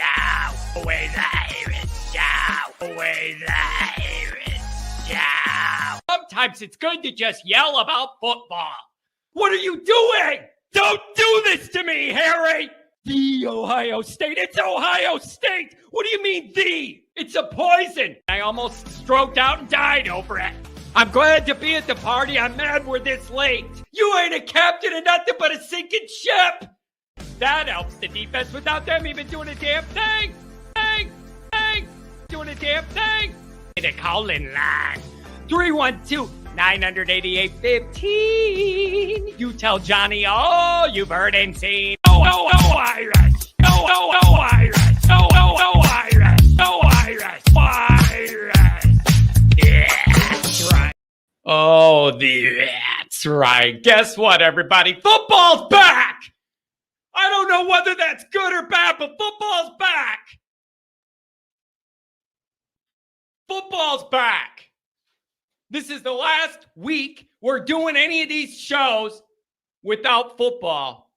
Show. Always Irish Show. Always Irish Show. Sometimes it's good to just yell about football. What are you doing? Don't do this to me, Harry! The Ohio State. It's Ohio State! What do you mean, the? It's a poison. I almost stroked out and died over it. I'm glad to be at the party. I'm mad we're this late. You ain't a captain of nothing but a sinking ship. That helps the defense without them even doing a damn thing. Doing a damn thing. The call-in line. 312-988-15. You tell Johnny all you've heard and seen. Oh, Irish. Oh, Irish. Oh, Irish. Oh, Irish. Irish. Yeah, that's right. Oh, that's right. Guess what, everybody? Football's back. I don't know whether that's good or bad, but football's back. Football's back. This is the last week we're doing any of these shows without football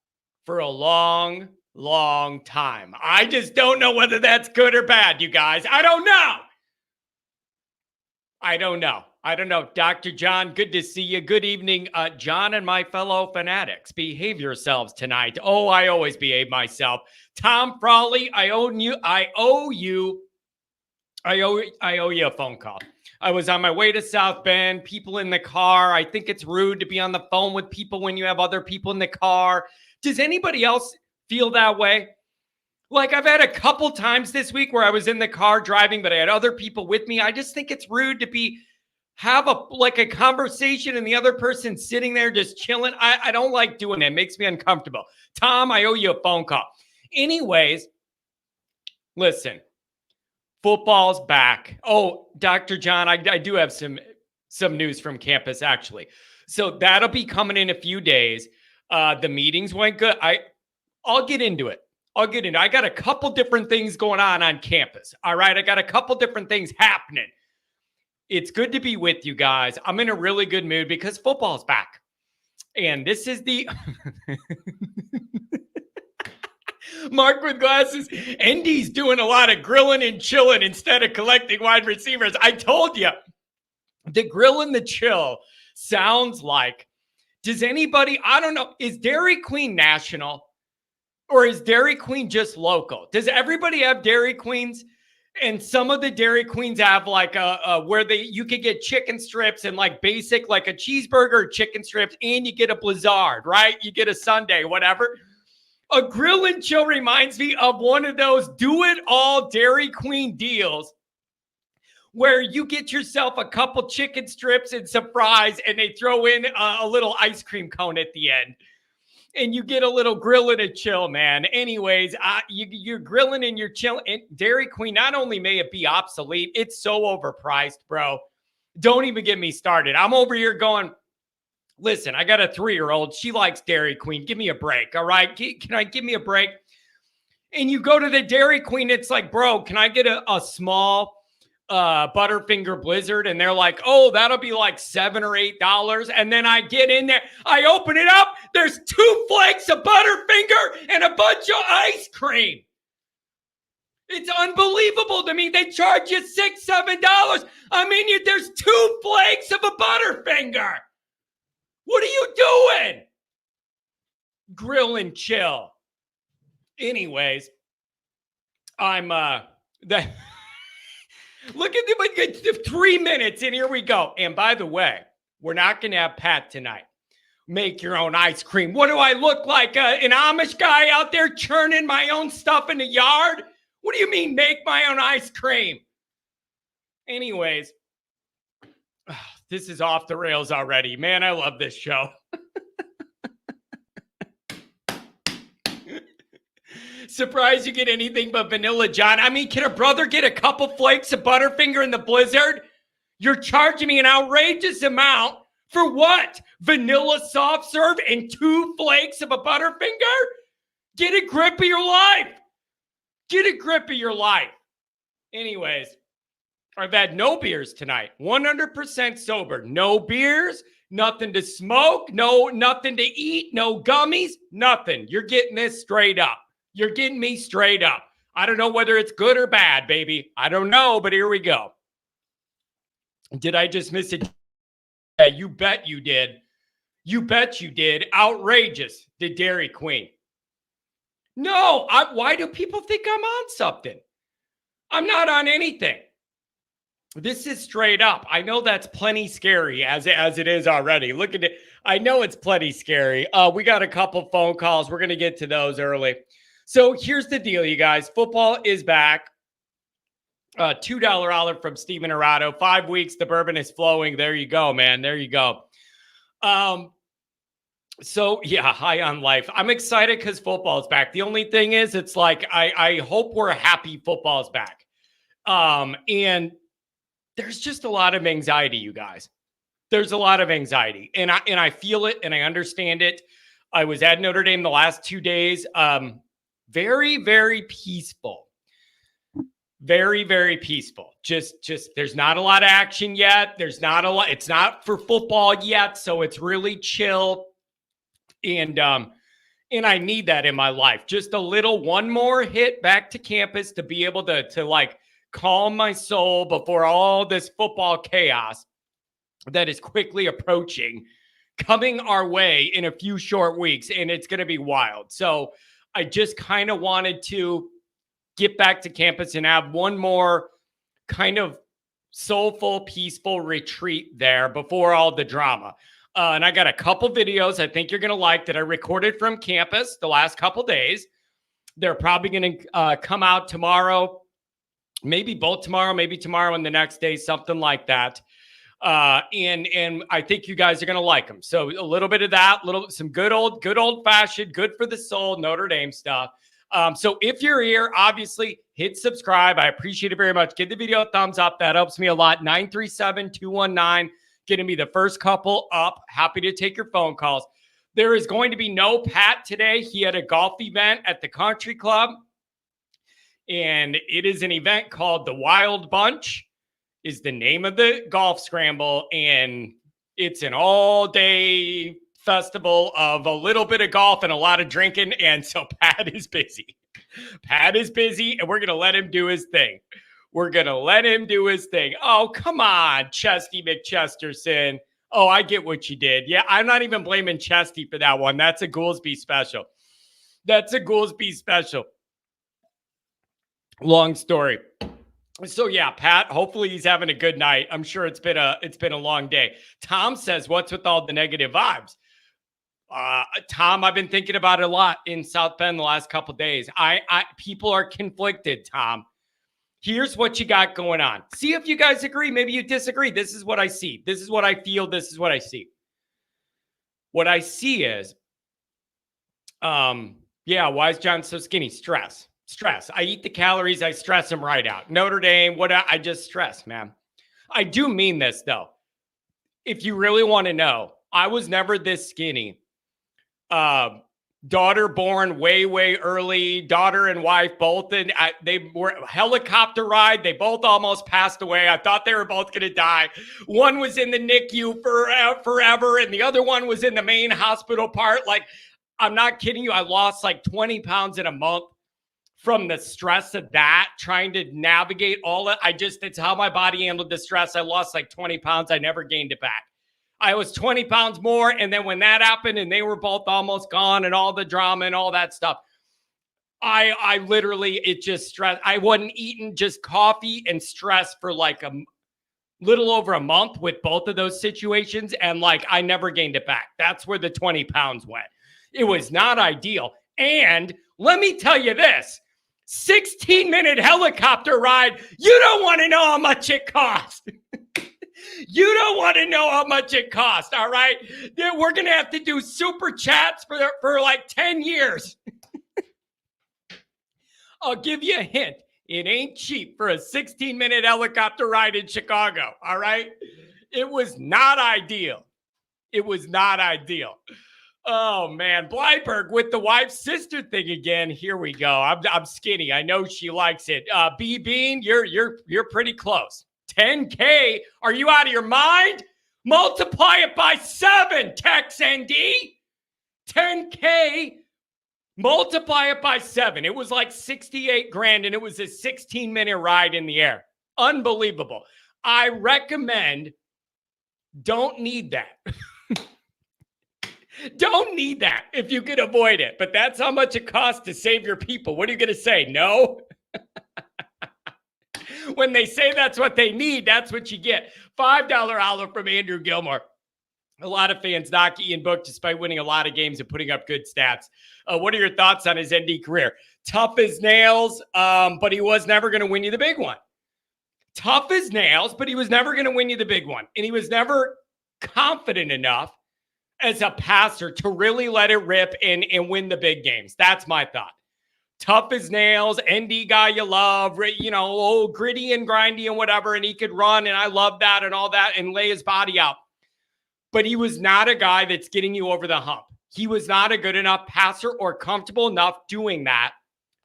for a long, long time. I just don't know whether that's good or bad, you guys. I don't know. Dr. John, good to see you. Good evening, John and my fellow fanatics. Behave yourselves tonight. Oh, I always behave myself. Tom Frawley, I owe you a phone call. I was on my way to South Bend, people in the car. I think it's rude to be on the phone with people when you have other people in the car. Does anybody else feel that way? Like, I've had a couple times this week where I was in the car driving, but I had other people with me. I just think it's rude to have a conversation and the other person sitting there just chilling. I don't like doing that. It makes me uncomfortable. Tom, I owe you a phone call. Anyways, listen. Football's back. Oh, Dr. John, I do have some news from campus, actually. So that'll be coming in a few days. The meetings went good. I'll get into it. I got a couple different things going on campus. All right. I got a couple different things happening. It's good to be with you guys. I'm in a really good mood because football's back. And this is the Mark with glasses. Indy's doing a lot of grilling and chilling instead of collecting wide receivers. I told you, the grill and the chill sounds like, does anybody, I don't know, is Dairy Queen national or is Dairy Queen just local? Does everybody have Dairy Queens? And some of the Dairy Queens have like where you could get chicken strips and like basic, like a cheeseburger, chicken strips, and you get a Blizzard, right? You get a sundae, whatever. A grill and chill reminds me of one of those do-it-all Dairy Queen deals where you get yourself a couple chicken strips and some fries and they throw in a little ice cream cone at the end. And you get a little grill and a chill, man. Anyways, you're grilling and you're chilling. And Dairy Queen, not only may it be obsolete, it's so overpriced, bro. Don't even get me started. I'm over here going, listen, I got a 3-year-old. She likes Dairy Queen. Give me a break, all right? Give me a break? And you go to the Dairy Queen, it's like, bro, can I get a small Butterfinger Blizzard? And they're like, oh, that'll be like $7 or $8. And then I get in there, I open it up, there's 2 flakes of Butterfinger and a bunch of ice cream. It's unbelievable to me. They charge you $6, $7. I mean, there's 2 flakes of a Butterfinger. What are you doing? Grill and chill. Anyways, I'm look at the 3 minutes and here we go. And by the way, we're not going to have Pat tonight. Make your own ice cream. What do I look like? An Amish guy out there churning my own stuff in the yard? What do you mean make my own ice cream? Anyways, this is off the rails already. Man, I love this show. Surprised you get anything but vanilla, John. I mean, can a brother get a couple flakes of Butterfinger in the Blizzard? You're charging me an outrageous amount for what? Vanilla soft serve and 2 flakes of a Butterfinger? Get a grip of your life. Get a grip of your life. Anyways, I've had no beers tonight. 100% sober. No beers, nothing to smoke, nothing to eat, no gummies, nothing. You're getting this straight up. You're getting me straight up. I don't know whether it's good or bad, baby. I don't know, but here we go. Did I just miss it? Yeah, you bet you did. You bet you did. Outrageous, the Dairy Queen. No, why do people think I'm on something? I'm not on anything. This is straight up. I know that's plenty scary as it is already. Look at it. I know it's plenty scary. We got a couple phone calls. We're going to get to those early. So here's the deal, you guys. Football is back. $2 olive from Steven Arado. 5 weeks. The bourbon is flowing. There you go, man. There you go. So yeah, high on life. I'm excited because football is back. The only thing is, it's like, I hope we're happy football is back. And there's just a lot of anxiety, you guys. There's a lot of anxiety, and I feel it, and I understand it. I was at Notre Dame the last 2 days. Very, very peaceful. Very, very peaceful. Just there's not a lot of action yet. There's not a lot. It's not for football yet, so it's really chill. And I need that in my life. Just a little one more hit back to campus to be able to like calm my soul before all this football chaos that is quickly approaching, coming our way in a few short weeks, and it's going to be wild. So I just kind of wanted to get back to campus and have one more kind of soulful, peaceful retreat there before all the drama. And I got a couple videos I think you're going to like that I recorded from campus the last couple days. They're probably going to come out tomorrow, maybe both tomorrow, maybe tomorrow and the next day, something like that. And I think you guys are going to like them. So a little bit of that, some good old fashioned, good for the soul Notre Dame stuff. So if you're here, obviously hit subscribe. I appreciate it very much. Give the video a thumbs up. That helps me a lot. 937-219, getting me the first couple up. Happy to take your phone calls. There is going to be no Pat today. He had a golf event at the country club, and it is an event called the Wild Bunch is the name of the golf scramble. And it's an all-day festival of a little bit of golf and a lot of drinking. And so Pat is busy. Pat is busy, and we're going to let him do his thing. We're going to let him do his thing. Oh, come on, Chesty McChesterson. Oh, I get what you did. Yeah, I'm not even blaming Chesty for that one. That's a Goolsby special. That's a Goolsby special. Long story. So yeah, Pat, hopefully he's having a good night. I'm sure it's been a long day. Tom says, what's with all the negative vibes? Tom, I've been thinking about it a lot in South Bend the last couple of days. People are conflicted, Tom. Here's what you got going on. See if you guys agree. Maybe you disagree. This is what I see. This is what I feel. This is what I see. What I see is, yeah, why is John so skinny? Stress. I eat the calories. I stress them right out. Notre Dame, I just stress, man. I do mean this, though. If you really want to know, I was never this skinny. Daughter born way, way early. Daughter and wife both. They were helicopter ride. They both almost passed away. I thought they were both going to die. One was in the NICU forever, and the other one was in the main hospital part. Like, I'm not kidding you. I lost like 20 pounds in a month from the stress of that, trying to navigate all that. It's how my body handled the stress. I lost like 20 pounds. I never gained it back. I was 20 pounds more. And then when that happened and they were both almost gone and all the drama and all that stuff, I literally, it just stressed. I wasn't eating, just coffee and stress for like a little over a month with both of those situations. And like, I never gained it back. That's where the 20 pounds went. It was not ideal. And let me tell you this, 16-minute helicopter ride. You don't want to know how much it cost. You don't want to know how much it cost. All right. We're going to have to do super chats for like 10 years. I'll give you a hint. It ain't cheap for a 16-minute helicopter ride in Chicago. All right. It was not ideal. It was not ideal. Oh man, Blyberg with the wife's sister thing again. Here we go. I'm skinny. I know she likes it. B Bean, you're pretty close. 10K. Are you out of your mind? Multiply it by 7. Tex ND. 10K Multiply it by 7. It was like 68 grand and it was a 16-minute ride in the air. Unbelievable. I recommend, don't need that. Don't need that if you can avoid it. But that's how much it costs to save your people. What are you going to say? No? When they say that's what they need, that's what you get. $5 olive from Andrew Gilmore. A lot of fans knock Ian Book despite winning a lot of games and putting up good stats. What are your thoughts on his ND career? Tough as nails, but he was never going to win you the big one. Tough as nails, but he was never going to win you the big one. And he was never confident enough as a passer to really let it rip and win the big games. That's my thought. Tough as nails, ND guy you love, gritty and grindy and whatever, and he could run, and I love that and all that, and lay his body out. But he was not a guy that's getting you over the hump. He was not a good enough passer or comfortable enough doing that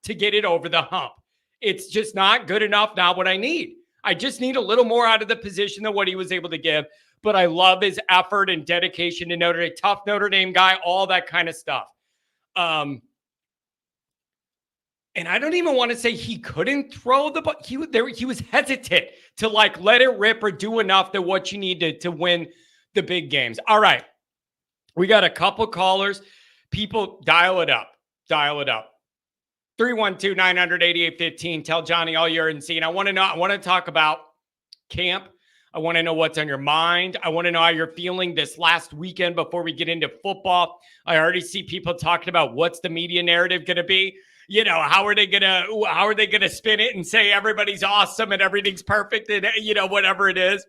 to get it over the hump. It's just not good enough, not what I need. I just need a little more out of the position than what he was able to give. But I love his effort and dedication to Notre Dame. Tough Notre Dame guy, all that kind of stuff. And I don't even want to say he couldn't throw the ball. He was hesitant to let it rip or do enough that what you need to win the big games. All right. We got a couple callers. People, dial it up. 312-900-8815. Tell Johnny all you're seeing. I want to talk about camp. I want to know what's on your mind. I want to know how you're feeling this last weekend before we get into football. I already see people talking about what's the media narrative going to be. How are they gonna spin it and say everybody's awesome and everything's perfect and whatever it is.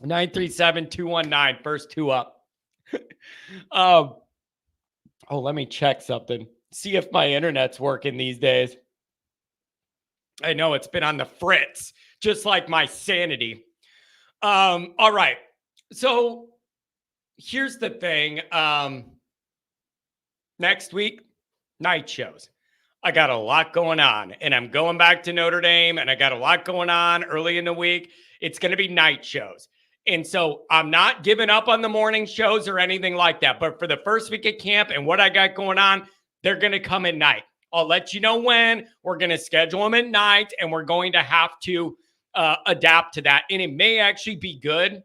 937-219, first two up. Let me check something. See if my internet's working these days. I know it's been on the fritz, just like my sanity. All right. So here's the thing. Next week, night shows. I got a lot going on, and I'm going back to Notre Dame, and I got a lot going on early in the week. It's going to be night shows. And so I'm not giving up on the morning shows or anything like that. But for the first week at camp and what I got going on, they're going to come at night. I'll let you know when. We're going to schedule them at night, and we're going to have to adapt to that. And it may actually be good,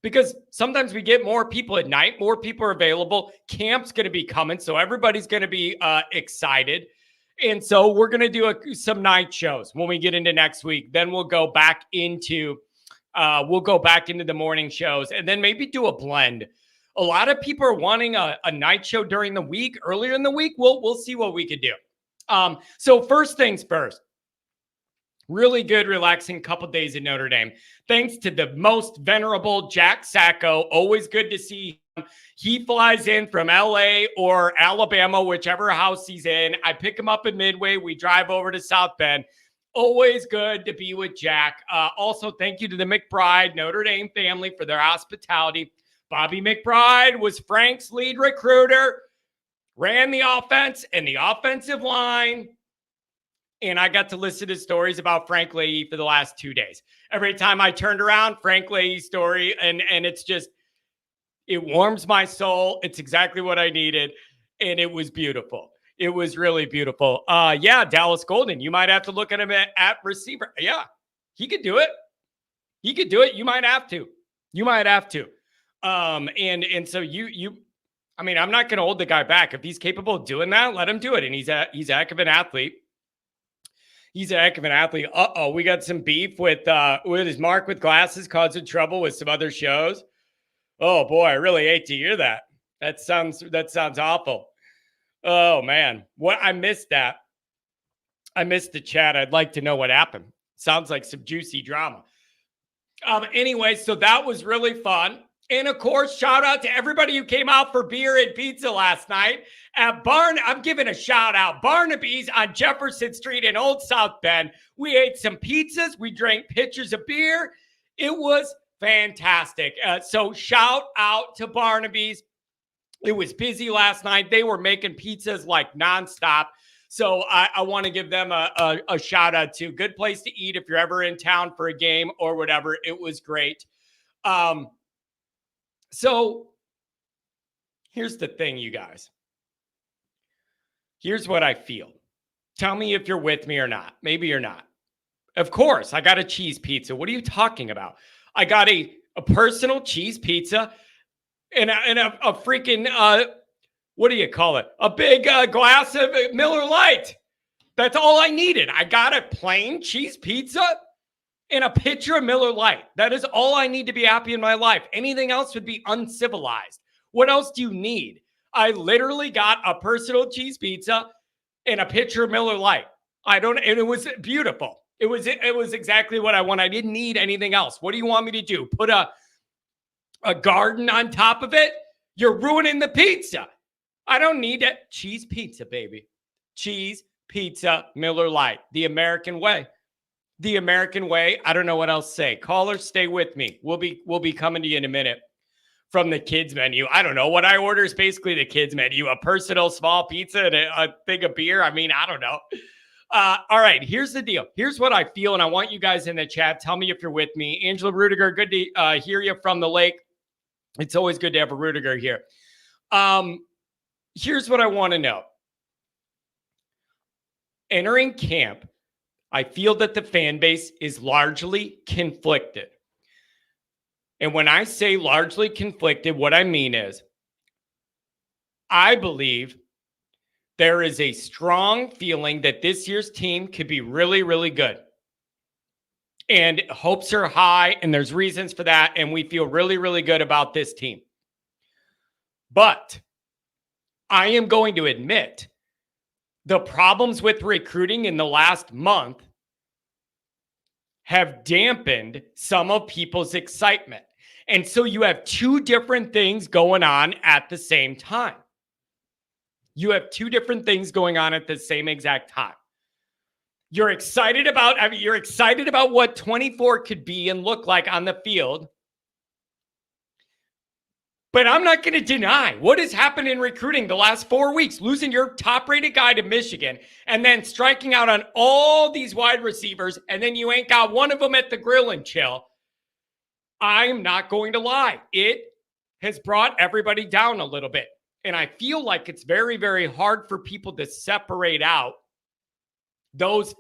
because sometimes we get more people at night, more people are available. Camp's going to be coming, so everybody's going to be excited. And so we're going to do some night shows when we get into next week. Then we'll go back into the morning shows, and then maybe do a blend. A lot of people are wanting a night show during the week, earlier in the week. We'll see what we could do. So first things first. Really good, relaxing couple days in Notre Dame. Thanks to the most venerable Jack Sacco. Always good to see him. He flies in from LA or Alabama, whichever house he's in. I pick him up in Midway. We drive over to South Bend. Always good to be with Jack. Also, thank you to the McBride Notre Dame family for their hospitality. Bobby McBride was Frank's lead recruiter, ran the offense and the offensive line. And I got to listen to stories about Frank Leahy for the last 2 days. Every time I turned around, Frank Leahy's story, and it's just, it warms my soul. It's exactly what I needed, and it was beautiful. It was really beautiful. Dallas Golden, you might have to look at him at receiver. Yeah, he could do it. You might have to. And so I mean, I'm not going to hold the guy back. If he's capable of doing that, let him do it. And he's a heck of an athlete. We got some beef with his Mark with glasses causing trouble with some other shows. Oh boy, I really hate to hear that. That sounds awful. Oh man, I missed that. I missed the chat. I'd like to know what happened. Sounds like some juicy drama. Anyway, so that was really fun. And of course, shout out to everybody who came out for beer and pizza last night at I'm giving a shout out. Barnaby's on Jefferson Street in Old South Bend. We ate some pizzas. We drank pitchers of beer. It was fantastic. So shout out to Barnaby's. It was busy last night. They were making pizzas like nonstop. So I want to give them a shout out too. Good place to eat if you're ever in town for a game or whatever. It was great. So Here's the thing, you guys. Here's what I feel. Tell me if you're with me or not. Maybe you're not. Of course, I got a cheese pizza. What are you talking about? I got a personal cheese pizza and a freaking, what do you call it? A big glass of Miller Lite. That's all I needed. I got a plain cheese pizza and a pitcher of Miller Lite. That is all I need to be happy in my life. Anything else would be uncivilized. What else do you need? I literally got a personal cheese pizza and a pitcher of Miller Lite. And it was beautiful. It was exactly what I want. I didn't need anything else. What do you want me to do? Put a garden on top of it? You're ruining the pizza. I don't need it. Cheese pizza, baby. Cheese pizza, Miller Lite. The American way. The American way. I don't know what else to say. Callers, stay with me. We'll be coming to you in a minute from the kids menu. I don't know. What I order is basically the kids menu. A personal small pizza and a thing of beer. I mean, I don't know. All right, here's the deal. Here's what I feel, and I want you guys in the chat. Tell me if you're with me. Angela Rudiger, good to hear you from the lake. It's always good to have a Rudiger here. Here's what I want to know. Entering camp, I feel that the fan base is largely conflicted. And when I say largely conflicted, what I mean is I believe there is a strong feeling that this year's team could be really, really good. And hopes are high, and there's reasons for that, and we feel really, really good about this team. But I am going to admit the problems with recruiting in the last month have dampened some of people's excitement. And so you have two different things going on at the same time. You have two different things going on at the same exact time. You're excited about what 24 could be and look like on the field. But I'm not going to deny what has happened in recruiting the last 4 weeks, losing your top-rated guy to Michigan and then striking out on all these wide receivers, and then you ain't got one of them at the grill and chill. I'm not going to lie. It has brought everybody down a little bit. And I feel like it's very, very hard for people to separate out those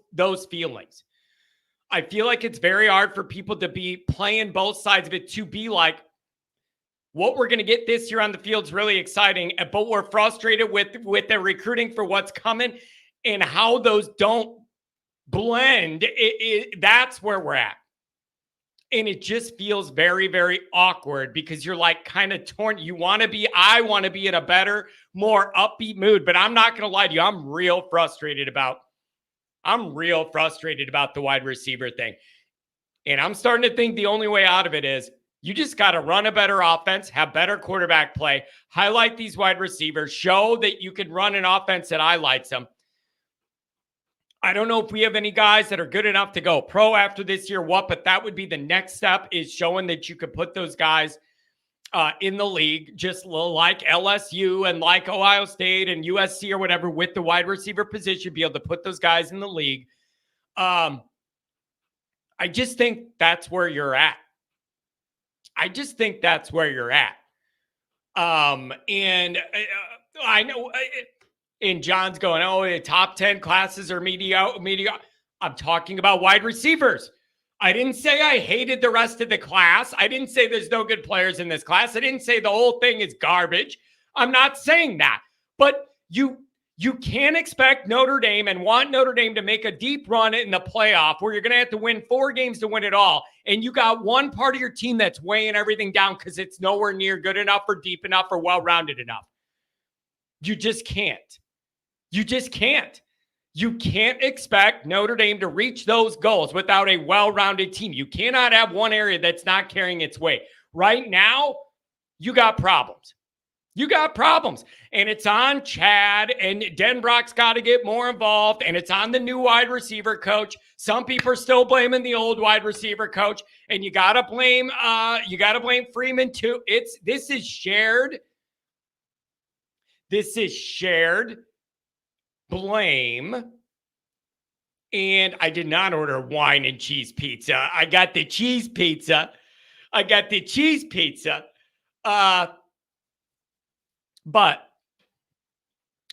feelings. I feel like it's very hard for people to be playing both sides of it, to be like, what we're going to get this year on the field is really exciting, but we're frustrated with the recruiting for what's coming and how those don't blend. That's where we're at. And it just feels very, very awkward because you're like kind of torn. I want to be in a better, more upbeat mood, but I'm not going to lie to you. I'm real frustrated about the wide receiver thing. And I'm starting to think the only way out of it is you just got to run a better offense, have better quarterback play, highlight these wide receivers, show that you can run an offense that highlights them. I don't know if we have any guys that are good enough to go pro after this year, but that would be the next step, is showing that you could put those guys in the league, just like LSU and like Ohio State and USC or whatever, with the wide receiver position, be able to put those guys in the league. I just think that's where you're at. And I know... And John's going, the top 10 classes are mediocre. I'm talking about wide receivers. I didn't say I hated the rest of the class. I didn't say there's no good players in this class. I didn't say the whole thing is garbage. I'm not saying that. But you can't expect Notre Dame and want Notre Dame to make a deep run in the playoff where you're going to have to win 4 games to win it all. And you got one part of your team that's weighing everything down because it's nowhere near good enough or deep enough or well-rounded enough. You just can't. You just can't. You can't expect Notre Dame to reach those goals without a well-rounded team. You cannot have one area that's not carrying its weight. Right now, you got problems. And it's on Chad, and Denbrock's got to get more involved, and it's on the new wide receiver coach. Some people are still blaming the old wide receiver coach, and you got to blame Freeman too. This is shared blame. And I did not order wine and cheese pizza. I got the cheese pizza. But But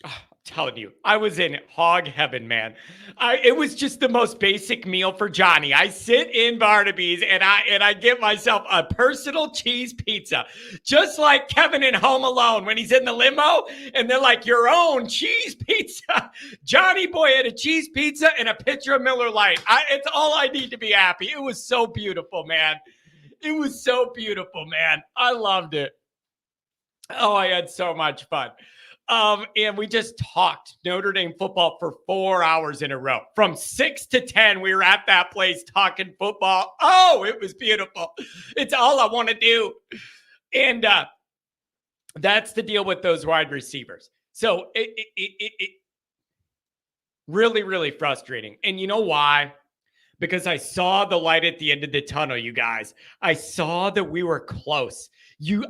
I'm telling you, I was in hog heaven, man. It was just the most basic meal for Johnny. I sit in Barnaby's and I get myself a personal cheese pizza, just like Kevin in Home Alone when he's in the limo and they're like, your own cheese pizza. Johnny boy had a cheese pizza and a pitcher of Miller Lite. It's all I need to be happy. It was so beautiful, man. It was so beautiful, man. I loved it. Oh, I had so much fun. And we just talked Notre Dame football for 4 hours in a row. From 6 to 10, we were at that place talking football. Oh, it was beautiful. It's all I want to do. And that's the deal with those wide receivers. So it really, really frustrating. And you know why? Because I saw the light at the end of the tunnel, you guys. I saw that we were close.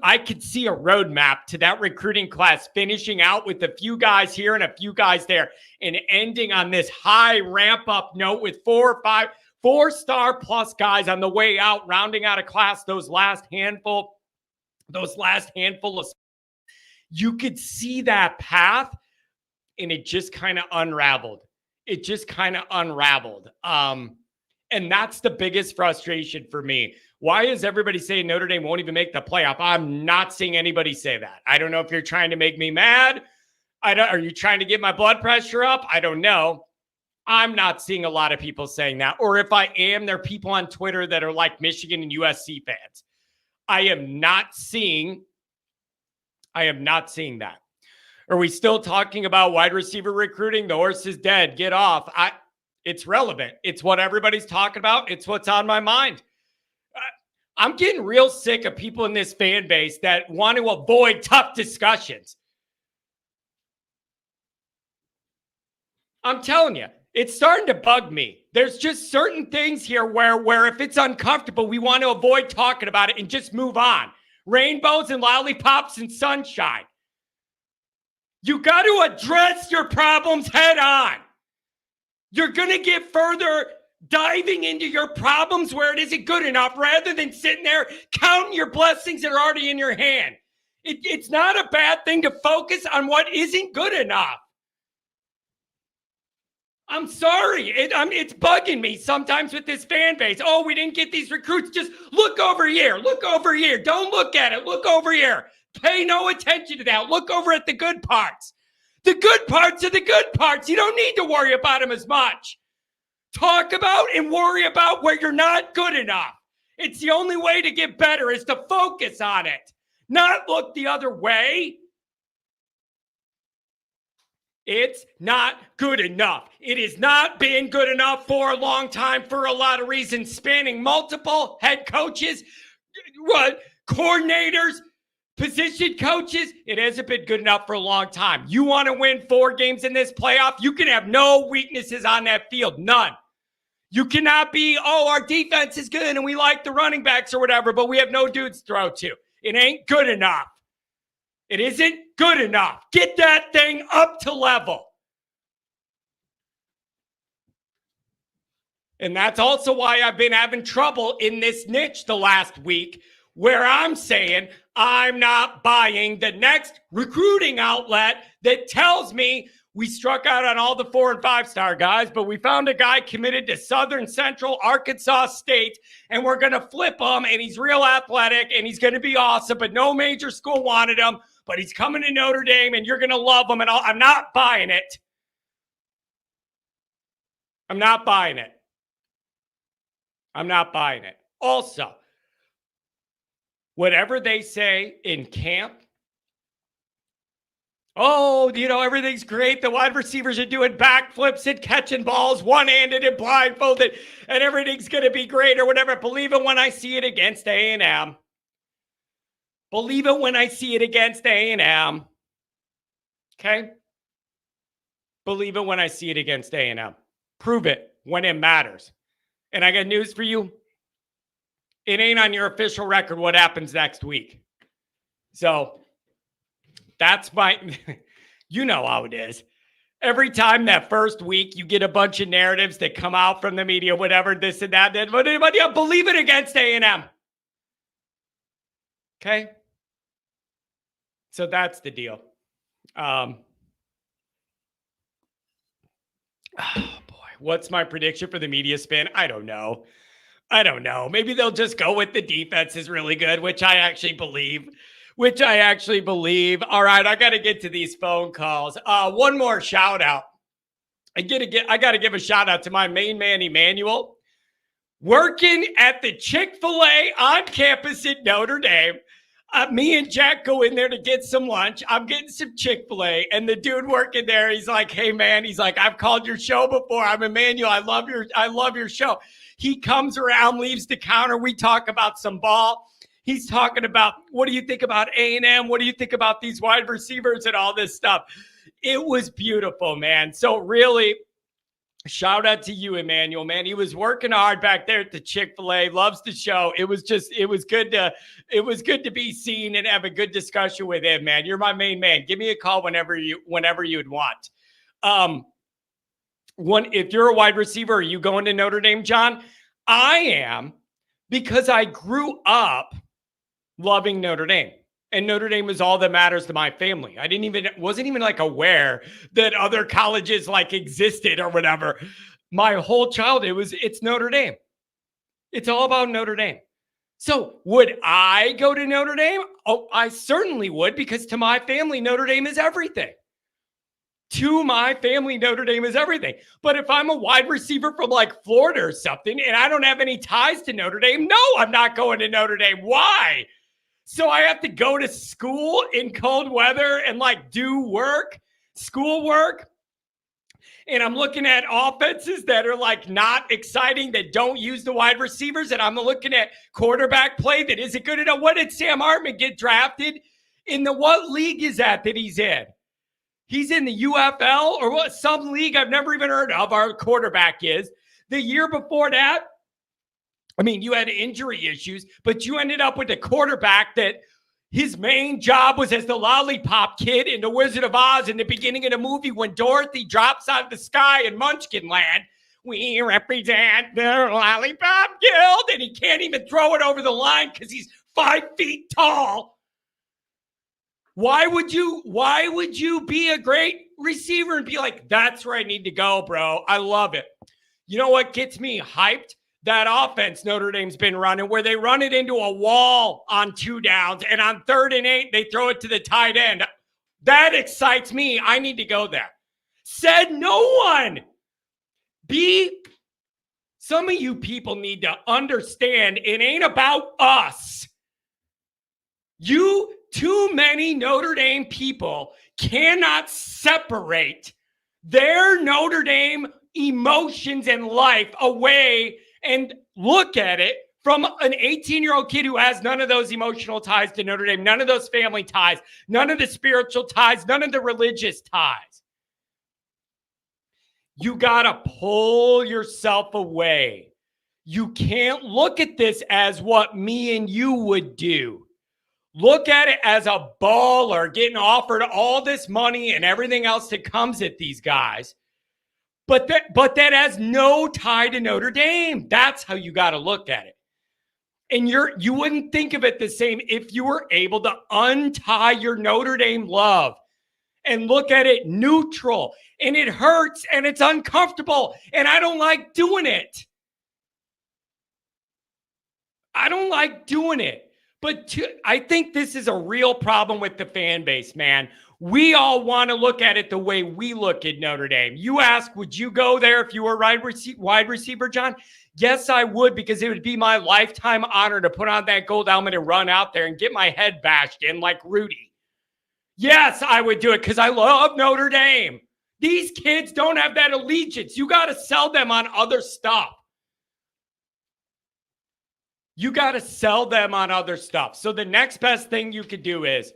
I could see a roadmap to that recruiting class finishing out with a few guys here and a few guys there and ending on this high ramp up note with 4 or 5 4-star plus guys on the way out, rounding out a class. Those last handful of, you could see that path and it just kind of unraveled. And that's the biggest frustration for me. Why is everybody saying Notre Dame won't even make the playoff? I'm not seeing anybody say that. I don't know if you're trying to make me mad. Are you trying to get my blood pressure up? I don't know. I'm not seeing a lot of people saying that. Or if I am, there are people on Twitter that are like Michigan and USC fans. I am not seeing that. Are we still talking about wide receiver recruiting? The horse is dead. Get off. It's relevant. It's what everybody's talking about. It's what's on my mind. I'm getting real sick of people in this fan base that want to avoid tough discussions. I'm telling you, it's starting to bug me. There's just certain things here where if it's uncomfortable, we want to avoid talking about it and just move on. Rainbows and lollipops and sunshine. You got to address your problems head on. You're going to get further diving into your problems where it isn't good enough rather than sitting there counting your blessings that are already in your hand. It's not a bad thing to focus on what isn't good enough. I'm sorry. It's bugging me sometimes with this fan base. Oh, we didn't get these recruits. Just look over here. Look over here. Don't look at it. Look over here. Pay no attention to that. Look over at the good parts. The good parts are the good parts. You don't need to worry about them as much. Talk about and worry about where you're not good enough. It's the only way to get better is to focus on it, not look the other way. It's not good enough. It has not been good enough for a long time for a lot of reasons, spanning multiple head coaches, coordinators, position coaches. It hasn't been good enough for a long time. You want to win 4 games in this playoff? You can have no weaknesses on that field. None. You cannot be, our defense is good and we like the running backs or whatever, but we have no dudes to throw to. It ain't good enough. It isn't good enough. Get that thing up to level. And that's also why I've been having trouble in this niche the last week, where I'm saying I'm not buying the next recruiting outlet that tells me we struck out on all the 4 and 5-star guys, but we found a guy committed to Southern Central Arkansas State, and we're going to flip him, and he's real athletic, and he's going to be awesome, but no major school wanted him, but he's coming to Notre Dame, and you're going to love him, and I'm not buying it. I'm not buying it. Also, whatever they say in camp, everything's great. The wide receivers are doing backflips and catching balls one-handed and blindfolded, and everything's going to be great or whatever. Believe it when I see it against A&M. Believe it when I see it against A&M. Okay? Believe it when I see it against A&M. Prove it when it matters. And I got news for you. It ain't on your official record what happens next week. So that's you know how it is. Every time that first week, you get a bunch of narratives that come out from the media, whatever, this and that. But believe it against A&M. Okay? So that's the deal. Oh boy, what's my prediction for the media spin? I don't know. Maybe they'll just go with the defense is really good, which I actually believe. All right, I got to get to these phone calls. One more shout out. I got to give a shout out to my main man, Emmanuel, working at the Chick-fil-A on campus at Notre Dame. Me and Jack go in there to get some lunch. I'm getting some Chick-fil-A, and the dude working there, he's like, "Hey man," he's like, "I've called your show before. I'm Emmanuel. I love your show." He comes around, leaves the counter. We talk about some ball. He's talking about, what do you think about A&M? What do you think about these wide receivers and all this stuff? It was beautiful, man. So really, shout out to you, Emmanuel, man. He was working hard back there at the Chick-fil-A. Loves the show. It was good to be seen and have a good discussion with him, man. You're my main man. Give me a call whenever you'd want. If you're a wide receiver, are you going to Notre Dame, John? I am, because I grew up loving Notre Dame. And Notre Dame is all that matters to my family. I wasn't even like aware that other colleges like existed or whatever. My whole childhood it's Notre Dame. It's all about Notre Dame. So would I go to Notre Dame? Oh, I certainly would, because to my family, Notre Dame is everything. To my family, Notre Dame is everything. But if I'm a wide receiver from like Florida or something and I don't have any ties to Notre Dame, no, I'm not going to Notre Dame. Why? So I have to go to school in cold weather and like do schoolwork. And I'm looking at offenses that are like not exciting, that don't use the wide receivers. And I'm looking at quarterback play that isn't good enough. What did Sam Hartman get drafted in? What league is that he's in? He's in the UFL or what? Some league I've never even heard of. Our quarterback is. The year before that, I mean, you had injury issues, but you ended up with a quarterback that his main job was as the lollipop kid in The Wizard of Oz in the beginning of the movie when Dorothy drops out of the sky in Munchkin Land. We represent the Lollipop Guild, and he can't even throw it over the line because he's 5 feet tall. Why would you be a great receiver and be like, that's where I need to go, bro? I love it. You know what gets me hyped? That offense Notre Dame's been running, where they run it into a wall on 2 downs, and on 3rd and 8, they throw it to the tight end. That excites me. I need to go there. Said no one. Some of you people need to understand it ain't about us. Too many Notre Dame people cannot separate their Notre Dame emotions and life away and look at it from an 18-year-old kid who has none of those emotional ties to Notre Dame, none of those family ties, none of the spiritual ties, none of the religious ties. You got to pull yourself away. You can't look at this as what me and you would do. Look at it as a baller getting offered all this money and everything else that comes at these guys. But that has no tie to Notre Dame. That's how you got to look at it. And you wouldn't think of it the same if you were able to untie your Notre Dame love and look at it neutral. And it hurts and it's uncomfortable. And I don't like doing it. But I think this is a real problem with the fan base, man. We all want to look at it the way we look at Notre Dame. You ask, would you go there if you were a wide receiver, John? Yes, I would, because it would be my lifetime honor to put on that gold helmet and run out there and get my head bashed in like Rudy. Yes, I would do it because I love Notre Dame. These kids don't have that allegiance. You got to sell them on other stuff. So the next best thing you could do is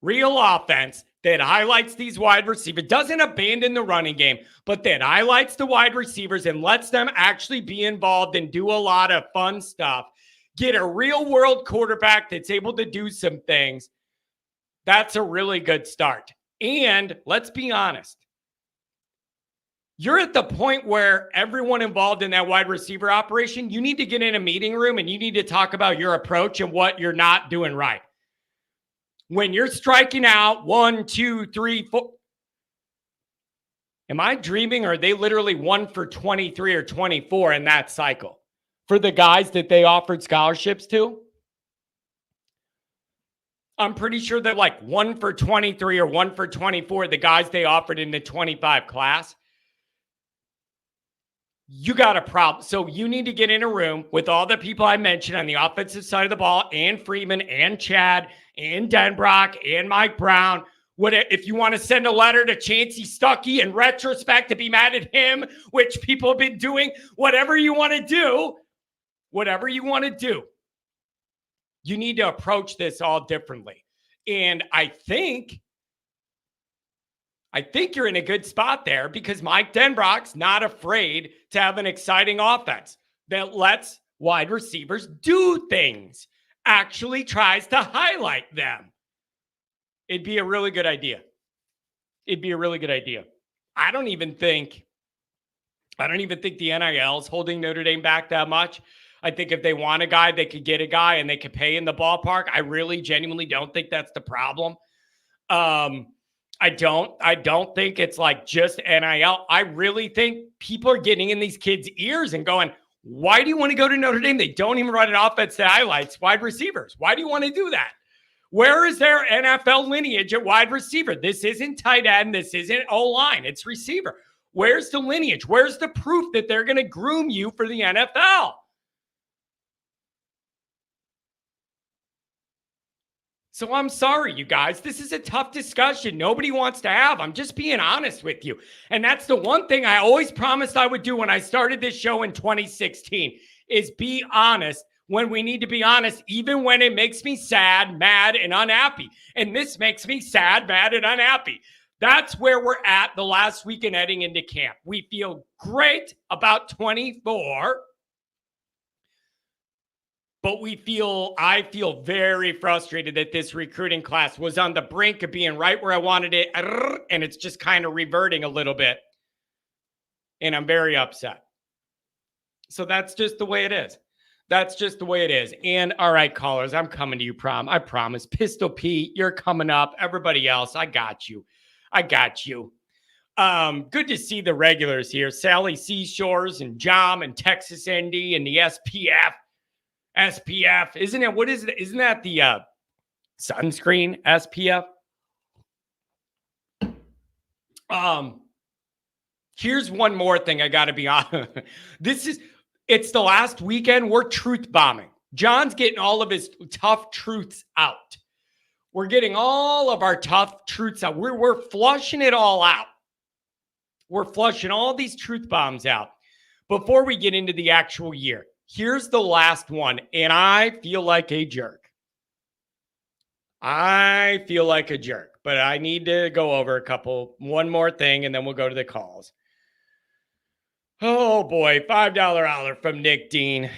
real offense that highlights these wide receivers, doesn't abandon the running game, but that highlights the wide receivers and lets them actually be involved and do a lot of fun stuff. Get a real world quarterback that's able to do some things. That's a really good start. And let's be honest. You're at the point where everyone involved in that wide receiver operation, you need to get in a meeting room and you need to talk about your approach and what you're not doing right. When you're striking out 1, 2, 3, 4. Am I dreaming, or are they literally 1 for 23 or 24 in that cycle for the guys that they offered scholarships to? I'm pretty sure they're like 1 for 23 or 1 for 24, the guys they offered in the 25 class. You got a problem. So you need to get in a room with all the people I mentioned on the offensive side of the ball, and Freeman and Chad and Denbrock and Mike Brown. What if you want to send a letter to Chancey Stuckey in retrospect to be mad at him, which people have been doing, whatever you want to do, you need to approach this all differently. And I think you're in a good spot there because Mike Denbrock's not afraid to have an exciting offense that lets wide receivers do things, actually tries to highlight them. It'd be a really good idea. I don't even think the NIL is holding Notre Dame back that much. I think if they want a guy, they could get a guy and they could pay in the ballpark. I really genuinely don't think that's the problem. I don't think it's like just NIL. I really think people are getting in these kids' ears and going, why do you want to go to Notre Dame? They don't even run an offense that highlights wide receivers. Why do you want to do that? Where is their NFL lineage at wide receiver? This isn't tight end. This isn't O-line. It's receiver. Where's the lineage? Where's the proof that they're going to groom you for the NFL? So I'm sorry, you guys. This is a tough discussion nobody wants to have. I'm just being honest with you. And that's the one thing I always promised I would do when I started this show in 2016 is be honest when we need to be honest, even when it makes me sad, mad, and unhappy. And this makes me sad, mad, and unhappy. That's where we're at the last weekend heading into camp. We feel great about 24. But I feel very frustrated that this recruiting class was on the brink of being right where I wanted it, and it's just kind of reverting a little bit. And I'm very upset. So that's just the way it is. And all right, callers, I'm coming to you, I promise. Pistol Pete, you're coming up. Everybody else, I got you. Good to see the regulars here. Sally Seashores and Jom and Texas ND and the SPF, isn't it? What is it? Isn't that the sunscreen SPF? Here's one more thing I got to be honest. It's the last weekend. We're truth bombing. John's getting all of his tough truths out. We're getting all of our tough truths out. We're flushing it all out. We're flushing all these truth bombs out before we get into the actual year. Here's the last one, and I feel like a jerk. But I need to go over one more thing, and then we'll go to the calls. Oh, boy, $5 holler from Nick Dean.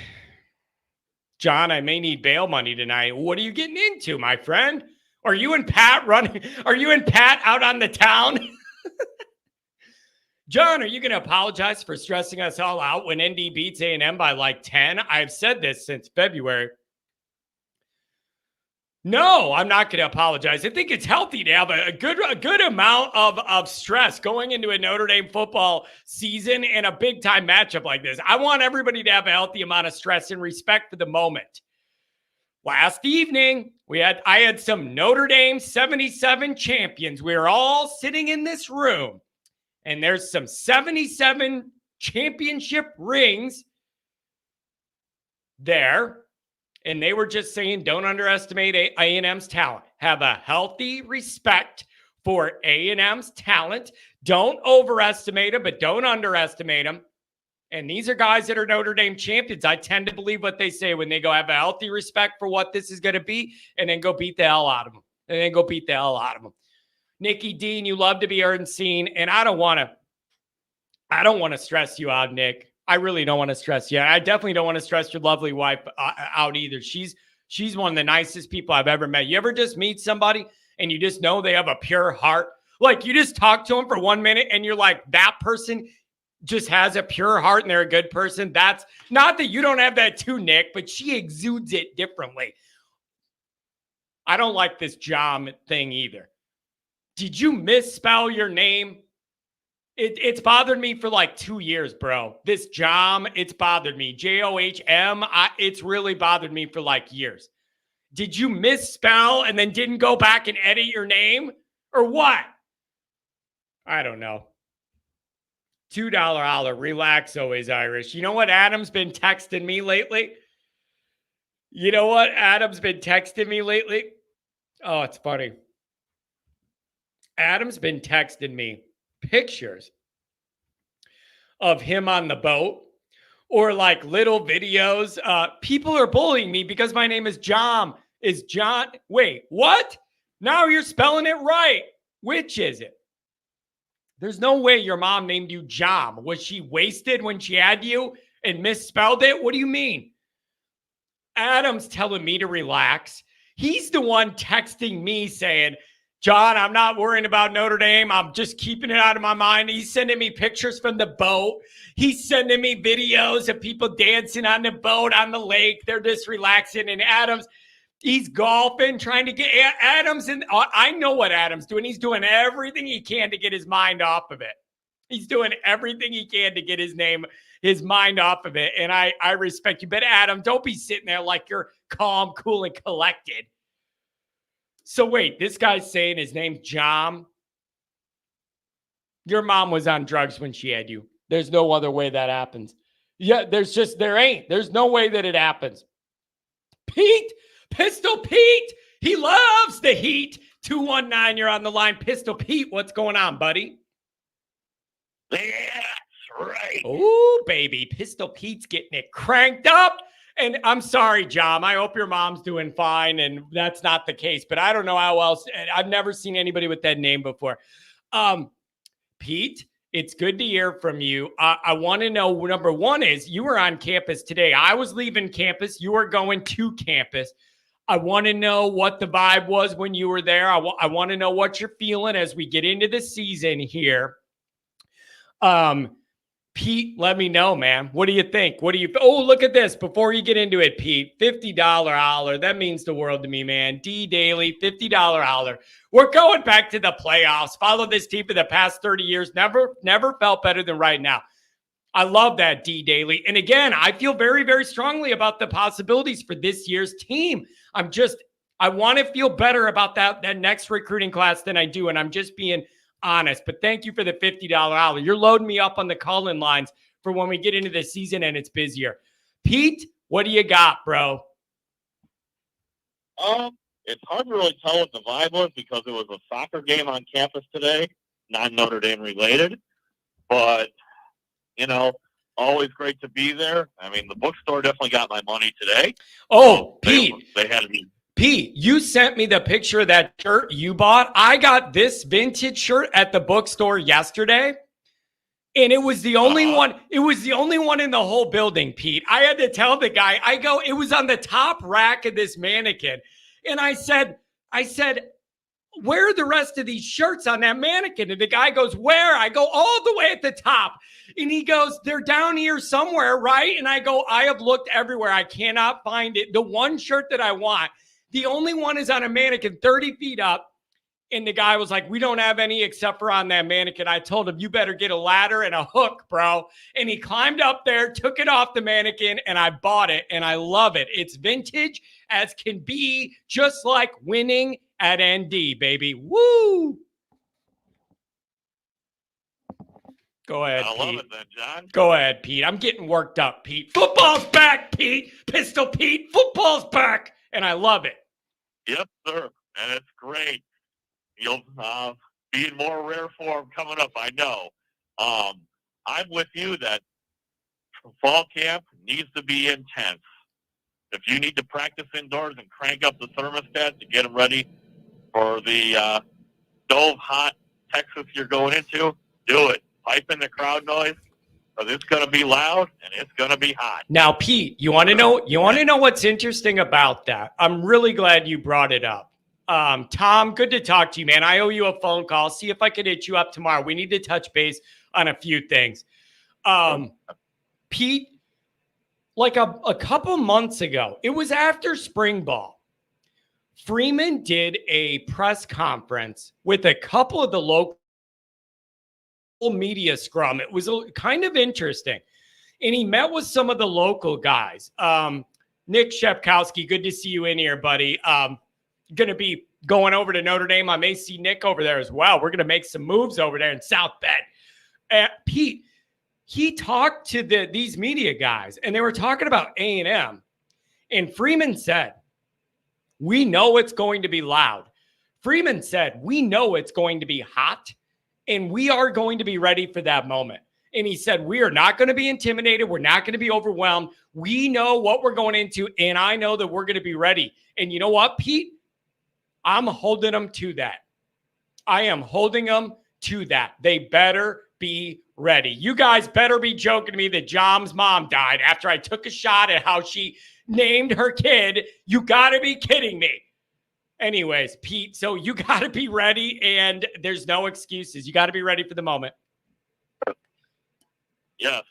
John, I may need bail money tonight. What are you getting into, my friend? Are you and Pat out on the town? John, are you going to apologize for stressing us all out when ND beats A&M by like 10? I've said this since February. No, I'm not going to apologize. I think it's healthy to have a good amount of stress going into a Notre Dame football season and a big-time matchup like this. I want everybody to have a healthy amount of stress and respect for the moment. Last evening, I had some Notre Dame 77 champions. We were all sitting in this room. And there's some 77 championship rings there. And they were just saying, don't underestimate A&M's talent. Have a healthy respect for A&M's talent. Don't overestimate them, but don't underestimate them. And these are guys that are Notre Dame champions. I tend to believe what they say when they go have a healthy respect for what this is going to be and then go beat the hell out of them. Nikki Dean, you love to be heard and seen, and I don't want to stress you out, Nick. I really don't want to stress you. I definitely don't want to stress your lovely wife out either. She's one of the nicest people I've ever met. You ever just meet somebody and you just know they have a pure heart? Like you just talk to them for 1 minute and you're like, that person just has a pure heart and they're a good person. That's not that you don't have that too, Nick, but she exudes it differently. I don't like this Jom thing either. Did you misspell your name? It's bothered me for like 2 years, bro. This Jom, it's bothered me. Johm, it's really bothered me for like years. Did you misspell and then didn't go back and edit your name? Or what? I don't know. $2 holler. Relax, always Irish. You know what Adam's been texting me lately? Oh, it's funny. Adam's been texting me pictures of him on the boat or like little videos. People are bullying me because my name is John. Is John? Wait, what? Now you're spelling it right. Which is it? There's no way your mom named you John. Was she wasted when she had you and misspelled it? What do you mean? Adam's telling me to relax. He's the one texting me saying, John, I'm not worrying about Notre Dame. I'm just keeping it out of my mind. He's sending me pictures from the boat. He's sending me videos of people dancing on the boat on the lake. They're just relaxing. And Adams, he's golfing, trying to get Adams in. I know what Adam's doing. He's doing everything he can to get his mind off of it. He's doing everything he can to get his mind off of it. And I respect you. But Adam, don't be sitting there like you're calm, cool, and collected. So wait, this guy's saying his name's John. Your mom was on drugs when she had you. There's no other way that happens. Yeah, there's no way that it happens. Pete, Pistol Pete, he loves the heat. 219, you're on the line. Pistol Pete, what's going on, buddy? That's right. Oh, baby, Pistol Pete's getting it cranked up. And I'm sorry, John. I hope your mom's doing fine, and that's not the case. But I don't know how else. I've never seen anybody with that name before. Pete, it's good to hear from you. I want to know, number one is you were on campus today. I was leaving campus. You were going to campus. I want to know what the vibe was when you were there. I want to know what you're feeling as we get into the season here. Pete, let me know, man. What do you think? Oh, look at this. Before you get into it, Pete, $50 holler. That means the world to me, man. D Daily, $50 holler. We're going back to the playoffs. Follow this team for the past 30 years. Never felt better than right now. I love that, D Daily. And again, I feel very, very strongly about the possibilities for this year's team. I want to feel better about that next recruiting class than I do. And I'm just being honest, but thank you for the $50 hour. You're loading me up on the call-in lines for when we get into the season and it's busier. Pete, what do you got, bro? It's hard to really tell what the vibe was because it was a soccer game on campus today, not Notre Dame related, but always great to be there. I mean, the bookstore definitely got my money today. Oh, Pete. They had me. Pete, you sent me the picture of that shirt you bought. I got this vintage shirt at the bookstore yesterday, and it was the only one. It was the only one in the whole building, Pete. I had to tell the guy, it was on the top rack of this mannequin. And I said, where are the rest of these shirts on that mannequin? And the guy goes, where? I go, all the way at the top. And he goes, they're down here somewhere, right? And I go, I have looked everywhere. I cannot find it. The one shirt that I want, the only one is on a mannequin 30 feet up. And the guy was like, we don't have any except for on that mannequin. I told him, you better get a ladder and a hook, bro. And he climbed up there, took it off the mannequin, and I bought it. And I love it. It's vintage as can be, just like winning at ND, baby. Woo! Go ahead, I Pete. love it then, John. Go ahead, Pete. I'm getting worked up, Pete. Football's back, Pete. Pistol Pete. Football's back. And I love it. Yep, sir. And it's great. You'll be in more rare form coming up, I know. I'm with you that fall camp needs to be intense. If you need to practice indoors and crank up the thermostat to get them ready for the stove hot Texas you're going into, do it. Pipe in the crowd noise, because it's going to be loud and it's going to be hot. Now, Pete, you want to know what's interesting about that? I'm really glad you brought it up. Tom, good to talk to you, man. I owe you a phone call. See if I can hit you up tomorrow. We need to touch base on a few things. Pete, like a couple months ago, it was after spring ball. Freeman did a press conference with a couple of the local media scrum. It was kind of interesting. And he met with some of the local guys. Nick Shepkowski, good to see you in here, buddy. Going to be going over to Notre Dame. I may see Nick over there as well. We're going to make some moves over there in South Bend. Pete, he talked to these media guys, and they were talking about A&M. And Freeman said, we know it's going to be loud. Freeman said, we know it's going to be hot, and we are going to be ready for that moment. And he said, we are not going to be intimidated. We're not going to be overwhelmed. We know what we're going into, and I know that we're going to be ready. And you know what, Pete? I'm holding them to that. I am holding them to that. They better be ready. You guys better be joking to me that Jom's mom died after I took a shot at how she named her kid. You got to be kidding me. Anyways, Pete, so you got to be ready, and there's no excuses. You got to be ready for the moment. Yes.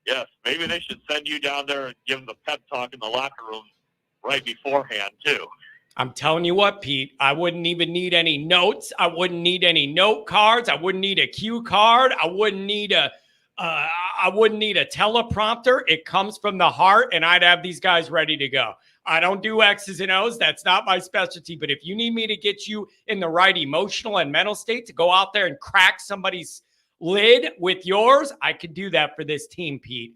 Yes. Maybe they should send you down there and give them the pep talk in the locker room right beforehand, too. I'm telling you what, Pete, I wouldn't even need any notes. I wouldn't need any note cards. I wouldn't need a cue card. I wouldn't need a teleprompter. It comes from the heart, and I'd have these guys ready to go. I don't do X's and O's. That's not my specialty. But if you need me to get you in the right emotional and mental state to go out there and crack somebody's lid with yours, I could do that for this team, Pete.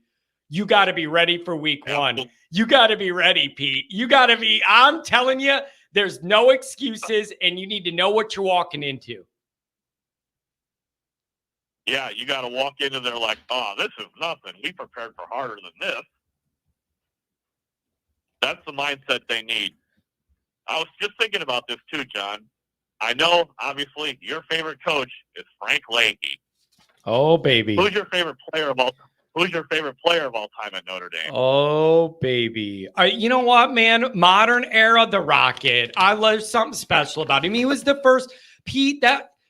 You got to be ready for week one. You got to be ready, Pete. You got to be, I'm telling you, there's no excuses, and you need to know what you're walking into. Yeah, you got to walk into there like, oh, this is nothing. We prepared for harder than this. That's the mindset they need. I was just thinking about this too, John. I know, obviously, your favorite coach is Frank Leahy. Oh, baby. Who's your favorite player of all time at Notre Dame? Oh, baby. You know what, man? Modern era, the Rocket. I love something special about him. He was the first, Pete,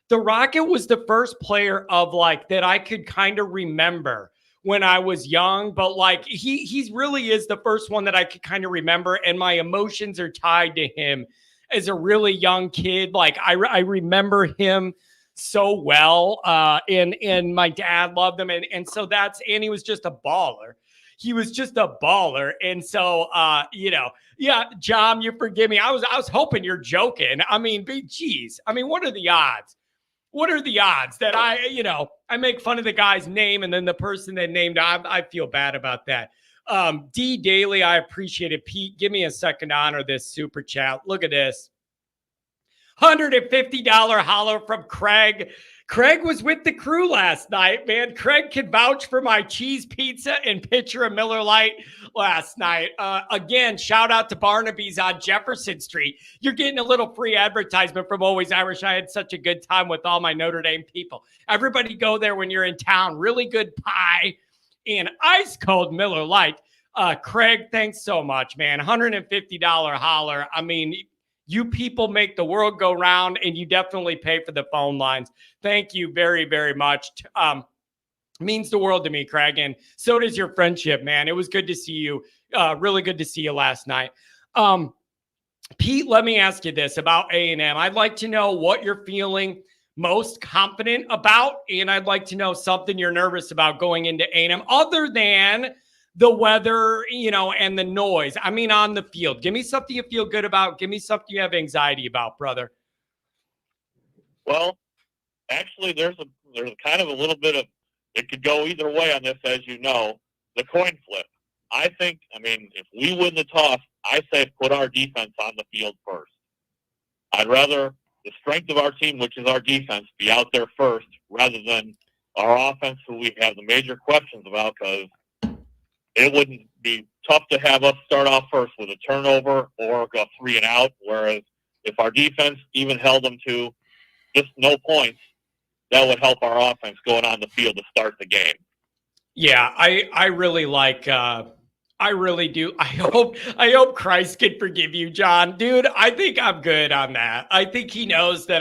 the Rocket was the first player of like that I could kind of remember when I was young, but like he really is the first one that I could kind of remember, and my emotions are tied to him as a really young kid. Like I remember him so well, and my dad loved him, and so and he was just a baller. He was just a baller, and so yeah, John, you forgive me. I was hoping you're joking. I mean, geez, I mean, what are the odds? What are the odds that I make fun of the guy's name and then the person that named I feel bad about that. D Daly, I appreciate it. Pete, give me a second to honor this super chat. Look at this. $150 holler from Craig. Craig was with the crew last night, man. Craig can vouch for my cheese pizza and pitcher of Miller Lite last night. Again, shout out to Barnaby's on Jefferson Street. You're getting a little free advertisement from Always Irish. I had such a good time with all my Notre Dame people. Everybody go there when you're in town. Really good pie and ice cold Miller Lite. Craig, thanks so much, man. $150 holler. I mean, you people make the world go round, and you definitely pay for the phone lines. Thank you very, very much. Means the world to me, Craig, and so does your friendship, man. It was good to see you. Really good to see you last night. Pete, let me ask you this about A&M. I'd like to know what you're feeling most confident about, and I'd like to know something you're nervous about going into A&M other than the weather, and the noise. I mean, on the field. Give me something you feel good about. Give me something you have anxiety about, brother. Well, actually, there's kind of a little bit of, it could go either way on this, as you know, the coin flip. I mean, if we win the toss, I say put our defense on the field first. I'd rather the strength of our team, which is our defense, be out there first rather than our offense, who we have the major questions about, because it wouldn't be tough to have us start off first with a turnover or go 3 and out, whereas if our defense even held them to just no points, that would help our offense going on the field to start the game. Yeah, I really like I really do. I hope Christ can forgive you, John. Dude, I think I'm good on that. I think he knows that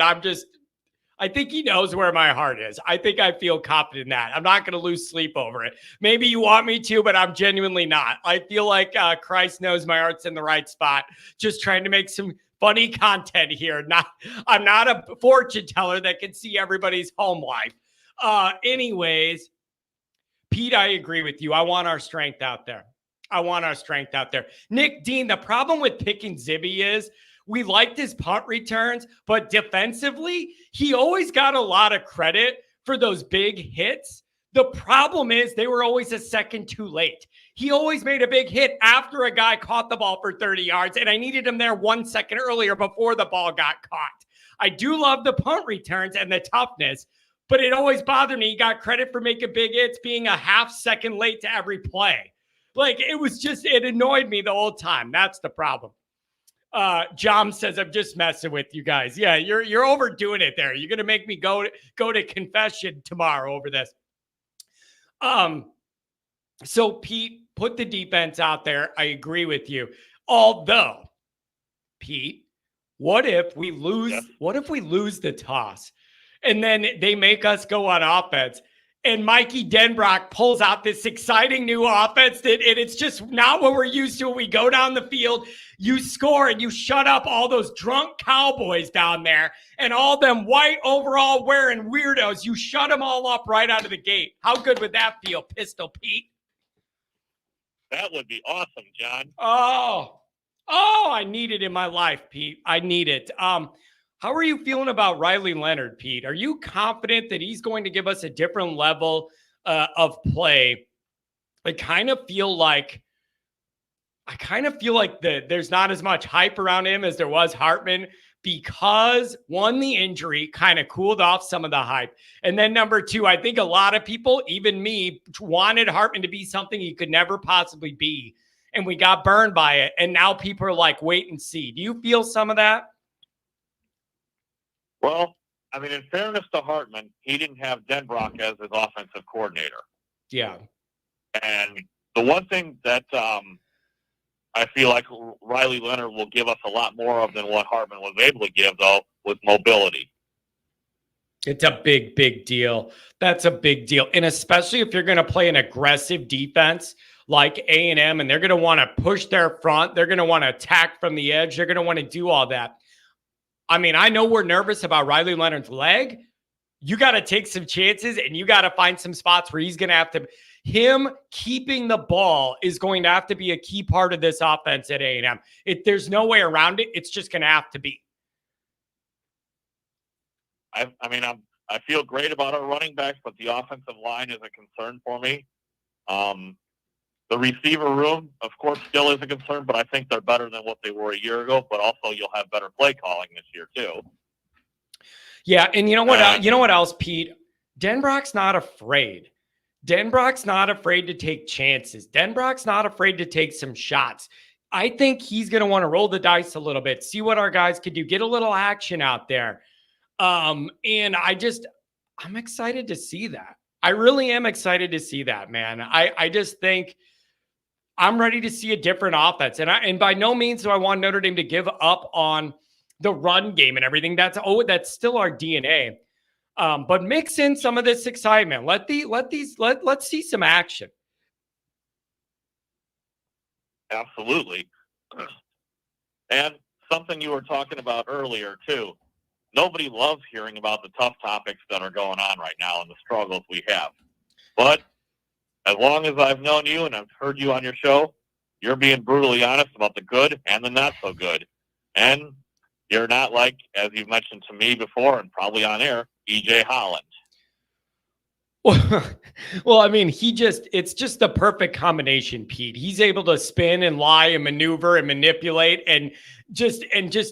I think he knows where my heart is. I think I feel confident in that. I'm not going to lose sleep over it. Maybe you want me to, but I'm genuinely not. I feel like Christ knows my heart's in the right spot. Just trying to make some funny content here. I'm not a fortune teller that can see everybody's home life. Anyways, Pete, I agree with you. I want our strength out there. Nick Dean, the problem with picking Zibby is we liked his punt returns, but defensively, he always got a lot of credit for those big hits. The problem is they were always a second too late. He always made a big hit after a guy caught the ball for 30 yards, and I needed him there 1 second earlier before the ball got caught. I do love the punt returns and the toughness, but it always bothered me. He got credit for making big hits, being a half second late to every play. Like, it annoyed me the whole time. That's the problem. John says, I'm just messing with you guys. Yeah, you're overdoing it there. You're going to make me go to confession tomorrow over this. So Pete, put the defense out there. I agree with you. Although, Pete, what if we lose? Yep. What if we lose the toss and then they make us go on offense and Mikey Denbrock pulls out this exciting new offense and it's just not what we're used to. We go down the field, you score, and you shut up all those drunk cowboys down there and all them white overall wearing weirdos. You shut them all up right out of the gate. How good would that feel, Pistol Pete? That would be awesome, John. Oh, I need it in my life, Pete. I need it. How are you feeling about Riley Leonard, Pete? Are you confident that he's going to give us a different level of play? I kind of feel like there's not as much hype around him as there was Hartman because, one, the injury kind of cooled off some of the hype. And then number two, I think a lot of people, even me, wanted Hartman to be something he could never possibly be. And we got burned by it. And now people are like, wait and see. Do you feel some of that? Well, I mean, in fairness to Hartman, he didn't have Denbrock as his offensive coordinator. Yeah. And the one thing that I feel like Riley Leonard will give us a lot more of than what Hartman was able to give, though, was mobility. It's a big, big deal. That's a big deal. And especially if you're going to play an aggressive defense like A&M, and they're going to want to push their front. They're going to want to attack from the edge. They're going to want to do all that. I mean, I know we're nervous about Riley Leonard's leg. You got to take some chances, and you got to find some spots where he's going to have to – him keeping the ball is going to have to be a key part of this offense at A&M. There's no way around it. It's just going to have to be. I feel great about our running backs, but the offensive line is a concern for me. The receiver room, of course, still is a concern, but I think they're better than what they were a year ago. But also, you'll have better play calling this year too. Yeah, and you know what? You know what else, Pete? Denbrock's not afraid. Denbrock's not afraid to take chances. Denbrock's not afraid to take some shots. I think he's going to want to roll the dice a little bit, see what our guys could do, get a little action out there. And I'm excited to see that. I really am excited to see that, man. I just think I'm ready to see a different offense. And by no means do I want Notre Dame to give up on the run game and everything. That's still our DNA. But mix in some of this excitement. Let's see some action. Absolutely. And something you were talking about earlier too. Nobody loves hearing about the tough topics that are going on right now and the struggles we have. But as long as I've known you and I've heard you on your show, you're being brutally honest about the good and the not so good. And you're not like, as you've mentioned to me before and probably on air, E.J. Holland. Well, I mean, it's just the perfect combination, Pete. He's able to spin and lie and maneuver and manipulate and just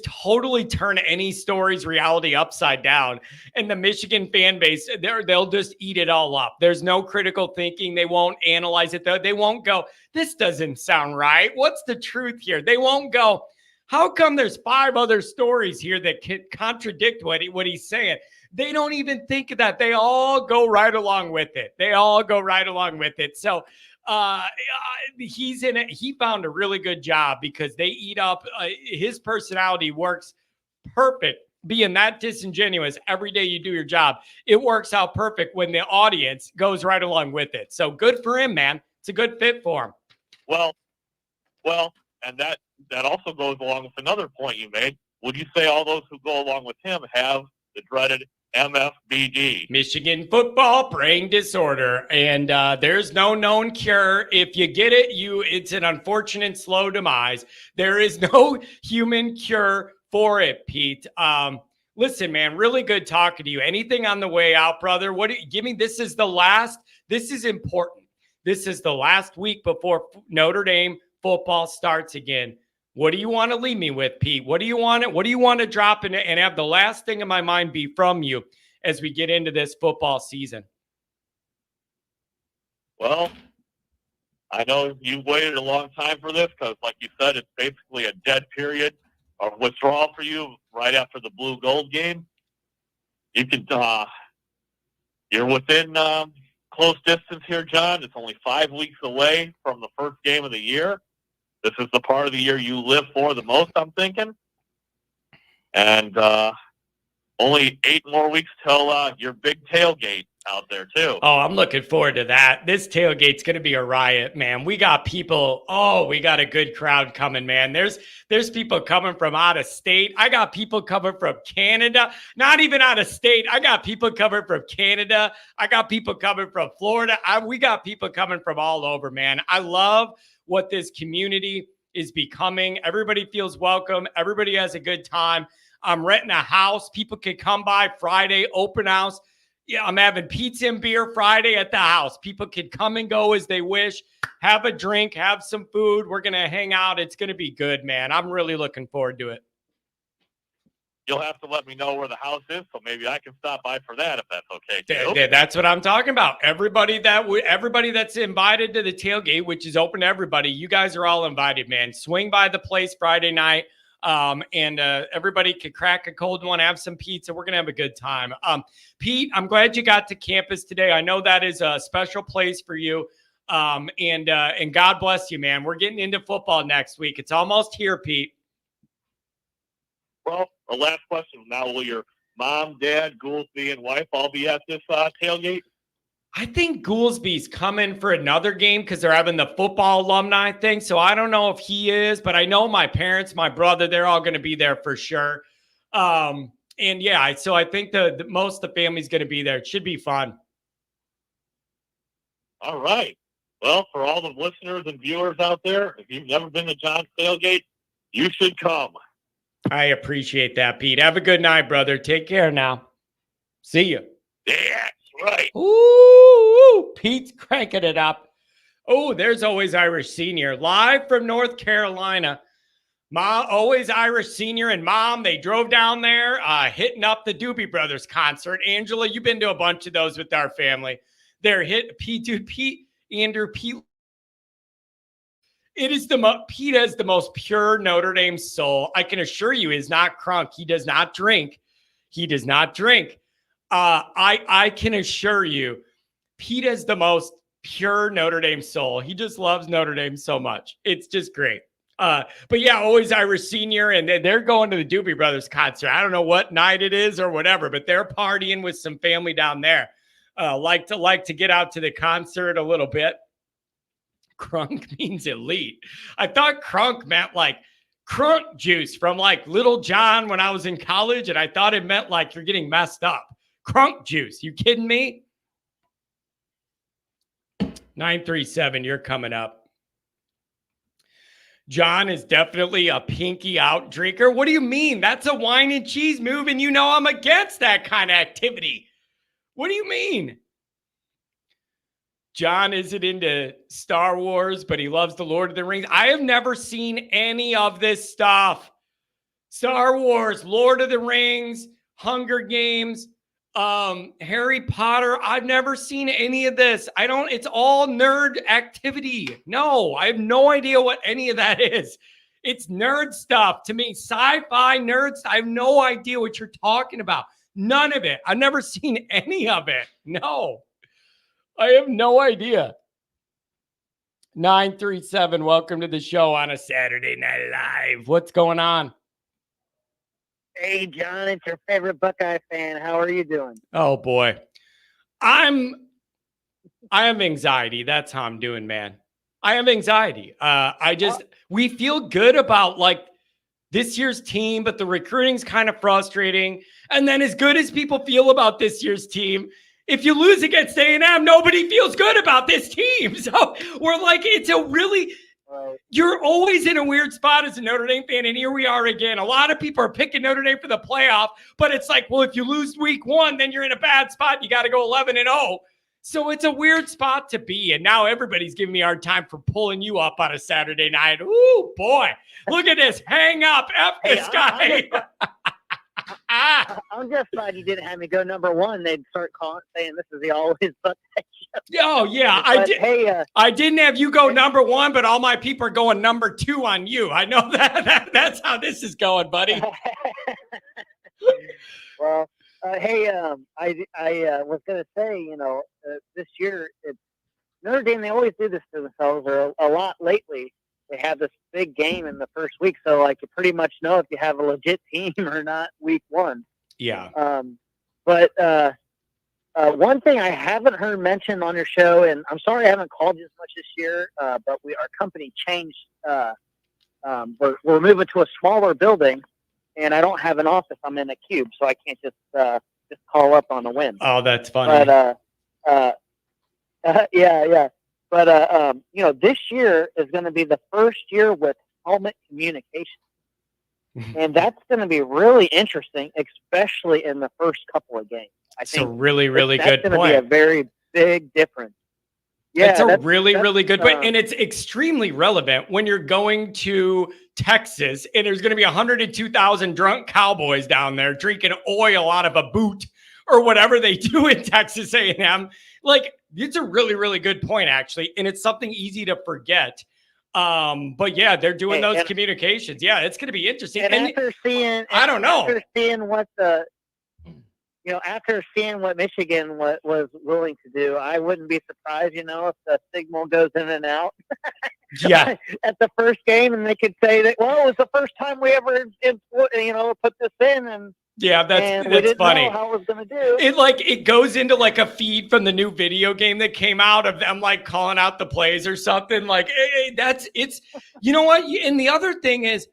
totally turn any story's reality upside down. And the Michigan fan base, they'll just eat it all up. There's no critical thinking. They won't analyze it. They won't go, this doesn't sound right. What's the truth here? They won't go, how come there's 5 other stories here that can contradict what he's saying? They don't even think of that. They all go right along with it. So he's in it. He found a really good job because they eat up. His personality works perfect. Being that disingenuous every day you do your job, it works out perfect when the audience goes right along with it. So good for him, man. It's a good fit for him. Well, and that also goes along with another point you made. would you say all those who go along with him have the dreaded MFBD? Michigan football brain disorder, and there's no known cure. If you get it, it's an unfortunate slow demise. There is no human cure for it, Pete. Listen, man, really good talking to you. Anything on the way out, brother? Give me? This is the last. This is important. This is the last week before Notre Dame football starts again. What do you want to leave me with, Pete? What do you want to drop in and have the last thing in my mind be from you as we get into this football season? Well, I know you waited a long time for this because, like you said, it's basically a dead period of withdrawal for you right after the blue gold game. You could, you're within close distance here, John. It's only 5 weeks away from the first game of the year. This is the part of the year you live for the most, I'm thinking. And only 8 more weeks till your big tailgate out there, too. Oh, I'm looking forward to that. This tailgate's going to be a riot, man. We got people. Oh, we got a good crowd coming, man. There's people coming from out of state. I got people coming from Canada, not even out of state. I got people coming from Canada. I got people coming from Florida. We got people coming from all over, man. I love what this community is becoming. Everybody feels welcome. Everybody has a good time. I'm renting a house. People can come by Friday, open house. Yeah, I'm having pizza and beer Friday at the house. People can come and go as they wish, have a drink, have some food. We're going to hang out. It's going to be good, man. I'm really looking forward to it. You'll have to let me know where the house is, so maybe I can stop by for that if that's okay, too. That's what I'm talking about. Everybody that's invited to the tailgate, which is open to everybody, you guys are all invited, man. Swing by the place Friday night. And everybody could crack a cold one, have some pizza. We're going to have a good time. Pete, I'm glad you got to campus today. I know that is a special place for you. And God bless you, man. We're getting into football next week. It's almost here, Pete. Well, the last question now, will your mom, dad, Goolsby, and wife all be at this tailgate? I think Goolsby's coming for another game because they're having the football alumni thing. So I don't know if he is, but I know my parents, my brother, they're all going to be there for sure. And yeah, so I think the most of the family's going to be there. It should be fun. All right. Well, for all the listeners and viewers out there, if you've never been to John's tailgate, you should come. I appreciate that, Pete. Have a good night, brother. Take care now. See you. That's right. Ooh, Pete's cranking it up. Oh, there's Always Irish Senior live from North Carolina. Always Irish Senior and Mom, they drove down there hitting up the Doobie Brothers concert. Angela, you've been to a bunch of those with our family. They're Pete. It is Pete has the most pure Notre Dame soul. I can assure you, is not crunk. He does not drink. I can assure you, Pete has the most pure Notre Dame soul. He just loves Notre Dame so much. It's just great. But yeah, Always Irish Senior, and they're going to the Doobie Brothers concert. I don't know what night it is or whatever, but they're partying with some family down there. Like to get out to the concert a little bit. Crunk means elite. I thought crunk meant like crunk juice from like Little John when I was in college, and I thought it meant like you're getting messed up. Crunk juice. You kidding me? 937, you're coming up. John is definitely a pinky out drinker. What do you mean? That's a wine and cheese move, and you know I'm against that kind of activity. What do you mean? John isn't into Star Wars, but he loves the Lord of the Rings. I have never seen any of this stuff. Star Wars, Lord of the Rings, Hunger Games, Harry Potter. I've never seen any of this. It's all nerd activity. No, I have no idea what any of that is. It's nerd stuff to me. Sci-fi nerds. I have no idea what you're talking about. None of it. I've never seen any of it. No, I have no idea. 937, welcome to the show on a Saturday Night Live. What's going on? Hey, John, it's your favorite Buckeye fan. How are you doing? Oh, boy. I have anxiety. That's how I'm doing, man. I have anxiety. We feel good about like this year's team, but the recruiting's kind of frustrating. And then as good as people feel about this year's team, if you lose against A&M, nobody feels good about this team. So we're like, it's a really, you're always in a weird spot as a Notre Dame fan. And here we are again. A lot of people are picking Notre Dame for the playoff, but it's like, well, if you lose week 1, then you're in a bad spot. You got to go 11-0. So it's a weird spot to be. And now everybody's giving me a hard time for pulling you up on a Saturday night. Ooh, boy, look at this. Hang up. F this guy. I'm just glad you didn't have me go number 1. They'd start saying this is the Always Buckeye show. Oh, yeah. I didn't have you go number 1, but all my people are going number 2 on you. I know that's how this is going, buddy. Well, I was going to say, this year, Notre Dame, they always do this to themselves, or a lot lately. They have this big game in the first week, so like you pretty much know if you have a legit team or not week 1. Yeah. But one thing I haven't heard mentioned on your show, and I'm sorry I haven't called you as much this year, but our company changed. We're moving to a smaller building, and I don't have an office. I'm in a cube, so I can't just call up on a whim. Oh, that's funny. But yeah. But this year is going to be the first year with helmet communication, and that's going to be really interesting, especially in the first couple of games. I think it's a really, really good point. That's going to be a very big difference. Yeah, it's a really good point, and it's extremely relevant when you're going to Texas, and there's going to be 102,000 drunk cowboys down there drinking oil out of a boot or whatever they do in Texas A&M. Like, it's a really, really good point, actually, and it's something easy to forget. But yeah, they're doing those communications. Yeah, it's going to be interesting. And after seeing, after seeing what Michigan was willing to do, I wouldn't be surprised, if the signal goes in and out. Yeah. At the first game, and they could say that, well, it was the first time we ever, put this in, and yeah, that's we didn't funny. know how it was going to do. It goes into like a feed from the new video game that came out of them like calling out the plays or something. Like it's you know what? And the other thing is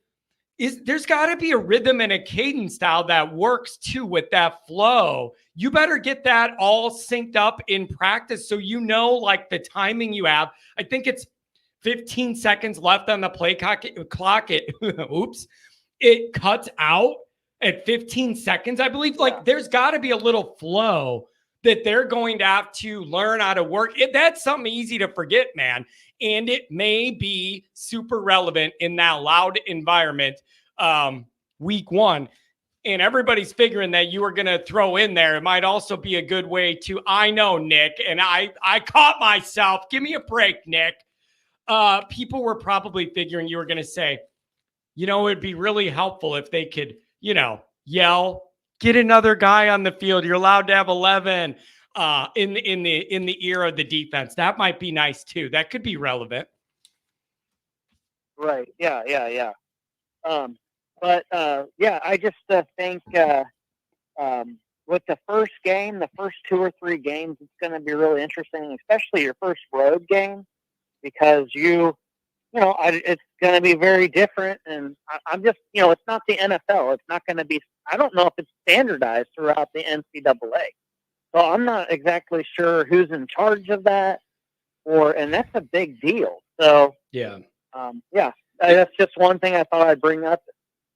there's got to be a rhythm and a cadence style that works too with that flow. You better get that all synced up in practice so like the timing you have. I think it's 15 seconds left on the play clock. It cuts out at 15 seconds, I believe. Like, there's got to be a little flow that they're going to have to learn how to work. That's something easy to forget, man. And it may be super relevant in that loud environment week 1. And everybody's figuring that you were going to throw in there. It might also be a good way to, I know, Nick, and I caught myself. Give me a break, Nick. People were probably figuring you were going to say, it'd be really helpful if they could, yell, get another guy on the field. You're allowed to have 11 in the ear of the defense. That might be nice too. That could be relevant. Right. Yeah. I just think with the first game, the first 2 or 3 games, it's going to be really interesting, especially your first road game, because it's going to be very different. And I'm just, it's not the NFL. It's not going to be, I don't know if it's standardized throughout the NCAA. So I'm not exactly sure who's in charge of that, and that's a big deal. So, that's just one thing I thought I'd bring up.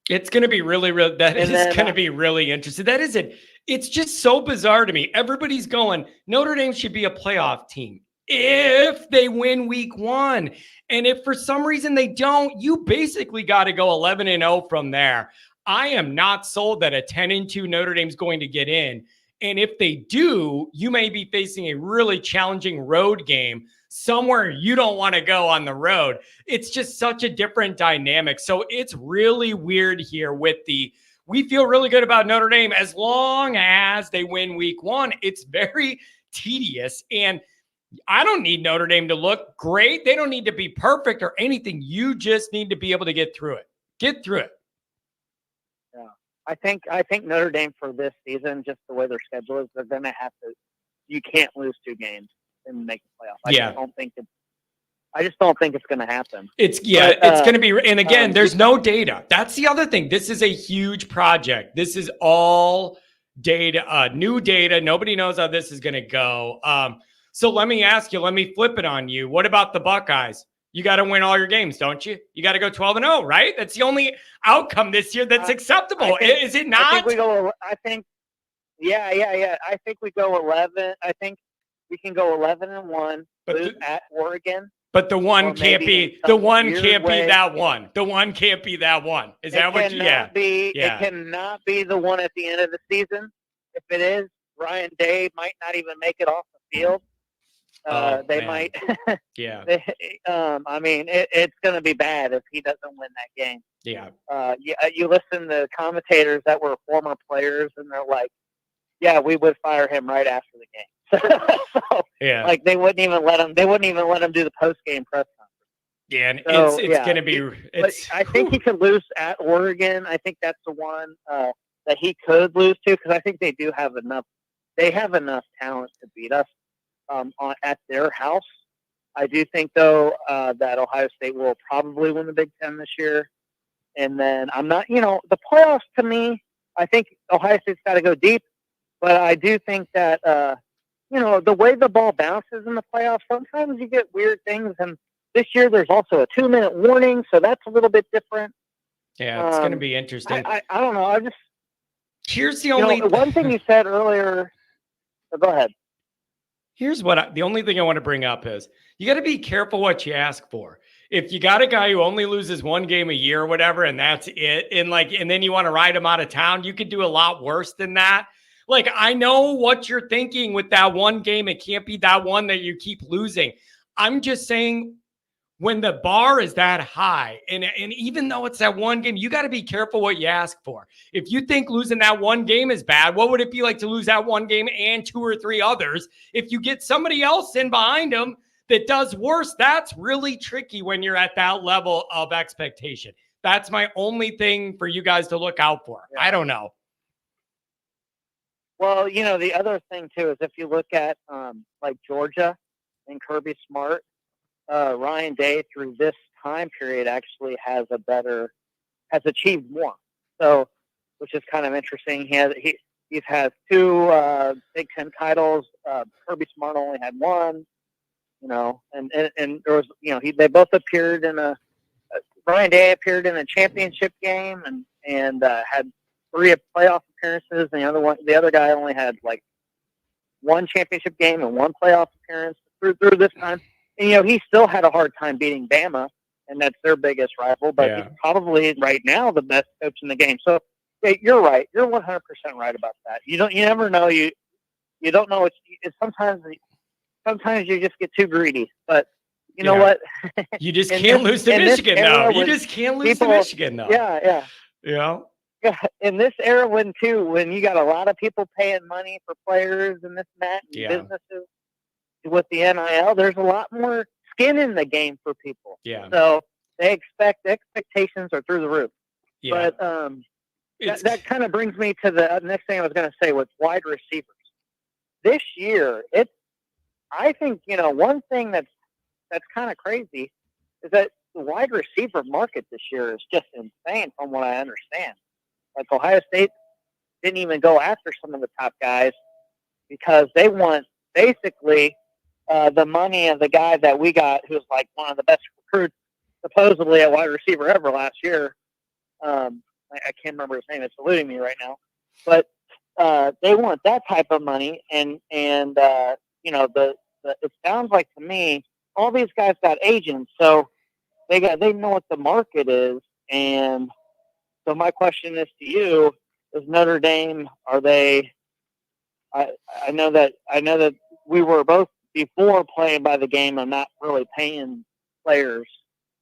It's going to be really, going to be really interesting. That is it. It's just so bizarre to me. Everybody's going, Notre Dame should be a playoff team if they win week 1. And if for some reason they don't, you basically got to go 11-0 from there. I am not sold that a 10-2 Notre Dame's going to get in. And if they do, you may be facing a really challenging road game somewhere you don't want to go on the road. It's just such a different dynamic. So it's really weird here with we feel really good about Notre Dame as long as they win week 1. It's very tedious. And I don't need Notre Dame to look great. They don't need to be perfect or anything. You just need to be able to get through it. Get through it. Yeah. I think Notre Dame for this season, just the way their schedule is, they're going to have to, you can't lose 2 games and make the playoffs. I just don't think I just don't think it's going to happen. It's going to be. And again, there's no data. That's the other thing. This is a huge project. This is all data, new data. Nobody knows how this is going to go. So let me ask you, let me flip it on you. What about the Buckeyes? You got to win all your games, don't you? You got to go 12-0, right? That's the only outcome this year that's acceptable. Is it not? I think we go. Yeah. I think we go 11. I think we can go 11-1, lose at Oregon. But the one can't be that one. The one can't be that one. Is that what you? Yeah. It cannot be the one at the end of the season. If it is, Ryan Day might not even make it off the field. They might. Yeah. I mean, it's going to be bad if he doesn't win that game. Yeah. You listen to commentators that were former players, and they're like, "Yeah, we would fire him right after the game." So, yeah, like they wouldn't even let him. They wouldn't even let him do the post game press conference. Yeah, and so, it's going to be. I think he could lose at Oregon. I think that's the one that he could lose to, because I think they do have enough. They have enough talent to beat us at their house. I do think though that Ohio State will probably win the Big Ten this year, and then I'm not. The playoffs to me, I think Ohio State's got to go deep, but I do think that. The way the ball bounces in the playoffs, sometimes you get weird things. And this year there's also a 2-minute warning, so that's a little bit different. Yeah, it's going to be interesting. I don't know. Here's the only one thing you said earlier. Go ahead. Here's the only thing I want to bring up is you got to be careful what you ask for. If you got a guy who only loses one game a year or whatever, and that's it, and then you want to ride him out of town, you could do a lot worse than that. Like, I know what you're thinking with that one game. It can't be that one that you keep losing. I'm just saying, when the bar is that high, and even though it's that one game, you got to be careful what you ask for. If you think losing that one game is bad, what would it be like to lose that one game and 2 or 3 others? If you get somebody else in behind them that does worse, that's really tricky when you're at that level of expectation. That's my only thing for you guys to look out for. Yeah. I don't know. Well, the other thing, too, is if you look at, like Georgia and Kirby Smart, Ryan Day through this time period actually has achieved more. So, which is kind of interesting. He's had 2 Big Ten titles. Kirby Smart only had 1, and there was, they both appeared Ryan Day appeared in a championship game and had 3 playoff appearances, and the other guy only had like 1 championship game and 1 playoff appearance through this time. And he still had a hard time beating Bama, and that's their biggest rival. But he's probably right now the best coach in the game. So you're right. You're 100% right about that. You never know. You don't know. It's sometimes you just get too greedy. But you know what? You just can't lose to Michigan, though. You just can't lose to Michigan, though. Yeah. Yeah. In this era, when you got a lot of people paying money for players and this and that, and businesses with the NIL, there's a lot more skin in the game for people. Yeah. So the expectations are through the roof. Yeah. But that kind of brings me to the next thing I was going to say with wide receivers. This year, I think one thing that's kind of crazy is that the wide receiver market this year is just insane, from what I understand. Like Ohio State didn't even go after some of the top guys because they want basically the money of the guy that we got, who's like one of the best recruits supposedly at wide receiver ever last year. I can't remember his name; it's eluding me right now. But they want that type of money, and it sounds like to me all these guys got agents, so they know what the market is, and so my question is to you: is Notre Dame? Are they? I know that we were both before playing by the game and not really paying players,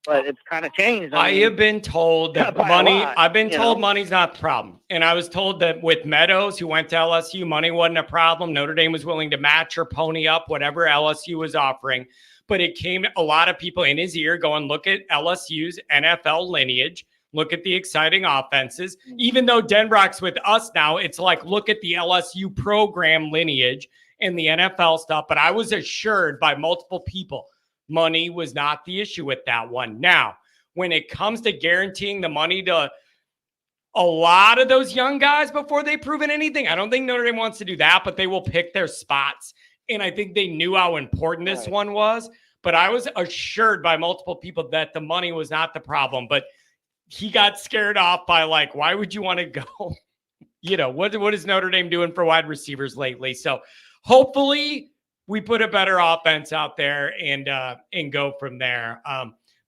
but it's kind of changed. I have been told that money. I've been told money's not the problem, and I was told that with Meadows, who went to LSU, money wasn't a problem. Notre Dame was willing to match or pony up whatever LSU was offering. But it came a lot of people in his ear going, look at LSU's NFL lineage. Look at the exciting offenses. Even though Denbrock's with us now, it's like, look at the LSU program lineage and the NFL stuff. But I was assured by multiple people, Money was not the issue with that one. Now, when it comes to guaranteeing the money to a lot of those young guys before they've proven anything, I don't think Notre Dame wants to do that, but they will pick their spots. And I think they knew how important this one was. But I was assured by multiple people that the money was not the problem. But he got scared off by, like, why would you want to go? What is Notre Dame doing for wide receivers lately? So hopefully we put a better offense out there and go from there.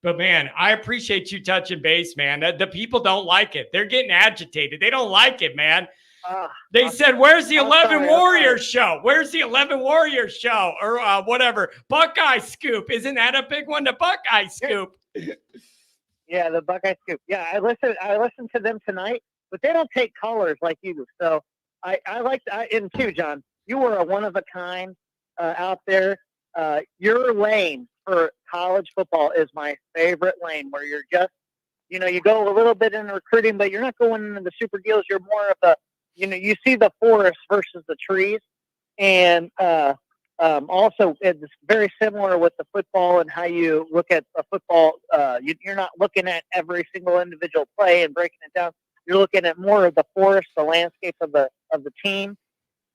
But, man, I appreciate you touching base, man. The people don't like it. They're getting agitated. They don't like it, man. They said, where's the 11 Warriors show? Where's the 11 Warriors show? Or whatever. Buckeye Scoop. Isn't that a big one? The Buckeye Scoop. Yeah, the Buckeye Scoop. Yeah, I listened to them tonight, but they don't take callers like you do. So I like and too, John, you were a one of a kind out there. Your lane for college football is my favorite lane, where you're just, you go a little bit in recruiting, but you're not going into the super deals. You're more of a, you see the forest versus the trees. And also, it's very similar with the football and how you look at a football. You're not looking at every single individual play and breaking it down. You're looking at more of the forest, the landscape of the team.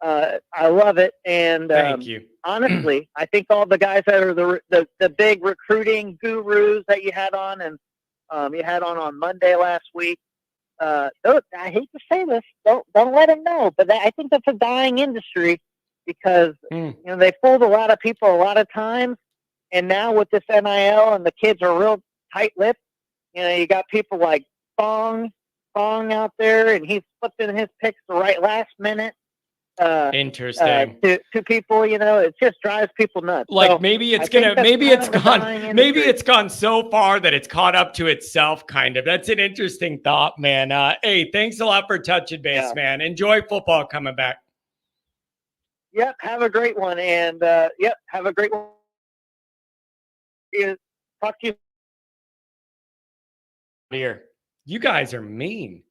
I love it. And thank you. Honestly, I think all the guys that are the big recruiting gurus that you had on, and you had on Monday last week. I hate to say this, don't let them know, but I think that's a dying industry, because they fooled a lot of people a lot of times, and now with this NIL and the kids are real tight-lipped. You got people like Fong out there, and he's flipped in his picks the right last minute. Interesting. To people, it just drives people nuts. Like, so maybe it's gone so far that it's caught up to itself, kind of. That's an interesting thought, man. Hey, thanks a lot for touching base, man. Enjoy football coming back. Yep, have a great one, and have a great one. Talk to you. Here, you guys are mean.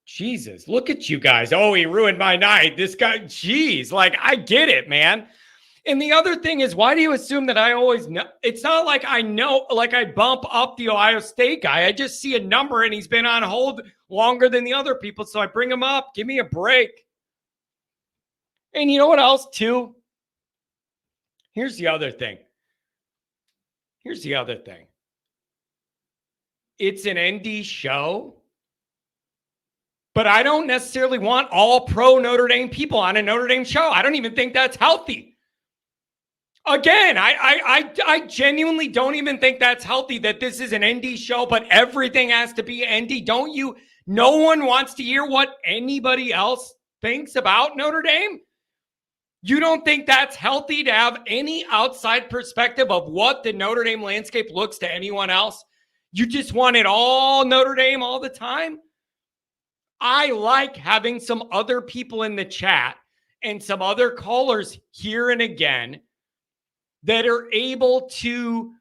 Jesus, look at you guys. Oh, he ruined my night. This guy, geez, like, I get it, man. And the other thing is, why do you assume that I always know? It's not like I know, like I bump up the Ohio State guy. I just see a number and he's been on hold longer than the other people. So I bring him up. Give me a break. And you know what else, too? Here's the other thing. It's an ND show. But I don't necessarily want all pro Notre Dame people on a Notre Dame show. I don't even think that's healthy. Again, I genuinely don't even think that's healthy, that this is an ND show, but everything has to be ND. Don't you? No one wants to hear what anybody else thinks about Notre Dame? You don't think that's healthy to have any outside perspective of what the Notre Dame landscape looks to anyone else? You just want it all Notre Dame all the time? I like having some other people in the chat and some other callers here and again that are able to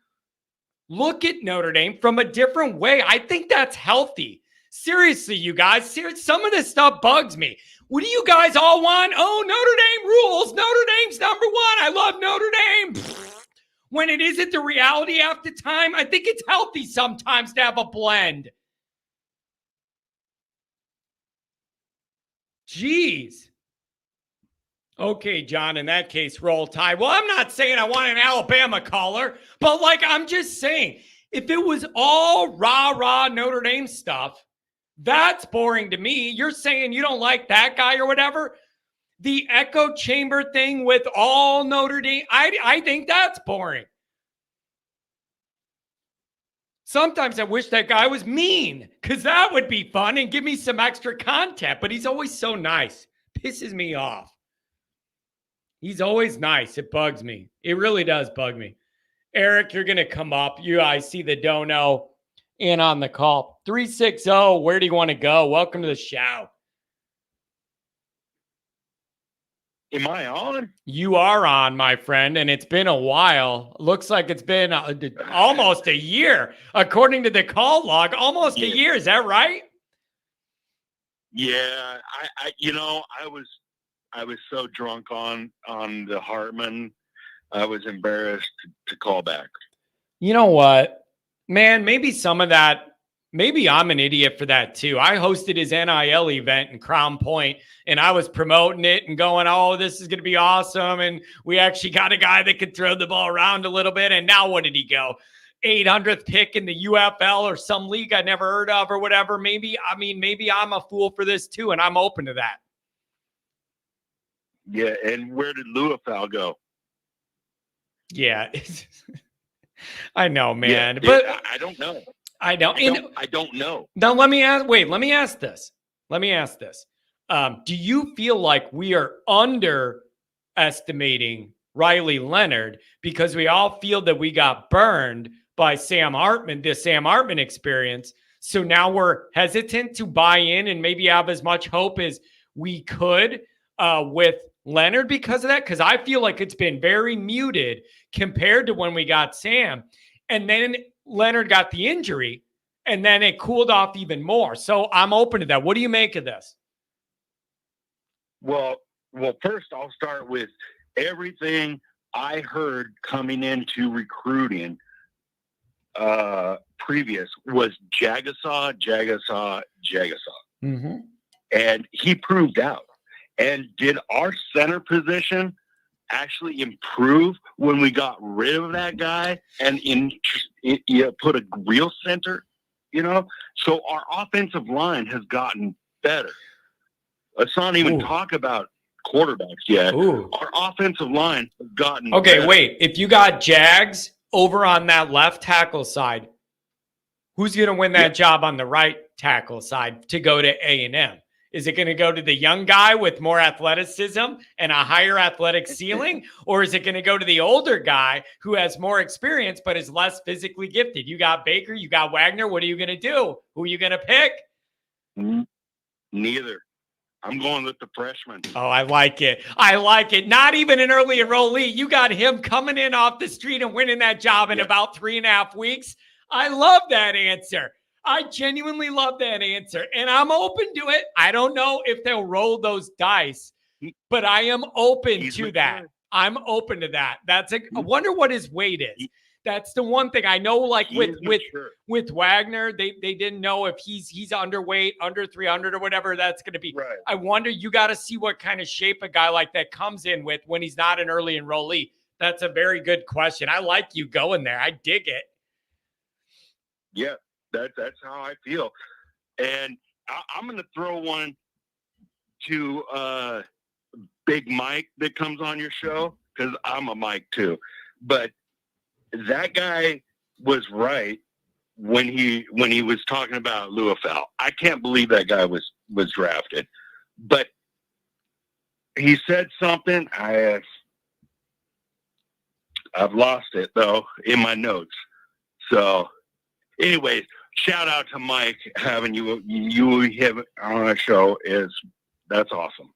look at Notre Dame from a different way. I think that's healthy. Seriously, you guys, some of this stuff bugs me. What do you guys all want? Oh, Notre Dame rules. Notre Dame's number one. I love Notre Dame. When it isn't the reality half the time, I think it's healthy sometimes to have a blend. Jeez. Okay, John, in that case, roll Tide. Well, I'm not saying I want an Alabama caller, but I'm just saying, if it was all rah-rah Notre Dame stuff, that's boring to me. You're saying you don't like that guy or whatever. The echo chamber thing with all Notre Dame, I think that's boring. Sometimes I wish that guy was mean, because that would be fun and give me some extra content. But he's always so nice. Pisses me off. He's always nice. It bugs me. It really does bug me. Eric, you're going to come up. I see the dono in on the call. 360, where do you want to go? Welcome to the show. Am I on? You are on, my friend, and it's been a while. Looks like it's been almost a year, according to the call log. Almost a year, is that right? Yeah, I was so drunk on the Hartman, I was embarrassed to call back. You know what, man? Maybe some of that. Maybe I'm an idiot for that too. I hosted his NIL event in Crown Point, and I was promoting it and going, "Oh, this is going to be awesome!" And we actually got a guy that could throw the ball around a little bit. And now, what did he go? 800th pick in the UFL or some league I never heard of or whatever. Maybe I'm a fool for this too, and I'm open to that. Yeah, and where did Louisville go? Yeah, I know, man, Yeah, but I don't know. I don't know. Now, let me ask this. Do you feel like we are underestimating Riley Leonard because we all feel that we got burned by Sam Hartman, the Sam Hartman experience? So now we're hesitant to buy in and maybe have as much hope as we could with Leonard because of that? Because I feel like it's been very muted compared to when we got Sam. And then Leonard got the injury, and then it cooled off even more. So I'm open to that. What do you make of this? Well, first I'll start with everything I heard coming into recruiting previous was Jagasaw. Mm-hmm. And he proved out. And did our center position actually improve when we got rid of that guy and put a real center, So our offensive line has gotten better. Let's not even talk about quarterbacks yet. Our offensive line has gotten better. Wait. If you got Jags over on that left tackle side, who's going to win that job on the right tackle side to go to A&M? Is it going to go to the young guy with more athleticism and a higher athletic ceiling? Or is it going to go to the older guy who has more experience but is less physically gifted? You got Baker, you got Wagner. What are you going to do? Who are you going to pick? Neither. I'm going with the freshman. Oh, I like it. Not even an early enrollee. You got him coming in off the street and winning that job in about 3.5 weeks. I love that answer. I genuinely love that answer, and I'm open to it. I don't know if they'll roll those dice, but I am open to that. I'm open to that. I wonder what his weight is. That's the one thing I know. Like with Wagner, they didn't know if he's underweight, under 300 or whatever that's going to be. Right. I wonder. You got to see what kind of shape a guy like that comes in with when he's not an early enrollee. That's a very good question. I like you going there. I dig it. Yeah. That's how I feel. And I'm going to throw one to Big Mike that comes on your show because I'm a Mike too. But that guy was right when he was talking about Louisville. I can't believe that guy was drafted. But he said something. I've lost it, though, in my notes. So, anyways, shout out to Mike. Having you have on our show that's awesome.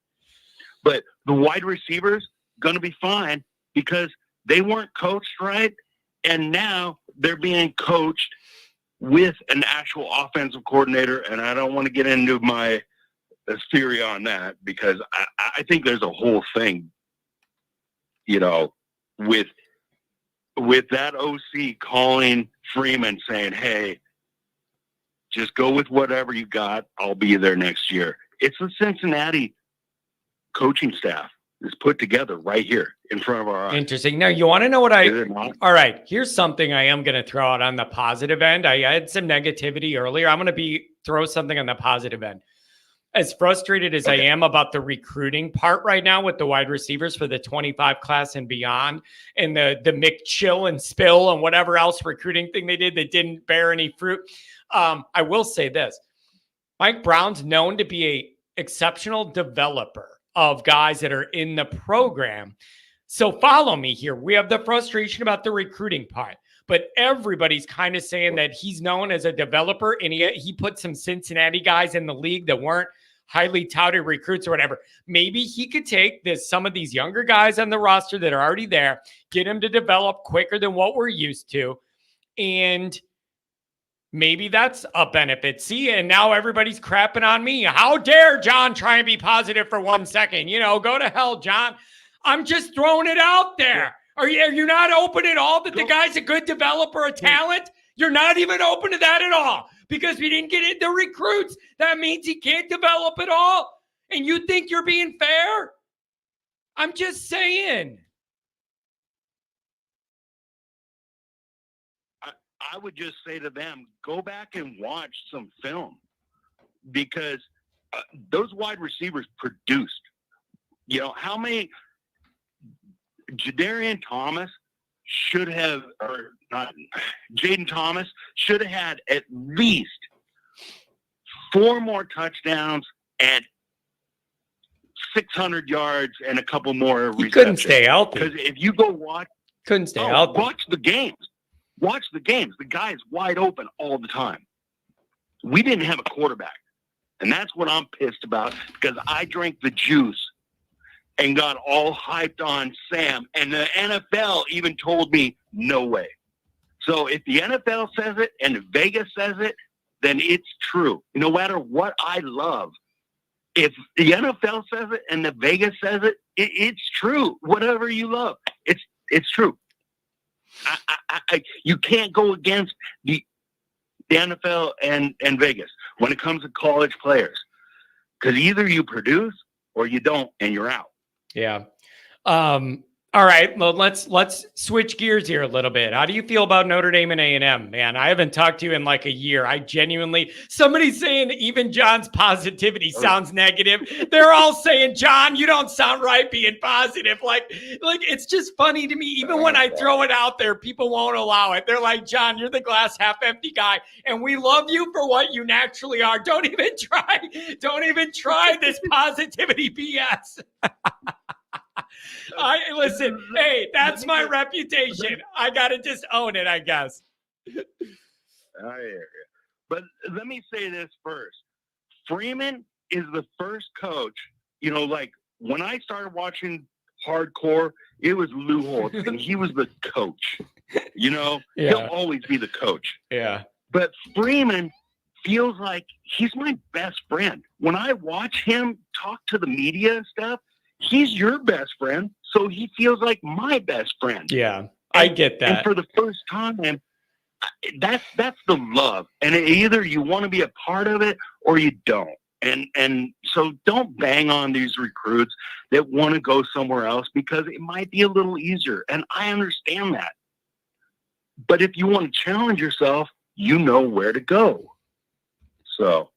But the wide receivers going to be fine because they weren't coached right, and now they're being coached with an actual offensive coordinator. And I don't want to get into my theory on that because I think there's a whole thing, with that OC calling Freeman saying, "Hey, just go with whatever you got. I'll be there next year." It's the Cincinnati coaching staff is put together right here in front of our eyes. Interesting. Now, you want to know what all right, here's something I am going to throw out on the positive end. I had some negativity earlier. I'm going to throw something on the positive end. As frustrated as I am about the recruiting part right now with the wide receivers for the 25 class and beyond, and the McChill and Spill and whatever else recruiting thing they did that didn't bear any fruit. I will say this. Mike Brown's known to be an exceptional developer of guys that are in the program. So follow me here. We have the frustration about the recruiting part, but everybody's kind of saying that he's known as a developer, and he put some Cincinnati guys in the league that weren't highly touted recruits or whatever. Maybe he could take some of these younger guys on the roster that are already there, get them to develop quicker than what we're used to, and maybe that's a benefit. See, and now everybody's crapping on me. How dare John try and be positive for 1 second? Go to hell, John. I'm just throwing it out there. Are you not open at all that the guy's a good developer, a talent? You're not even open to that at all because we didn't get the recruits. That means he can't develop at all. And you think you're being fair? I'm just saying. I would just say to them, go back and watch some film because those wide receivers produced. You know, how many Jaden Thomas should have, or not, Jaden Thomas should have had at least 4 more touchdowns and 600 yards and a couple more receptions. He couldn't stay healthy. Because if you go watch, couldn't stay healthy. Watch the games. Watch the games. The guy's wide open all the time. We didn't have a quarterback. And that's what I'm pissed about because I drank the juice and got all hyped on Sam. And the NFL even told me, no way. So if the NFL says it and Vegas says it, then it's true. No matter what I love, if the NFL says it and the Vegas says it, it's true. Whatever you love, it's true. You can't go against the NFL and Vegas when it comes to college players because either you produce or you don't, and you're out. Yeah. All right. Well, let's switch gears here a little bit. How do you feel about Notre Dame and A&M, man? I haven't talked to you in like a year. I genuinely, somebody's saying even John's positivity sounds negative. They're all saying, John, you don't sound right being positive. Like it's just funny to me. Even when I throw it out there, people won't allow it. They're like, John, you're the glass half empty guy. And we love you for what you naturally are. Don't even try this positivity BS. Listen, hey, that's my reputation. I got to just own it, I guess. I hear you. But let me say this first. Freeman is the first coach, you know, like when I started watching hardcore, it was Lou Holtz, and he was the coach. You know, He'll always be the coach. Yeah. But Freeman feels like he's my best friend. When I watch him talk to the media and stuff, he's your best friend, so he feels like my best friend. Yeah, I get that. And for the first time, that's the love. And either you want to be a part of it or you don't. And so don't bang on these recruits that want to go somewhere else because it might be a little easier. And I understand that. But if you want to challenge yourself, you know where to go. So...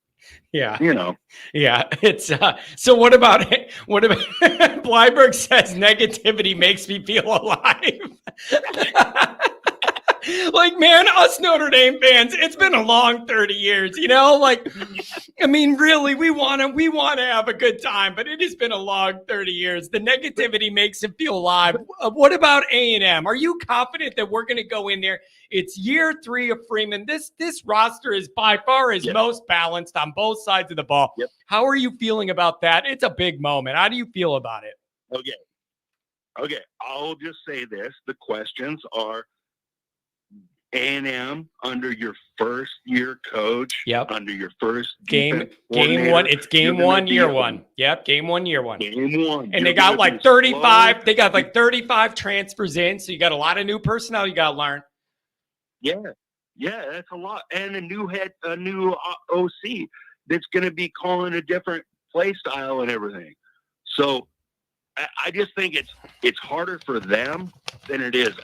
yeah. You know. Yeah. It's so what about Blyberg says negativity makes me feel alive. Like, man, us Notre Dame fans, it's been a long 30 years, you know, like, I mean, really, we want to have a good time, but it has been a long 30 years. The negativity makes him feel alive. What about A&M? Are you confident that we're going to go in there? It's year 3 of Freeman. This roster is by far his most balanced on both sides of the ball. Yep. How are you feeling about that? It's a big moment. How do you feel about it? Okay. I'll just say this. The questions are A&M under your first year coach. Yep. Under your first game 1. It's game 1, year 1. Yep. Game 1, year 1. Game 1. And they got like 35. They got like 35 transfers in. So you got a lot of new personnel you got to learn. Yeah, that's a lot. And a new OC that's going to be calling a different play style and everything. So I just think it's harder for them than it is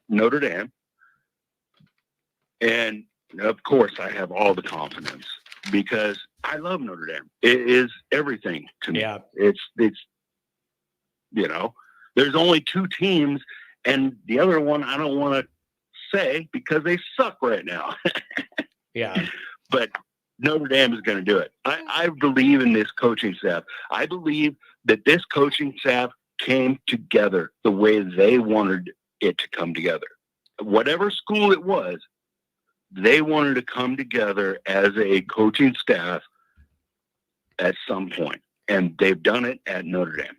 Notre Dame. And of course, I have all the confidence because I love Notre Dame. It is everything to me. Yeah. It's you know, there's only 2 teams, and the other one I don't want to say because they suck right now. Yeah. But Notre Dame is going to do it. I believe in this coaching staff. I believe that this coaching staff came together the way they wanted it to come together. Whatever school it was, they wanted to come together as a coaching staff at some point, and they've done it at Notre Dame.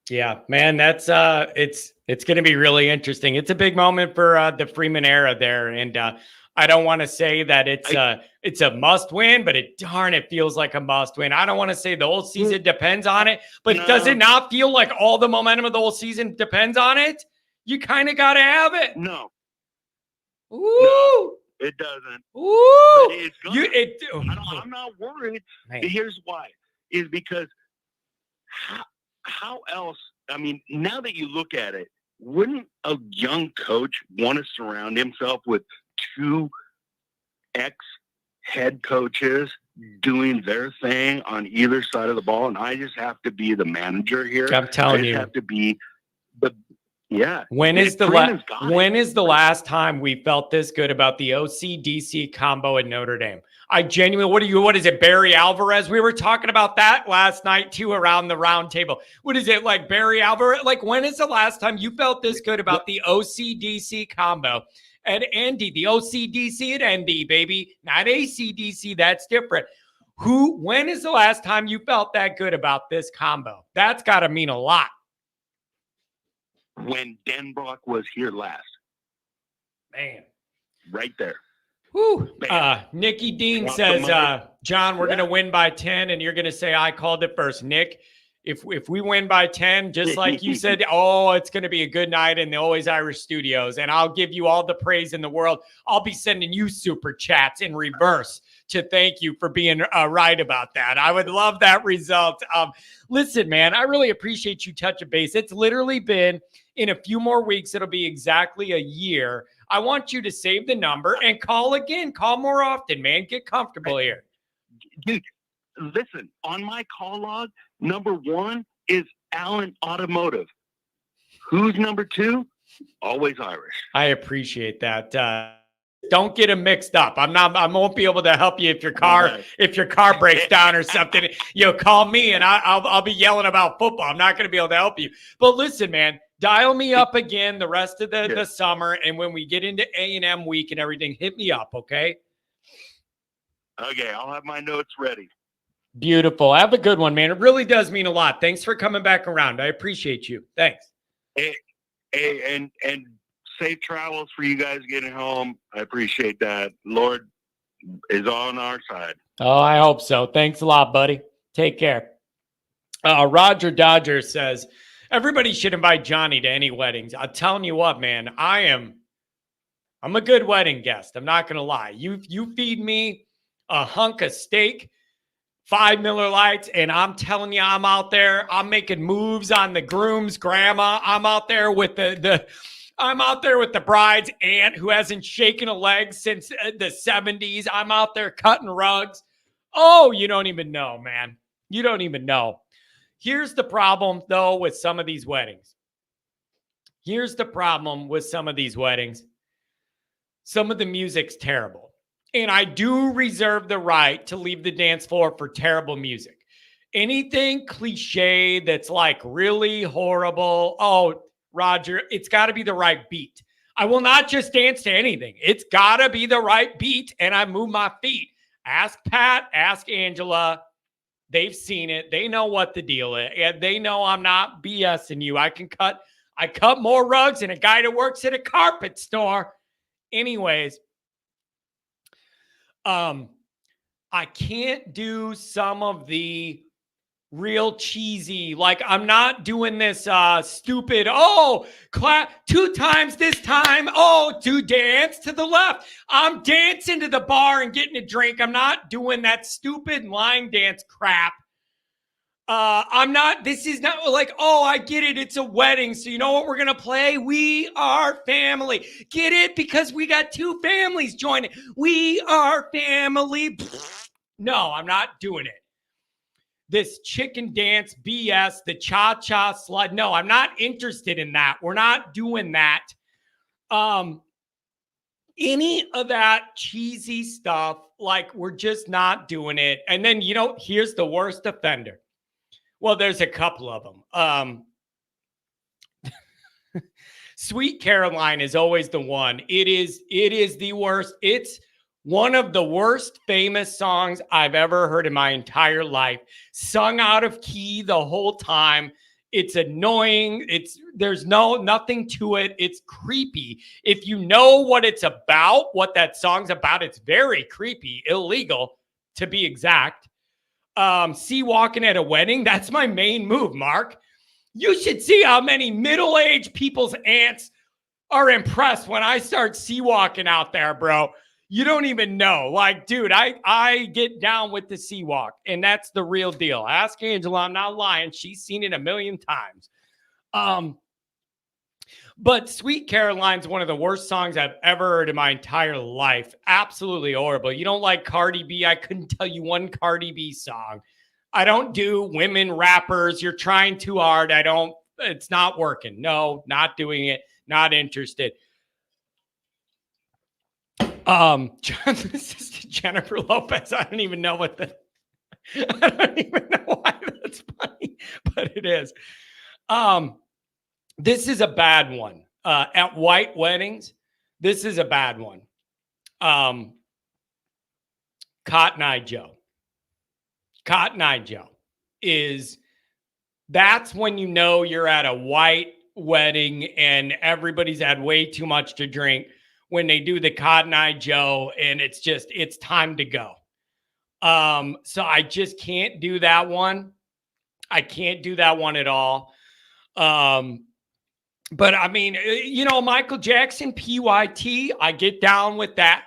Yeah, man, that's it's going to be really interesting. It's a big moment for the Freeman era there, and I don't want to say that it's a must win, but it feels like a must win. I don't want to say the whole season depends on it, but does it not feel like all the momentum of the whole season depends on it? You kind of got to have it. No, Ooh. it doesn't. Ooh. But it's gonna. I'm not worried. Man. Here's why. Is because how else? I mean, now that you look at it, wouldn't a young coach want to surround himself with 2 ex-head coaches doing their thing on either side of the ball, and I just have to be the manager here? I'm telling you. I just have to be the yeah. When is the last time we felt this good about the OC-DC combo at Notre Dame? I genuinely, what is it, Barry Alvarez? We were talking about that last night too around the round table. What is it, like Barry Alvarez? Like, when is the last time you felt this good about the OC-DC combo at Andy? The OC-DC at ND, baby, not ACDC. That's different. When is the last time you felt that good about this combo? That's got to mean a lot. When Denbrock was here last. Man. Right there. Whew. Nikki Dean says, John, we're going to win by 10, and you're going to say I called it first. Nick, if we win by 10, just like you said, it's going to be a good night in the Always Irish studios, and I'll give you all the praise in the world. I'll be sending you super chats in reverse to thank you for being right about that. I would love that result. Listen, man, I really appreciate you touching base. It's literally been, in a few more weeks, it'll be exactly a year. I want you to save the number and call again. Call more often, man. Get comfortable here. Dude, listen, on my call log, number 1 is Allen Automotive. Who's number 2? Always Irish. I appreciate that. Don't get them mixed up. I won't be able to help you if your car breaks down or something. Call me and I'll be yelling about football. I'm not going to be able to help you. But listen, man, dial me up again the rest of the summer, and when we get into A&M week and everything, hit me up, okay? Okay, I'll have my notes ready. Beautiful. Have a good one, man. It really does mean a lot. Thanks for coming back around. I appreciate you. Thanks. Hey, and safe travels for you guys getting home. I appreciate that. Lord is on our side. Oh, I hope so. Thanks a lot, buddy. Take care. Roger Dodger says, everybody should invite Johnny to any weddings. I'm telling you what, man, I'm a good wedding guest. I'm not going to lie. You feed me a hunk of steak, 5 Miller Lights, and I'm telling you, I'm out there. I'm making moves on the groom's grandma. I'm out there with I'm out there with the bride's aunt who hasn't shaken a leg since the 70s. I'm out there cutting rugs. Oh, you don't even know, man. You don't even know. Here's the problem, though, with some of these weddings. Some of the music's terrible. And I do reserve the right to leave the dance floor for terrible music. Anything cliche that's like really horrible, Roger, it's got to be the right beat. I will not just dance to anything. It's got to be the right beat, and I move my feet. Ask Pat, ask Angela. They've seen it. They know what the deal is. And they know I'm not BSing you. I cut more rugs than a guy that works at a carpet store. Anyways, I can't do some of the real cheesy, like I'm not doing this stupid, clap 2 times this time, to dance to the left. I'm dancing to the bar and getting a drink. I'm not doing that stupid line dance crap. This is not like, I get it. It's a wedding. So you know what we're going to play? We Are Family. Get it? Because we got 2 families joining. We are family. No, I'm not doing it. This chicken dance BS, the cha-cha slide. No, I'm not interested in that. We're not doing that. Any of that cheesy stuff, like we're just not doing it. And then, here's the worst offender. Well, there's a couple of them. Sweet Caroline is always the one. It is the worst. It's one of the worst famous songs I've ever heard in my entire life. Sung out of key the whole time. It's annoying. There's nothing to it. It's creepy. If you know what it's about, what that song's about, it's very creepy, illegal to be exact. See walking at a wedding. That's my main move, Mark. You should see how many middle-aged people's aunts are impressed when I start sea walking out there, bro. You don't even know. Like, dude, I get down with the sea walk, and that's the real deal. Ask Angela. I'm not lying. She's seen it a million times. But Sweet Caroline's one of the worst songs I've ever heard in my entire life. Absolutely horrible. You don't like Cardi B? I couldn't tell you one Cardi B song. I don't do women rappers. You're trying too hard. It's not working. No, not doing it. Not interested. This is Jennifer Lopez. I don't even know I don't even know why that's funny, but it is. This is a bad one. At white weddings, this is a bad one. Cotton Eye Joe. Cotton Eye Joe that's when you know you're at a white wedding and everybody's had way too much to drink when they do the Cotton Eye Joe, and it's time to go. So I just can't do that one. I can't do that one at all. But I mean, Michael Jackson, PYT, I get down with that.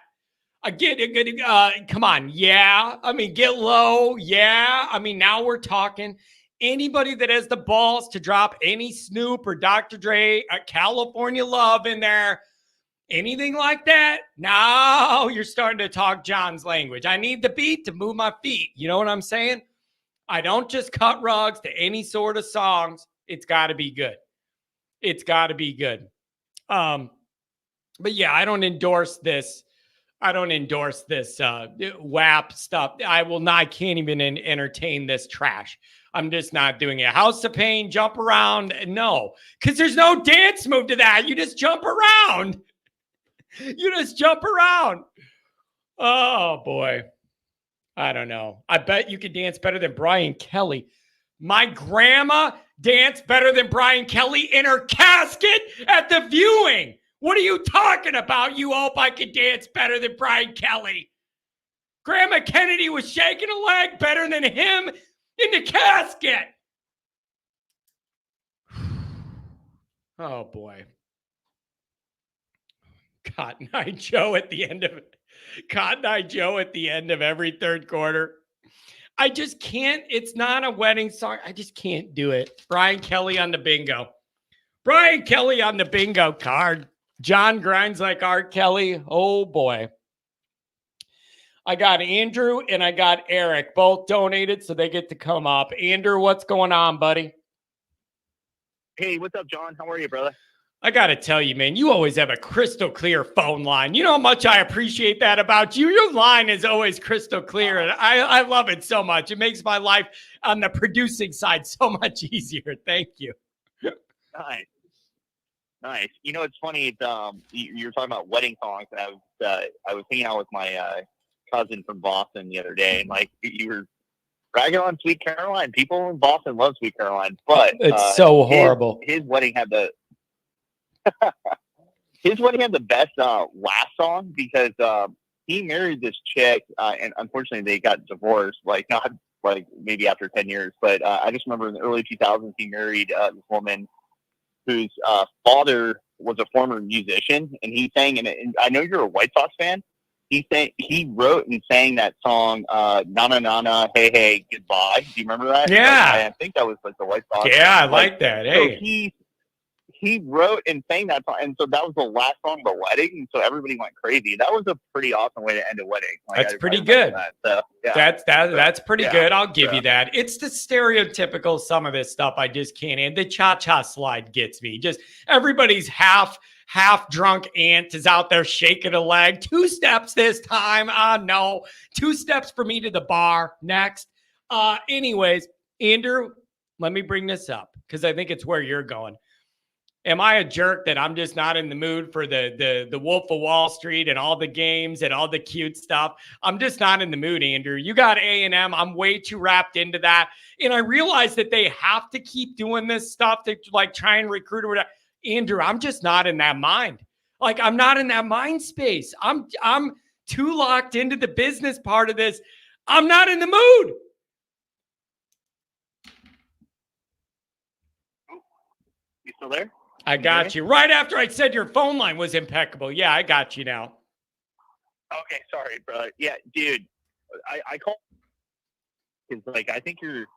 I get it. Come on. Yeah. I mean, Get Low. Yeah. I mean, now we're talking. Anybody that has the balls to drop any Snoop or Dr. Dre, California Love in there, anything like that, now you're starting to talk John's language. I need the beat to move my feet. You know what I'm saying? I don't just cut rugs to any sort of songs. It's got to be good. It's got to be good. But yeah, I don't endorse this. WAP stuff. I can't even entertain this trash. I'm just not doing it. House of Pain, Jump Around. No, because there's no dance move to that. You just jump around. Oh, boy. I don't know. I bet you could dance better than Brian Kelly. My grandma danced better than Brian Kelly in her casket at the viewing. What are you talking about? You hope I could dance better than Brian Kelly. Grandma Kennedy was shaking a leg better than him in the casket. Oh, boy. Cotton Eye Joe at the end of every third quarter. I just can't. It's not a wedding song. I just can't do it. Brian Kelly on the bingo. Brian Kelly on the bingo card. John grinds like R. Kelly. Oh, boy. I got Andrew and I got Eric. Both donated, so they get to come up. Andrew, what's going on, buddy? Hey, what's up, John? How are you, brother? I got to tell you, man, you always have a crystal clear phone line. You know how much I appreciate that about you. Your line is always crystal clear, and I love it so much. It makes my life on the producing side so much easier. Thank you. Nice. You know, it's funny. You were talking about wedding songs, and I was hanging out with my cousin from Boston the other day, and like you were bragging on Sweet Caroline. People in Boston love Sweet Caroline, but it's so horrible. His wedding had the best last song because he married this chick, and unfortunately they got divorced. Like not like maybe after 10 years, but I just remember in the early 2000s he married this woman whose father was a former musician, and he sang. And I know you're a White Sox fan. He wrote and sang that song, "Na Na Na Na, Hey Hey Goodbye." Do you remember that? Yeah, I think that was like the White Sox. Yeah, I like that. Hey, so he wrote and sang that song, and so that was the last song of the wedding, and so everybody went crazy. That was a pretty awesome way to end a wedding. Like, that's pretty good. That. So, yeah. That's pretty good. I'll give you that. It's the stereotypical some of this stuff I just can't. And the cha-cha slide gets me. Just everybody's half drunk aunt is out there shaking a leg. 2 steps this time. No. 2 steps for me to the bar. Next. Anyways, Andrew, let me bring this up because I think it's where you're going. Am I a jerk that I'm just not in the mood for the Wolf of Wall Street and all the games and all the cute stuff? I'm just not in the mood, Andrew. You got A&M. I'm way too wrapped into that. And I realize that they have to keep doing this stuff to like try and recruit or whatever. Andrew, I'm just not in that mind. Like I'm not in that mind space. I'm too locked into the business part of this. I'm not in the mood. You still there? I got you. Right after I said your phone line was impeccable. Yeah, I got you now. Okay, sorry, bro. Yeah, dude, I call because like I think you've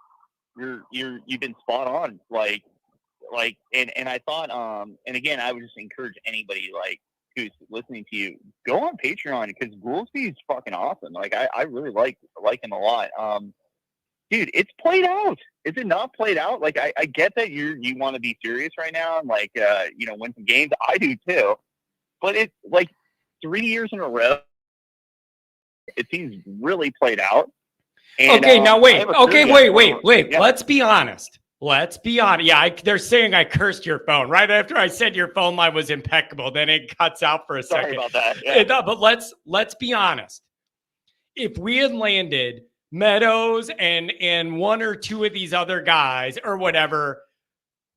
been spot on. And I thought and again I would just encourage anybody like who's listening to you, go on Patreon because Goolsby's fucking awesome. Like I really like him a lot. Dude, it's played out. Is it not played out? Like I get that you want to be serious right now and like win some games. I do too. But it's like 3 years in a row. It seems really played out. And, okay, now wait. Okay, wait. Yeah. Let's be honest. Yeah, they're saying I cursed your phone right after I said your phone line was impeccable. Then it cuts out for a second. Sorry about that. Yeah. But let's be honest. If we had landed Meadows and one or two of these other guys or whatever,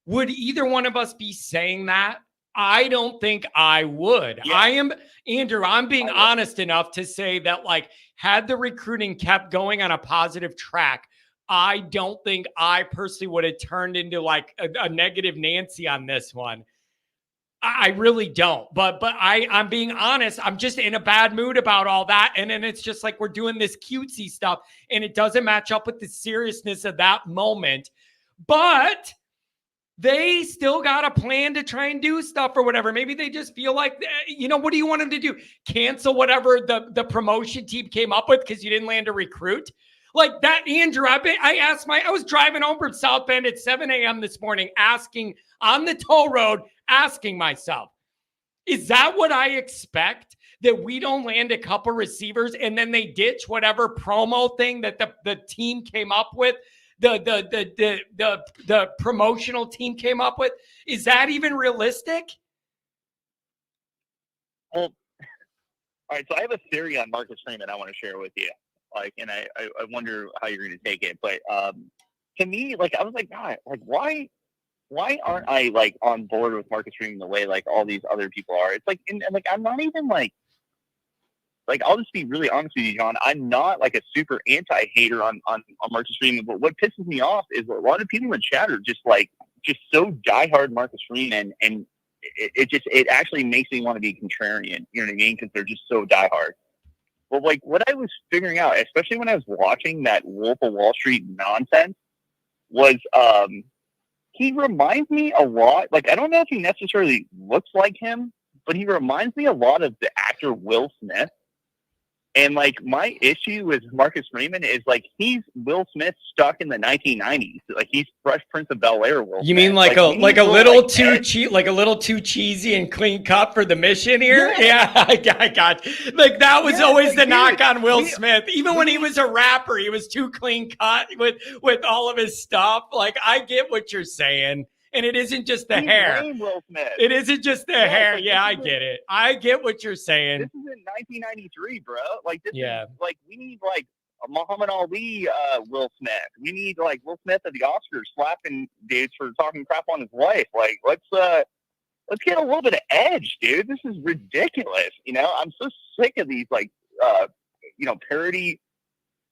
would either one of us be saying that? I don't think I would. Yeah. Andrew, I'm being honest enough to say that like had the recruiting kept going on a positive track, I don't think I personally would have turned into like a negative Nancy on this one. I really don't. But I'm being honest. I'm just in a bad mood about all that. And then it's just like we're doing this cutesy stuff and it doesn't match up with the seriousness of that moment. But they still got a plan to try and do stuff or whatever. Maybe they just feel like, what do you want them to do? Cancel whatever the promotion team came up with because you didn't land a recruit? Like that, Andrew, I was driving home from South Bend at 7 a.m. this morning on the toll road, asking myself, is that what I expect? That we don't land a couple receivers and then they ditch whatever promo thing that the team came up with? The promotional team came up with? Is that even realistic? Well, all right. So I have a theory on Marcus Freeman I want to share with you. Like, and I wonder how you're going to take it. But to me, like, I was like, God, like, why aren't I like on board with Marcus Freeman the way like all these other people are? It's like, and like, I'm not even like, I'll just be really honest with you, John. I'm not like a super anti-hater on Marcus Freeman, but what pisses me off is a lot of people in chat are just so diehard Marcus Freeman, and it actually makes me want to be contrarian. You know what I mean? Because they're just so diehard. Well, like what I was figuring out, especially when I was watching that Wolf of Wall Street nonsense, was he reminds me a lot. Like I don't know if he necessarily looks like him, but he reminds me a lot of the actor Will Smith. And like my issue with Marcus Freeman is like he's Will Smith stuck in the 1990s. Like he's Fresh Prince of Bel-Air. Will you Smith. mean like a little too cheap, like a little too cheesy and clean cut for the mission here? Yeah, I got you. Like that was always the knock on Will Smith. Even when he was a rapper, he was too clean cut with all of his stuff. Like I get what you're saying. And it isn't just the hair. Will Smith. It isn't just the hair. Yeah, I get it. I get what you're saying. This is in 1993, bro. Like this is like we need like a Muhammad Ali Will Smith. We need like Will Smith at the Oscars slapping dudes for talking crap on his wife. Like let's get a little bit of edge, dude. This is ridiculous. I'm so sick of these like parody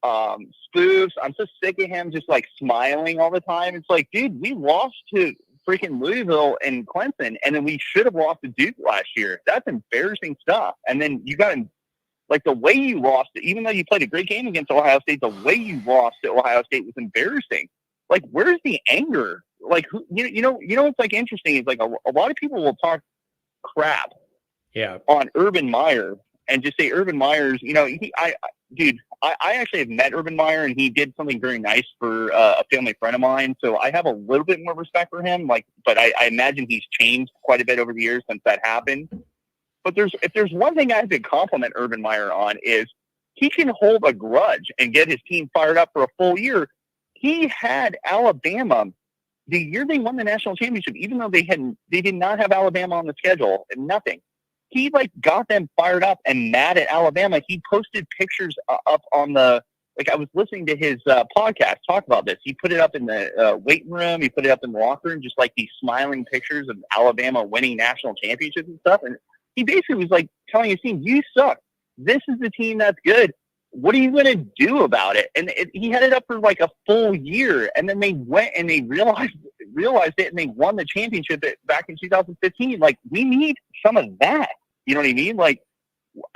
spoofs. I'm so sick of him just like smiling all the time. It's like, dude, we lost to freaking Louisville and Clemson, and then we should have lost to Duke last year. That's embarrassing stuff. And then you got like the way you lost it, even though you played a great game against Ohio State, the way you lost to Ohio State was embarrassing. Like, where's the anger? Like, what's like interesting is like a lot of people will talk crap, on Urban Meyer and just say Urban Meyer's, I actually have met Urban Meyer, and he did something very nice for a family friend of mine. So I have a little bit more respect for him. But I imagine he's changed quite a bit over the years since that happened. But if there's one thing I have to compliment Urban Meyer on is he can hold a grudge and get his team fired up for a full year. He had Alabama the year they won the national championship, even though they did not have Alabama on the schedule and nothing. He got them fired up and mad at Alabama. He posted pictures up on I was listening to his podcast talk about this. He put it up in the waiting room. He put it up in the locker room, just like these smiling pictures of Alabama winning national championships and stuff. And he basically was like telling his team, you suck. This is the team that's good. What are you going to do about it? And he had it up for like a full year. And then they went and they realized realized it and they won the championship back in 2015. Like, we need some of that. You know what I mean? Like,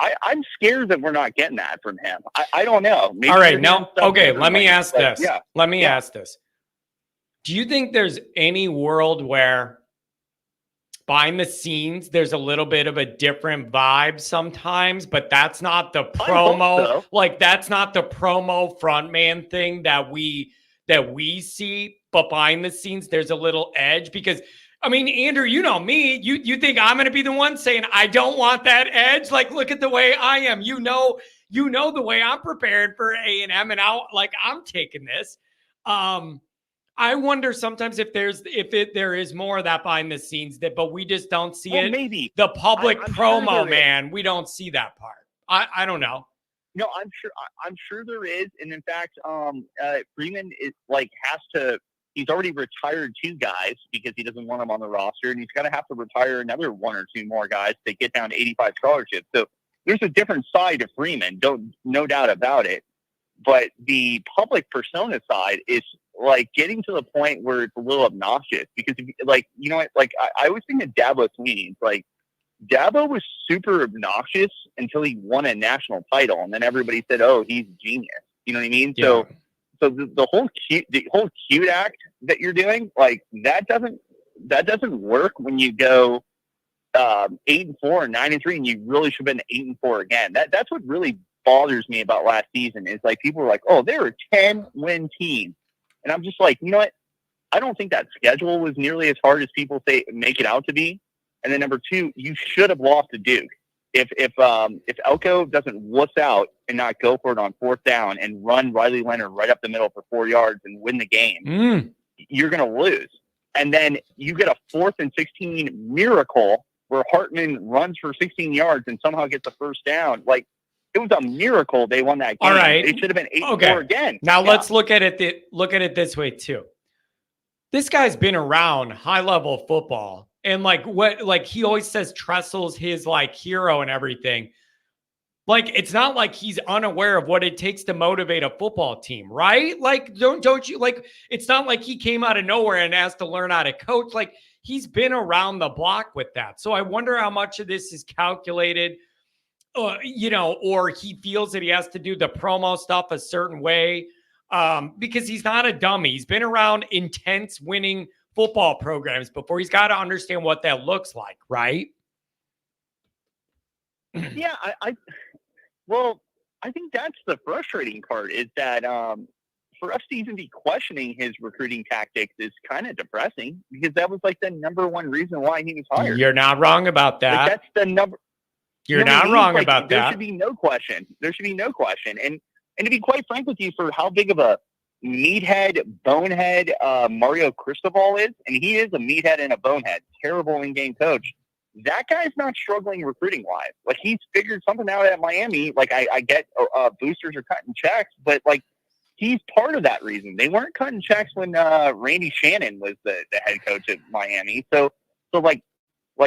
I'm scared that we're not getting that from him. I don't know. Maybe all right. Now, okay, let me ask this. Yeah. Let me ask this. Do you think there's any world where behind the scenes, there's a little bit of a different vibe sometimes, but that's not the promo. So. Like, that's not the promo frontman thing that we see. But behind the scenes, there's a little edge because, I mean, Andrew, you know me. You think I'm going to be the one saying I don't want that edge? Like, look at the way I am. You know the way I'm prepared for A&M, and I'm taking this. I wonder sometimes if there is more of that behind the scenes but we just don't see it. Maybe the public I'm promo, sure man. We don't see that part. I don't know. No, I'm sure there is, and in fact, Freeman is he's already retired 2 guys because he doesn't want them on the roster, and he's going to have to retire another 1 or 2 more guys to get down to 85 scholarships. So there's a different side to Freeman, no doubt about it. But the public persona side is like getting to the point where it's a little obnoxious because, I always think of Dabo Swinney. Like, Dabo was super obnoxious until he won a national title, and then everybody said, "Oh, he's genius." You know what I mean? Yeah. So the whole cute act that you're doing, like, that doesn't work when you go 8-4 and 9-3, and you really should have been 8-4 again. That's what really bothers me about last season is like people are like, "Oh, they're a 10-win team," and I'm just like, you know what? I don't think that schedule was nearly as hard as people make it out to be. And then number 2, you should have lost to Duke. If Elko doesn't wuss out and not go for it on 4th down and run Riley Leonard right up the middle for 4 yards and win the game, you're going to lose. And then you get a 4th and 16 miracle where Hartman runs for 16 yards and somehow gets a 1st down. Like, it was a miracle they won that game. All right. It should have been 8-4 again. Now let's look at it this way too. This guy's been around high-level football. And he always says Tressel's his hero and everything. Like, it's not like he's unaware of what it takes to motivate a football team, right? Like, don't you it's not like he came out of nowhere and has to learn how to coach. Like, he's been around the block with that. So I wonder how much of this is calculated, or he feels that he has to do the promo stuff a certain way because he's not a dummy. He's been around intense winning football programs before. He's got to understand what that looks like, right? Yeah, I think that's the frustrating part is that for us to even be questioning his recruiting tactics is kind of depressing because that was like the number 1 reason why he was hired. You're not wrong about that. Like, that's the number. You're not wrong about that. There should be no question. And to be quite frank with you, for how big of a meathead, bonehead Mario Cristobal is, and he is a meathead and a bonehead, terrible in-game coach. That guy's not struggling recruiting-wise. Like, he's figured something out at Miami. Like, I get boosters are cutting checks, but he's part of that reason. They weren't cutting checks when Randy Shannon was the head coach at Miami. So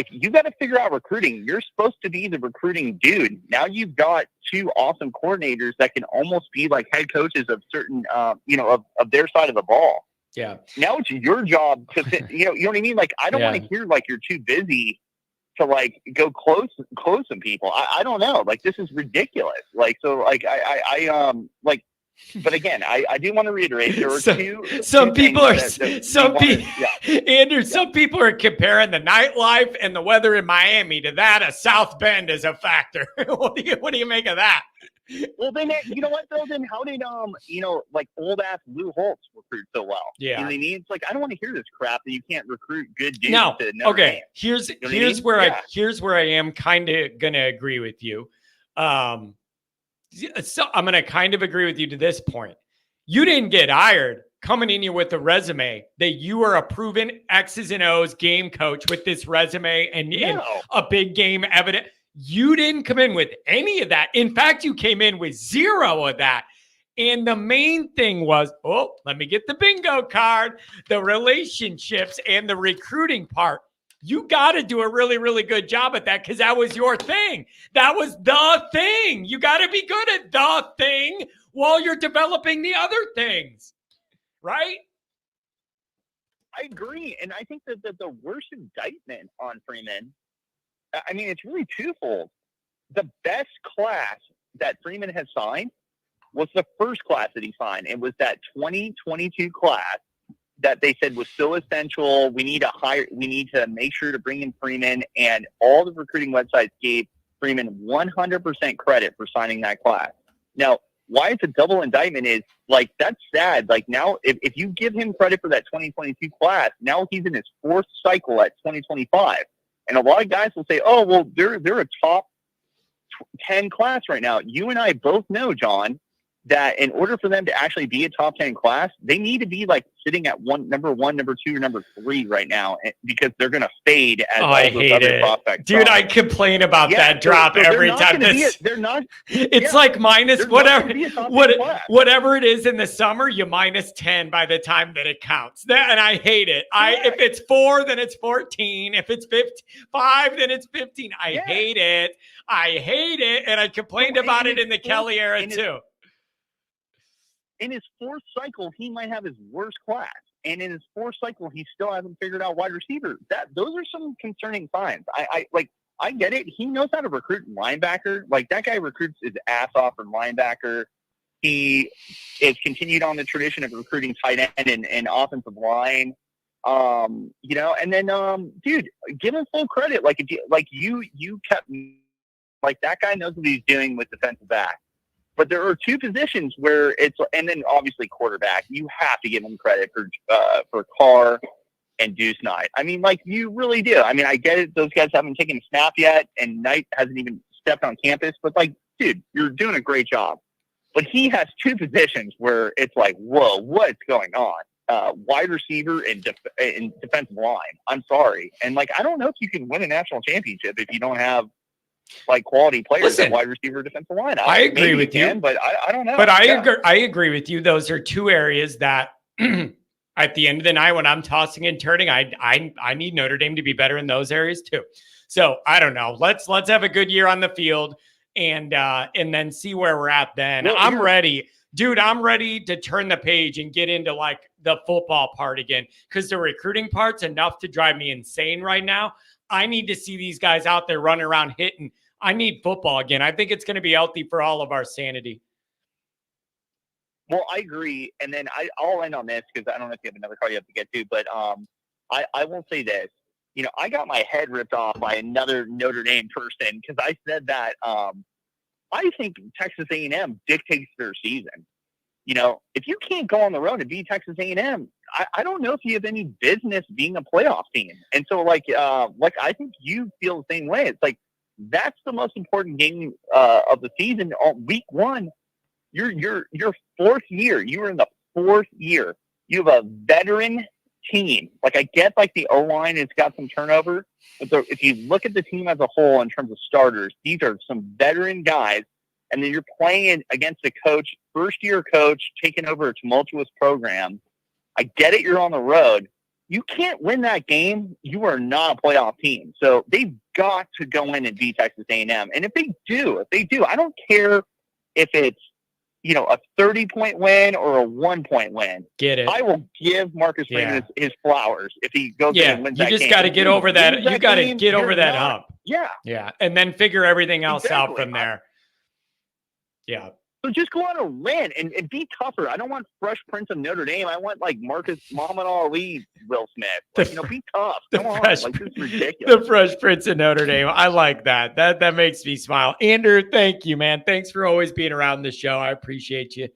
you got to figure out recruiting. You're supposed to be the recruiting dude. Now you've got 2 awesome coordinators that can almost be like head coaches of certain, of their side of the ball. Yeah. Now it's your job to fit, you know what I mean? Like, I don't want to hear you're too busy to go close some people. I don't know. Like, this is ridiculous. But again, I do want to reiterate there were some people are comparing the nightlife and the weather in Miami to that of South Bend as a factor. What do you make of that? Well, then you know what though? Then how did old ass Lou Holtz recruit so well? Yeah, you know what I mean? It's like I don't want to hear this crap that you can't recruit good dudes. No, to Notre okay. Dame. Here's You know what I mean? here's where I am kind of gonna agree with you. So I'm gonna kind of agree with you to this point. You didn't get hired coming in here with a resume that you are a proven X's and O's game coach with this resume and a big game evidence. You didn't come in with any of that. In fact, you came in with 0 of that. And the main thing was, let me get the bingo card, the relationships and the recruiting part. You got to do a really, really good job at that because that was your thing. That was the thing. You got to be good at the thing while you're developing the other things, right? I agree, and I think that the worst indictment on Freeman, I mean, it's really twofold. The best class that Freeman has signed was the first class that he signed. It was that 2022 class that they said was so essential. We need to make sure to bring in Freeman, and all the recruiting websites gave Freeman 100% credit for signing that class. Now, why it's a double indictment is, like, that's sad. Like, now, if you give him credit for that 2022 class, now he's in his fourth cycle at 2025. And a lot of guys will say, oh, well, they're a top 10 class right now. You and I both know, John, that in order for them to actually be a top 10 class, they need to be like sitting at number 1, number 2, or number 3 right now, because they're going to fade as all those other prospects. Dude, I complain about that drop every time. They're not. It's like minus whatever it is in the summer, you minus 10 by the time that it counts. And I hate it. If it's 4, then it's 14. If it's 5, then it's 15. I hate it. And I complained about it in the Kelly era too. In his fourth cycle, he might have his worst class. And in his fourth cycle, he still hasn't figured out wide receiver. Those are some concerning signs. I get it. He knows how to recruit linebacker. Like, that guy recruits his ass off for linebacker. He has continued on the tradition of recruiting tight end and offensive line. And then, dude, give him full credit. You kept, like, that guy knows what he's doing with defensive back. But there are two positions where it's, and then obviously quarterback, you have to give him credit for Carr and Deuce Knight. I mean, like, you really do. I mean, I get it. Those guys haven't taken a snap yet, and Knight hasn't even stepped on campus. But, like, dude, you're doing a great job. But he has two positions where it's like, whoa, what's going on? Wide receiver and defensive line. I'm sorry. And, like, I don't know if you can win a national championship if you don't have, like, quality players at wide receiver, defensive line. I agree with you, but I don't know. But I agree with you. Those are two areas that at the end of the night, when I'm tossing and turning, I need Notre Dame to be better in those areas too. So I don't know. Let's have a good year on the field and then see where we're at then. Well, I'm ready. Dude, I'm ready to turn the page and get into, like, the football part again, because the recruiting part's enough to drive me insane right now. I need to see these guys out there running around hitting. I need football again. I think it's going to be healthy for all of our sanity. Well, I agree. And then I'll end on this, because I don't know if you have another card you have to get to, but I will say this. You know, I got my head ripped off by another Notre Dame person, because I said that I think Texas A&M dictates their season. You know, if you can't go on the road and beat Texas A&M, I don't know if you have any business being a playoff team. And so, like I think you feel the same way. It's like, that's the most important game of the season. Week 1, your fourth year. You are in the fourth year. You have a veteran team. Like, I get, like, the O-line has got some turnover, but if you look at the team as a whole in terms of starters, these are some veteran guys. And then you're playing against a coach, first-year coach, taking over a tumultuous program. I get it, you're on the road. You can't win that game. You are not a playoff team. So they've got to go in and beat Texas A&M. And if they do, I don't care if it's, you know, a 30-point win or a 1-point win. Get it. I will give Marcus Freeman his flowers if he goes in and wins that game. You just got to get over that. You got to get over that hump. Yeah. Yeah. And then figure everything else out from there. Yeah. So just go out and win and be tougher. I don't want Fresh Prince of Notre Dame. I want, like, Muhammad Ali, Will Smith. Like, be tough. Come on. Like, this is ridiculous. The Fresh Prince of Notre Dame. I like that. That makes me smile. Andrew, thank you, man. Thanks for always being around the show. I appreciate you.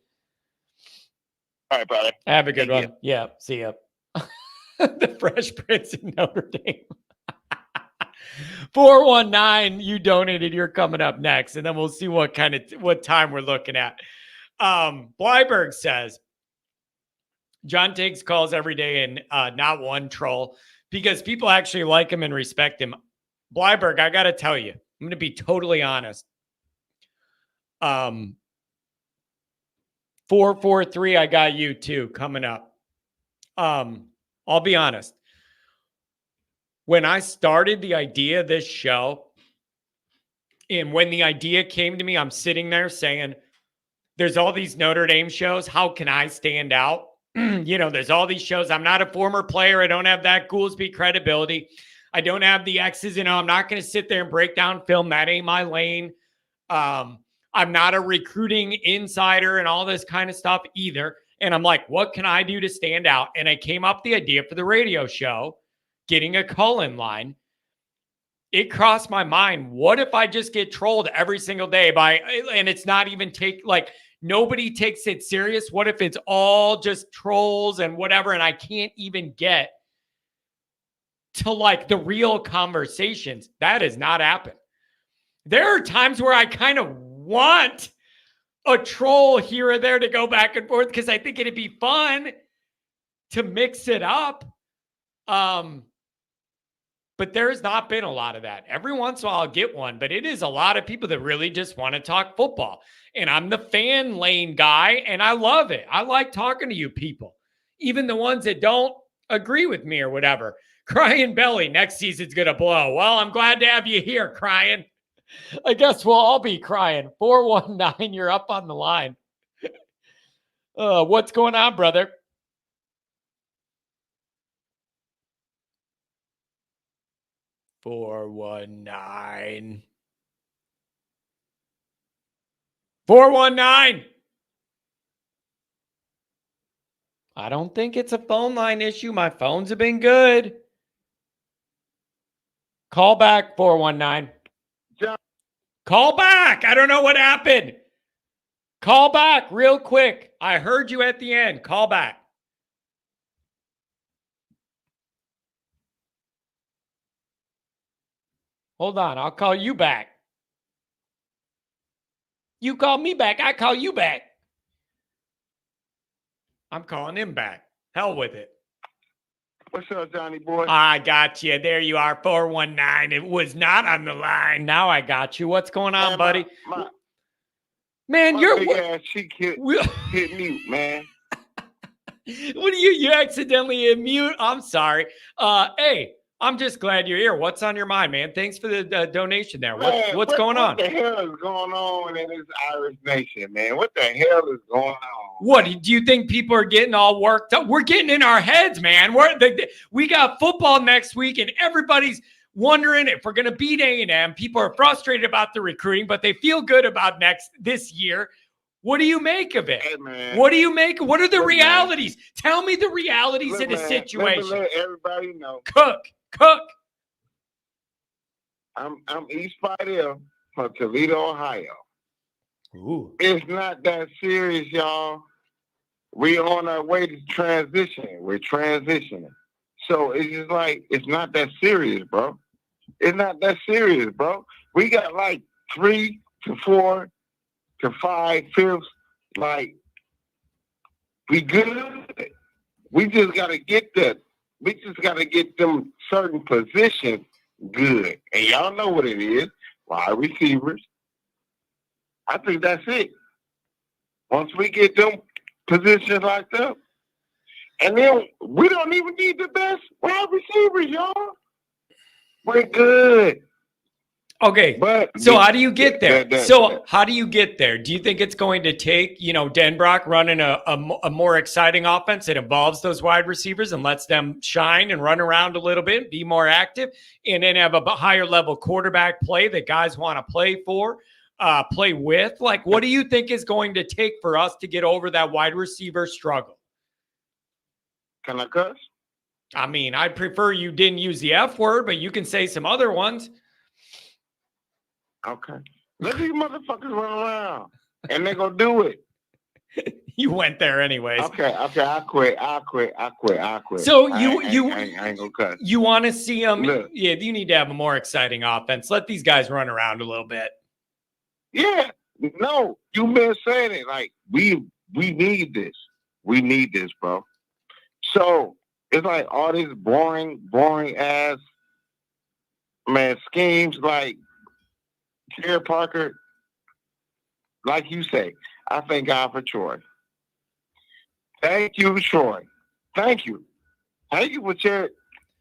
All right, brother. Have a good one. Yeah. See ya. The Fresh Prince of Notre Dame. 419, you donated. You're coming up next, and then we'll see what time we're looking at. Blyberg says John takes calls every day and not one troll, because people actually like him and respect him. Blyberg, I got to tell you, I'm going to be totally honest. 443, I got you too coming up. I'll be honest. When I started the idea of this show, and when the idea came to me, I'm sitting there saying, there's all these Notre Dame shows. How can I stand out? there's all these shows. I'm not a former player. I don't have that Goolsby credibility. I don't have the X's. I'm not going to sit there and break down film. That ain't my lane. I'm not a recruiting insider and all this kind of stuff either. And I'm like, what can I do to stand out? And I came up with the idea for the radio show, getting a call-in line. It crossed my mind. What if I just get trolled every single day and it's not even nobody takes it serious? What if it's all just trolls and whatever, and I can't even get to the real conversations? That has not happened. There are times where I kind of want a troll here or there to go back and forth because I think it'd be fun to mix it up. But there's not been a lot of that. Every once in a while I'll get one, but it is a lot of people that really just want to talk football. And I'm the fan lane guy, and I love it. I like talking to you people, even the ones that don't agree with me or whatever. Crying Belly, next season's going to blow. Well, I'm glad to have you here, Crying. I guess we'll all be crying. 419, you're up on the line. What's going on, brother? Four 419. I don't think it's a phone line issue. My phones have been good. Call back, 419. Call back. I don't know what happened. Call back real quick. I heard you at the end. Call back. Hold on. I'll call you back. You call me back. I call you back. I'm calling him back. Hell with it. What's up, Johnny boy? I got you. There you are, 419. It was not on the line. Now I got you. What's going on, buddy? Man, my you're big ass cheek hit mute, man. What are you accidentally hit mute? I'm sorry. Hey, I'm just glad you're here. What's on your mind, man? Thanks for the donation there. What's going on? What the hell is going on in this Irish nation, man? What the hell is going on? What, do you think people are getting all worked up? We're getting in our heads, man. We got football next week, and everybody's wondering if we're going to beat A&M. People are frustrated about the recruiting, but they feel good about this year. What do you make of it? Hey, man. What do you make? What are the realities? Man. Tell me the realities of the situation. Let everybody know. Cook. I'm East Fidel from Toledo, Ohio. Ooh. It's not that serious, y'all. We're on our way to transition. We're transitioning. So it's just it's not that serious, bro. It's not that serious, bro. We got 3 to 4 to 5 fifths. We good. We just got to get that. We just got to get them certain positions good. And y'all know what it is. Wide receivers. I think that's it. Once we get them positions locked up, and then we don't even need the best wide receivers, y'all. We're good. Okay, but so how do you get there? How do you get there? Do you think it's going to take, Denbrock running a more exciting offense that involves those wide receivers and lets them shine and run around a little bit, be more active, and then have a higher level quarterback play that guys want to play with? What do you think is going to take for us to get over that wide receiver struggle? Can I cuss? I mean, I'd prefer you didn't use the F word, but you can say some other ones. Okay. Let these motherfuckers run around, and they're going to do it. You went there anyways. Okay, I quit. So I ain't going to cuss. You want to see them? Look. Yeah, you need to have a more exciting offense. Let these guys run around a little bit. Yeah. No, you've been saying it. We need this. We need this, bro. So it's all this boring ass schemes Terry Parker, like you say, I thank God for Troy. Thank you, Troy. Thank you. Thank you for Terry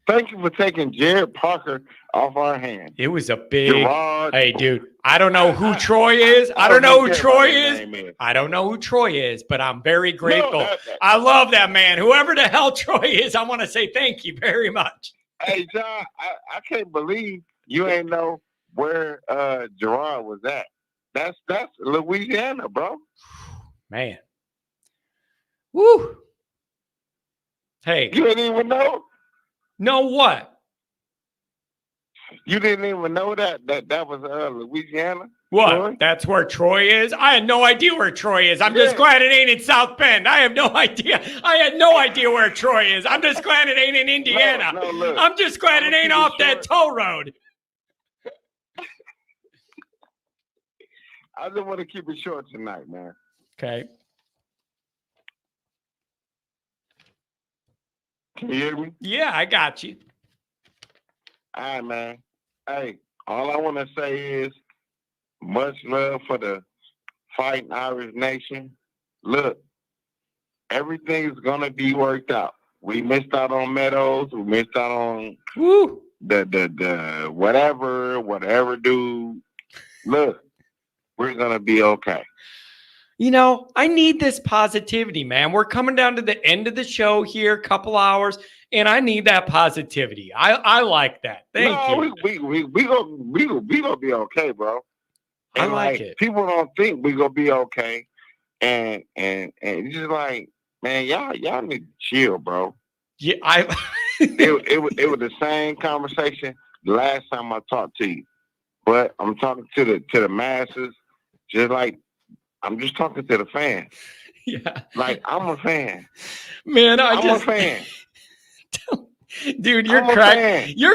Thank you for taking Jared Parker off our hands. It was a big. Gerard, Hey, dude, I don't know who Troy is. I don't know who Troy is. I don't know who Troy is, but I'm very grateful. I love that man. Whoever the hell Troy is, I want to say thank you very much. Hey, John, I can't believe you ain't know where Gerard was at. That's Louisiana, bro. Man. Woo. Hey. You didn't even know? Know what? You didn't even know that was Louisiana? What? Troy? That's where Troy is? I had no idea where Troy is. I'm just glad it ain't in South Bend. I have no idea. I had no idea where Troy is. I'm just glad it ain't in Indiana. No, look, I'm just glad it ain't off that toll road. I just want to keep it short tonight, man. Okay. Can you hear me? Yeah, I got you. All right, man. Hey, all I want to say is much love for the fighting Irish nation. Look, everything's going to be worked out. We missed out on Meadows. We missed out on the whatever, dude. Look, we're going to be okay. You know, I need this positivity, man. We're coming down to the end of the show here, a couple hours, and I need that positivity. I like that. Thank you. We gonna be okay, bro. And I like it. People don't think we gonna be okay, and it's just like, man, y'all need to chill, bro. Yeah, it was the same conversation the last time I talked to you, but I'm talking to the masses, just like. I'm just talking to the fans. Yeah. Like, I'm a fan. Man, I'm a fan. Dude, you're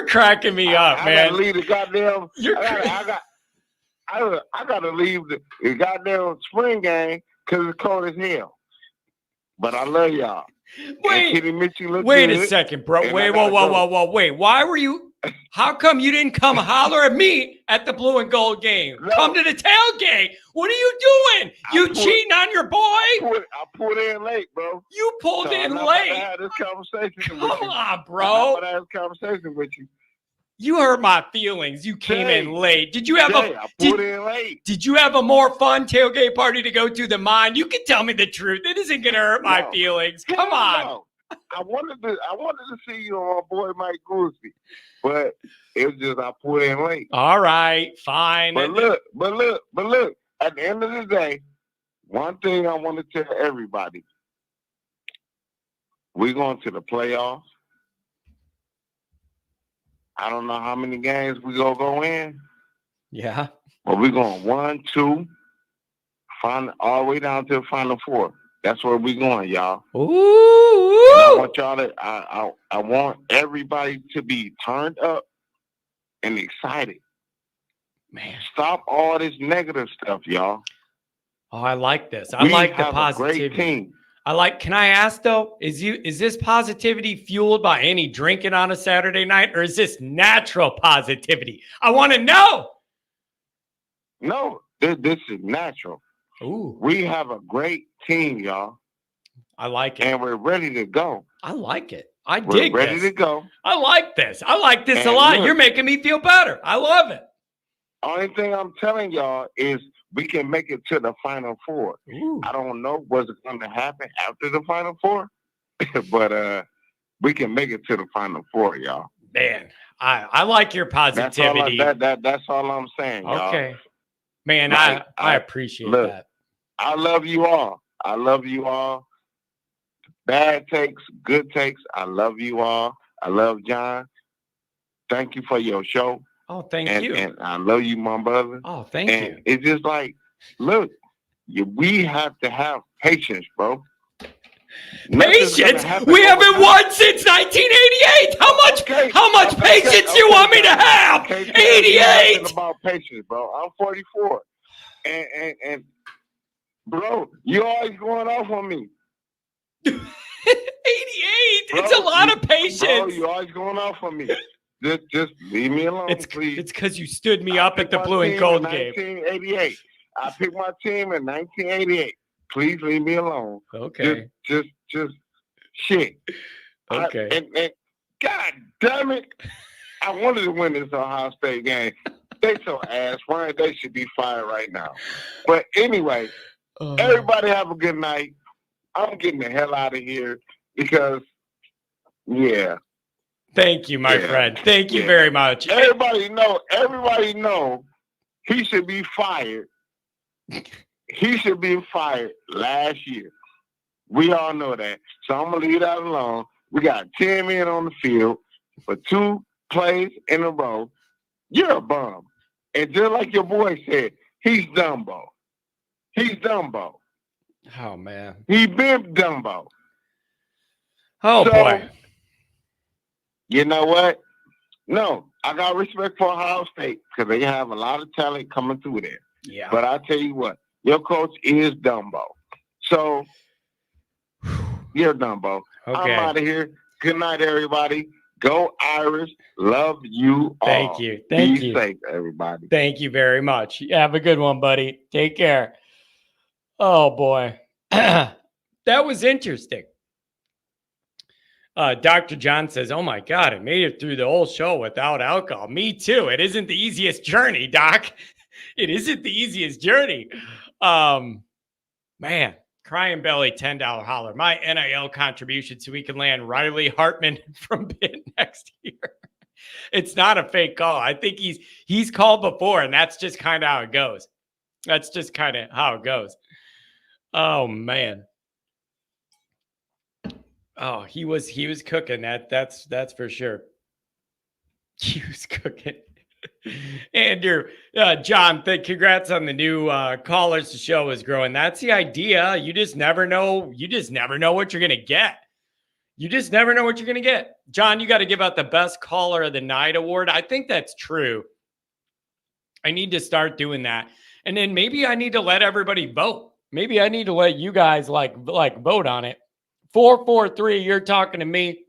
cracking me up, man. I gotta leave the goddamn. I gotta leave the goddamn spring game because it's cold as hell. But I love y'all. Wait a second, bro. Wait, whoa. Wait, why were you? How come you didn't come holler at me at the blue and gold game? No. Come to the tailgate. What are you doing? Cheating on your boy? I pulled in late, bro. You pulled in late. I had this conversation with you. Come on, bro. I had this conversation with you. You hurt my feelings. You came in late. Did you have I pulled in late. Did you have a more fun tailgate party to go to than mine? You can tell me the truth. It isn't gonna hurt my feelings. Come on. No. I wanted to see you on my boy Mike Goosey, but it was just I pulled in late. All right, fine. But look. At the end of the day, one thing I want to tell everybody: we're going to the playoffs. I don't know how many games we gonna go in. Yeah. But we're going 1, 2, all the way down to the Final Four. That's where we're going, y'all. Ooh. And I want y'all to. I want everybody to be turned up and excited. Man, stop all this negative stuff, y'all. Oh, I like this. I like the positivity. A great team. Can I ask though, is this positivity fueled by any drinking on a Saturday night, or is this natural positivity? I want to know. No, this is natural. Ooh. We have a great team, y'all. I like it. And we're ready to go. I like it. We're ready to go. I like this. I like this a lot. You're making me feel better. I love it. Only thing I'm telling y'all is we can make it to the Final Four. Ooh. I don't know what's going to happen after the Final Four, but we can make it to the Final Four, y'all. Man, I like your positivity. That's all I'm saying, y'all. Okay. Man, I appreciate that. I love you all. I love you all. Bad takes, good takes. I love you all. I love John. Thank you for your show. Oh, thank you. And I love you, my brother. Oh, thank you. It's just like, look, we have to have patience, bro. Patience? We haven't won since 1988. How much patience you want me to have? 88. Nothing about patience, bro. I'm 44, and bro, you always going off on me. 88. Bro, it's a lot of patience. Bro, you always going off on me. Just leave me alone, please. It's because you stood me up at the blue and gold game. 1988. I picked my team in 1988. Please leave me alone. Okay. Just shit. Okay. And God damn it. I wanted to win this Ohio State game. They so ass. Ryan, they should be fired right now. But anyway, everybody have a good night. I'm getting the hell out of here because, yeah. Thank you, my friend. Thank you very much. Everybody know he should be fired. He should be fired last year. We all know that. So I'm going to leave that alone. We got 10 men on the field for 2 plays in a row. You're a bum. And just like your boy said, he's Dumbo. He's Dumbo. Oh, man. He been Dumbo. Oh, boy. You know what? No, I got respect for Ohio State because they have a lot of talent coming through there. Yeah. But I tell you what, your coach is Dumbo. So, you're Dumbo. Okay. I'm out of here. Good night, everybody. Go Irish. Love you all. Thank you. Thank Be you. safe, everybody. Thank you very much. Have a good one, buddy. Take care. Oh, boy. That was interesting. Dr. John says, oh, my God, I made it through the whole show without alcohol. Me too. It isn't the easiest journey, Doc. It isn't the easiest journey. Man, Crying Belly, $10 holler. My NIL contribution so we can land Riley Hartman from Pitt next year. It's not a fake call. I think he's called before, and that's just kind of how it goes. That's just kind of how it goes. Oh, man. Oh, he was cooking. That's for sure. He was cooking. Andrew, John, congrats on the new callers. The show is growing. That's the idea. You just never know. You just never know what you're going to get. You just never know what you're going to get. John, you got to give out the best caller of the night award. I think that's true. I need to start doing that. And then maybe I need to let everybody vote. Maybe I need to let you guys like vote on it. 443, you're talking to me.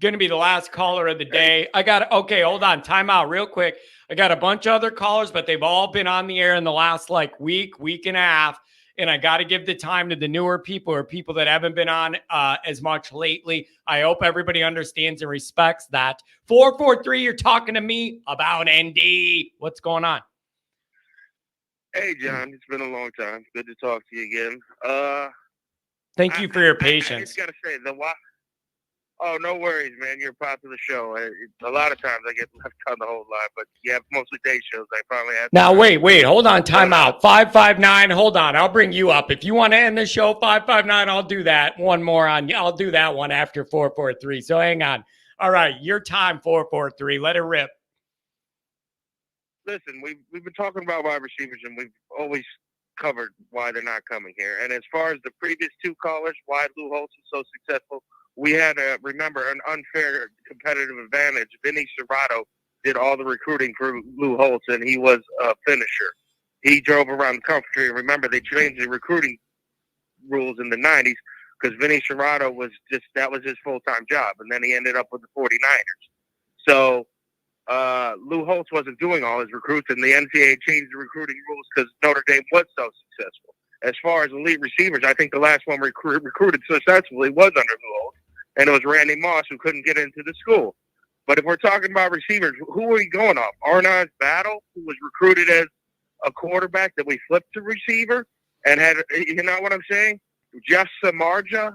Going to be the last caller of the day. Okay, hold on. Time out real quick. I got a bunch of other callers, but they've all been on the air in the last week and a half. And I got to give the time to the newer people or people that haven't been on as much lately. I hope everybody understands and respects that. 443, you're talking to me about ND. What's going on? Hey, John. It's been a long time. Good to talk to you again. Thank you for your patience. I just got to say, oh, no worries, man. You're a popular show. A lot of times I get left on the whole line, but you have mostly day shows. I finally have. Now, wait. Hold on. Time out. 559. Hold on. I'll bring you up. If you want to end the show, 559, I'll do that. One more on. I'll do that one after 443. So hang on. All right. Your time, 443. Let it rip. Listen, we've been talking about wide receivers, and we've always covered why they're not coming here. And as far as the previous 2 callers, why Lou Holtz is so successful, we had, remember, an unfair competitive advantage. Vinny Serrato did all the recruiting for Lou Holtz, and he was a finisher. He drove around the country. Remember, they changed the recruiting rules in the 90s because Vinny Serrato that was his full-time job, and then he ended up with the 49ers. So Lou Holtz wasn't doing all his recruits, and the NCAA changed the recruiting rules because Notre Dame was so successful. As far as elite receivers, I think the last one recruited successfully was under Lou Holtz, and it was Randy Moss, who couldn't get into the school. But if we're talking about receivers, who are we going off? Arnaz Battle, who was recruited as a quarterback that we flipped to receiver and had, you know what I'm saying? Jeff Samardzija,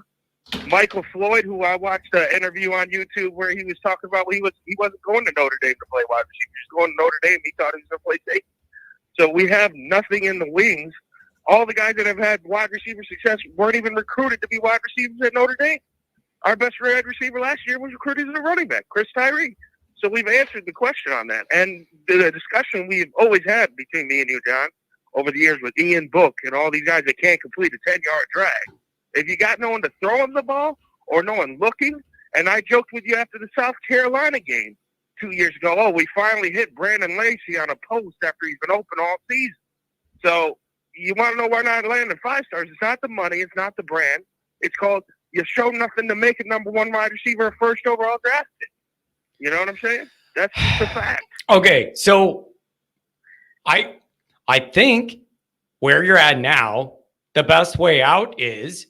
Michael Floyd, who I watched an interview on YouTube where he was talking about he wasn't going to Notre Dame to play wide receiver. He was going to Notre Dame. He thought he was going to play safety. So we have nothing in the wings. All the guys that have had wide receiver success weren't even recruited to be wide receivers at Notre Dame. Our best wide receiver last year was recruited as a running back, Chris Tyree. So we've answered the question on that. And the discussion we've always had between me and you, John, over the years with Ian Book and all these guys that can't complete a 10-yard drag. If you got no one to throw him the ball or no one looking, and I joked with you after the South Carolina game 2 years ago, oh, we finally hit Brandon Lacey on a post after he's been open all season. So you want to know why not landing 5 stars? It's not the money. It's not the brand. It's called you show nothing to make a number 1 wide receiver a first overall draft pick. You know what I'm saying? That's just a fact. Okay, so I think where you're at now, the best way out is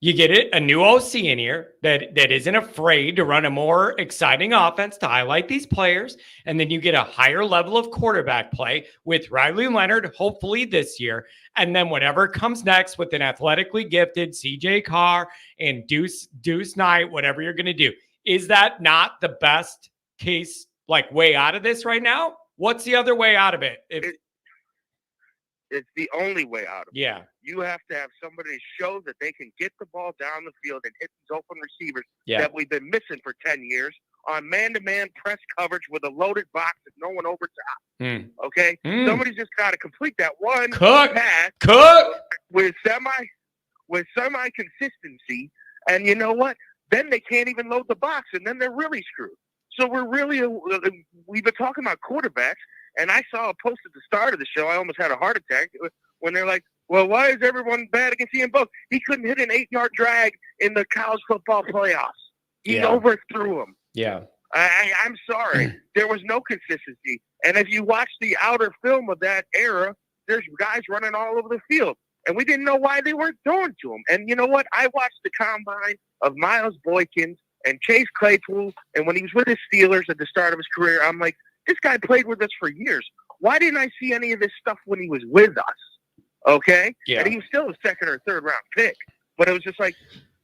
You get it, a new OC in here that isn't afraid to run a more exciting offense to highlight these players. And then you get a higher level of quarterback play with Riley Leonard, hopefully this year. And then whatever comes next with an athletically gifted CJ Carr and Deuce Knight, whatever you're going to do. Is that not the best case, like, way out of this right now? What's the other way out of it? It's the only way out of it. Yeah. You have to have somebody show that they can get the ball down the field and hit these open receivers Yeah. that we've been missing for 10 years on man-to-man press coverage with a loaded box and no one over top. Okay? Somebody's just got to complete that one pass with semi consistency, and you know what? Then they can't even load the box, and then they're really screwed. So we've been talking about quarterbacks, and I saw a post at the start of the show. I almost had a heart attack when they're like, well, why is everyone bad against Ian Book? He couldn't hit an 8-yard drag in the college football playoffs. He overthrew him. Yeah. I'm sorry. There was no consistency. And if you watch the outer film of that era, there's guys running all over the field. And we didn't know why they weren't throwing to him. And you know what? I watched the combine of Miles Boykins and Chase Claypool. And when he was with his Steelers at the start of his career, I'm like, this guy played with us for years. Why didn't I see any of this stuff when he was with us? Okay? Yeah. And he was still a second or third round pick. But it was just like,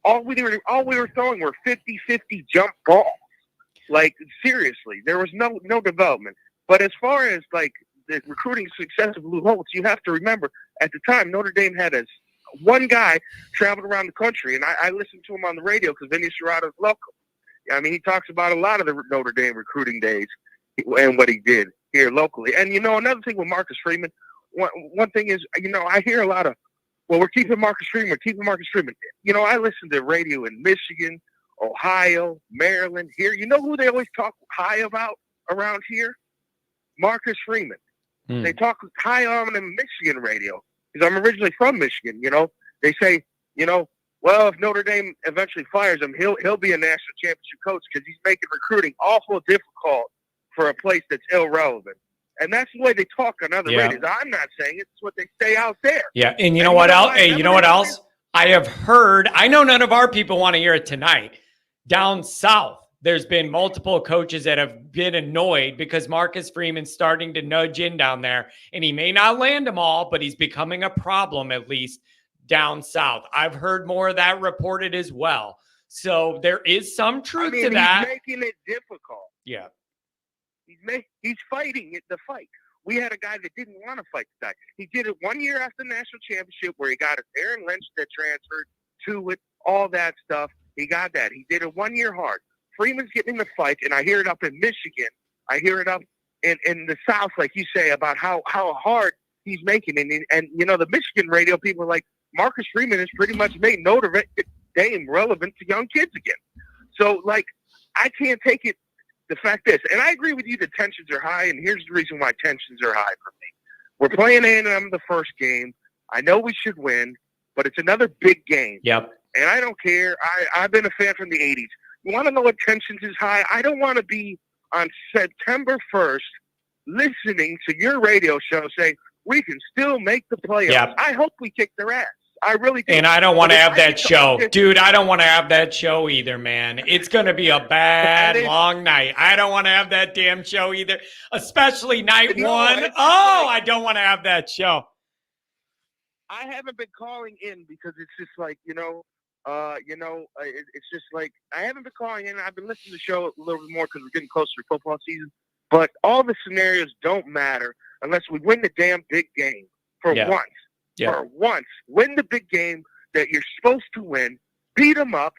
all we were throwing were 50-50 jump balls. Like, seriously, there was no development. But as far as, like, the recruiting success of Lou Holtz, you have to remember, at the time, Notre Dame had one guy traveled around the country, and I listened to him on the radio because Vinny Serrato's local. I mean, he talks about a lot of the Notre Dame recruiting days and what he did here locally. And, you know, another thing with Marcus Freeman, one thing is, you know, I hear a lot of, well, we're keeping Marcus Freeman. You know, I listen to radio in Michigan, Ohio, Maryland, here. You know who they always talk high about around here? Marcus Freeman. They talk high on in Michigan radio because I'm originally from Michigan. You know, they say, you know, well, if Notre Dame eventually fires him, he'll be a national championship coach because he's making recruiting awful difficult for a place that's irrelevant. And that's the way they talk on other radios. I'm not saying it. It's what they say out there. Yeah, and you know what else? Hey, you know what else? I have heard, I know none of our people want to hear it tonight. Down south, there's been multiple coaches that have been annoyed because Marcus Freeman's starting to nudge in down there, and he may not land them all, but he's becoming a problem, at least down south. I've heard more of that reported as well. So there is some truth to that. He's making it difficult. Yeah. He's fighting the fight. We had a guy that didn't want to fight the guy. He did it 1 year after the national championship where he got it. Aaron Lynch that transferred to it, all that stuff. He got that. He did it 1 year hard. Freeman's getting in the fight, and I hear it up in Michigan. I hear it up in the South, like you say, about how hard he's making it. And, you know, the Michigan radio people are like, Marcus Freeman has pretty much made Notre Dame relevant to young kids again. So, like, I can't take it. The fact is, and I agree with you, the tensions are high, and here's the reason why tensions are high for me. We're playing A&M the first game. I know we should win, but it's another big game. Yep. And I don't care. I've been a fan from the 80s. You want to know what tensions is high? I don't want to be on September 1st listening to your radio show say, we can still make the playoffs. Yep. I hope we kick their ass. I really do. And I don't want to have that show. Dude, I don't want to have that show either, man. It's going to be a bad, long night. I don't want to have that damn show either, especially night one. Oh, I don't want to have that show. I haven't been calling in because it's just like, it's just like I haven't been calling in. I've been listening to the show a little bit more because we're getting closer to football season. But all the scenarios don't matter unless we win the damn big game for once. Yeah. For once, win the big game that you're supposed to win, beat them up,